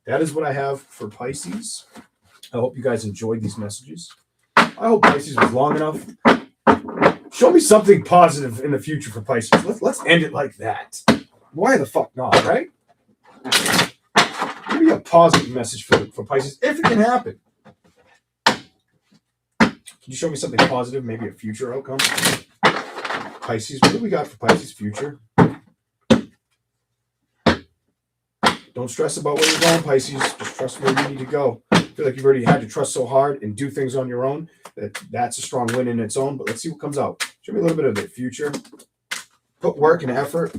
That is what I have for Pisces. I hope you guys enjoyed these messages. I hope Pisces was long enough. Show me something positive in the future for Pisces. Let's end it like that. Why the fuck not, right? Give me a positive message for Pisces, if it can happen. Can you show me something positive, maybe a future outcome? Pisces, what do we got for Pisces future? Don't stress about where you're going, Pisces. Just trust where you need to go. I feel like you've already had to trust so hard and do things on your own that's a strong win in its own, but let's see what comes out. Show me a little bit of the future. Put work and effort.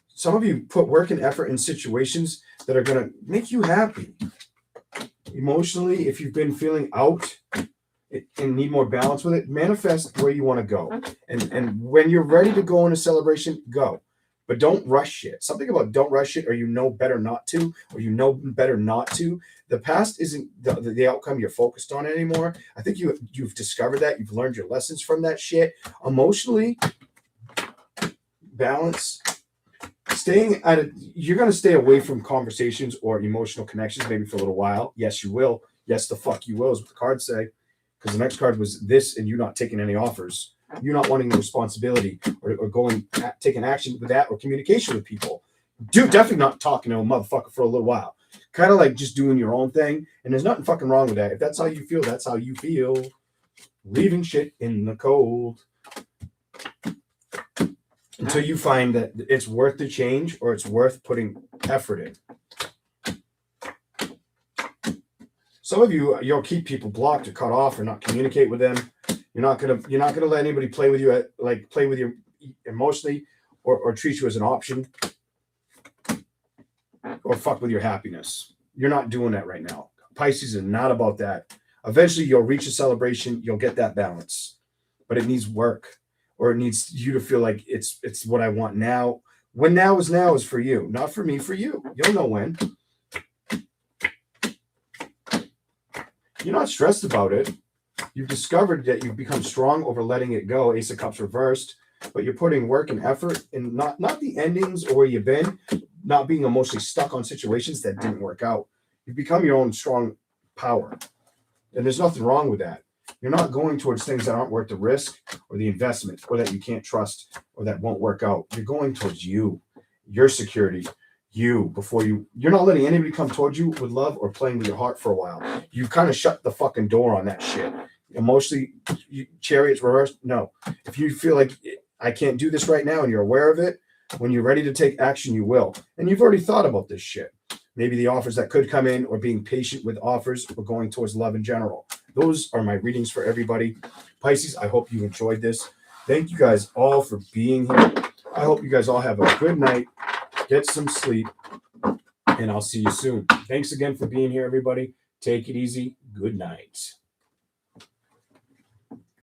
Some of you put work and effort in situations that are going to make you happy. Emotionally, if you've been feeling out, and need more balance with it, manifest where you want to go. And when you're ready to go in a celebration, go. But don't rush it. Something about don't rush it, or you know better not to, or you know better not to. The past isn't the outcome you're focused on anymore. I think you've discovered that. You've learned your lessons from that shit. Emotionally, balance. You're going to stay away from conversations or emotional connections maybe for a little while. Yes, you will. Yes, the fuck you will is what the cards say. Because the next card was this, and you not taking any offers. You not wanting the responsibility or taking action with that or communication with people. Dude, definitely not talking to a motherfucker for a little while. Kind of like just doing your own thing. And there's nothing fucking wrong with that. If that's how you feel, that's how you feel. Leaving shit in the cold. Until you find that it's worth the change or it's worth putting effort in. Some of you'll keep people blocked or cut off or not communicate with them. You're not gonna let anybody play with you play with you emotionally or treat you as an option or fuck with your happiness. You're not doing that right now. Pisces is not about that. Eventually you'll reach a celebration, you'll get that balance. But it needs work, or it needs you to feel like it's what I want now. When now is for you, not for me, for you. You'll know when. You're not stressed about it. You've discovered that you've become strong over letting it go. Ace of Cups reversed, but you're putting work and effort in not the endings or where you've been, not being emotionally stuck on situations that didn't work out. You've become your own strong power. And there's nothing wrong with that. You're not going towards things that aren't worth the risk or the investment or that you can't trust or that won't work out. You're going towards you, your security, you're not letting anybody come towards you with love or playing with your heart for a while. You've kind of shut the fucking door on that shit. Emotionally, Chariot's reversed. No. If you feel like I can't do this right now and you're aware of it, when you're ready to take action, you will. And you've already thought about this shit. Maybe the offers that could come in, or being patient with offers, or going towards love in general. Those are my readings for everybody. Pisces, I hope you enjoyed this. Thank you guys all for being here. I hope you guys all have a good night. Get some sleep. And I'll see you soon. Thanks again for being here, everybody. Take it easy. Good night.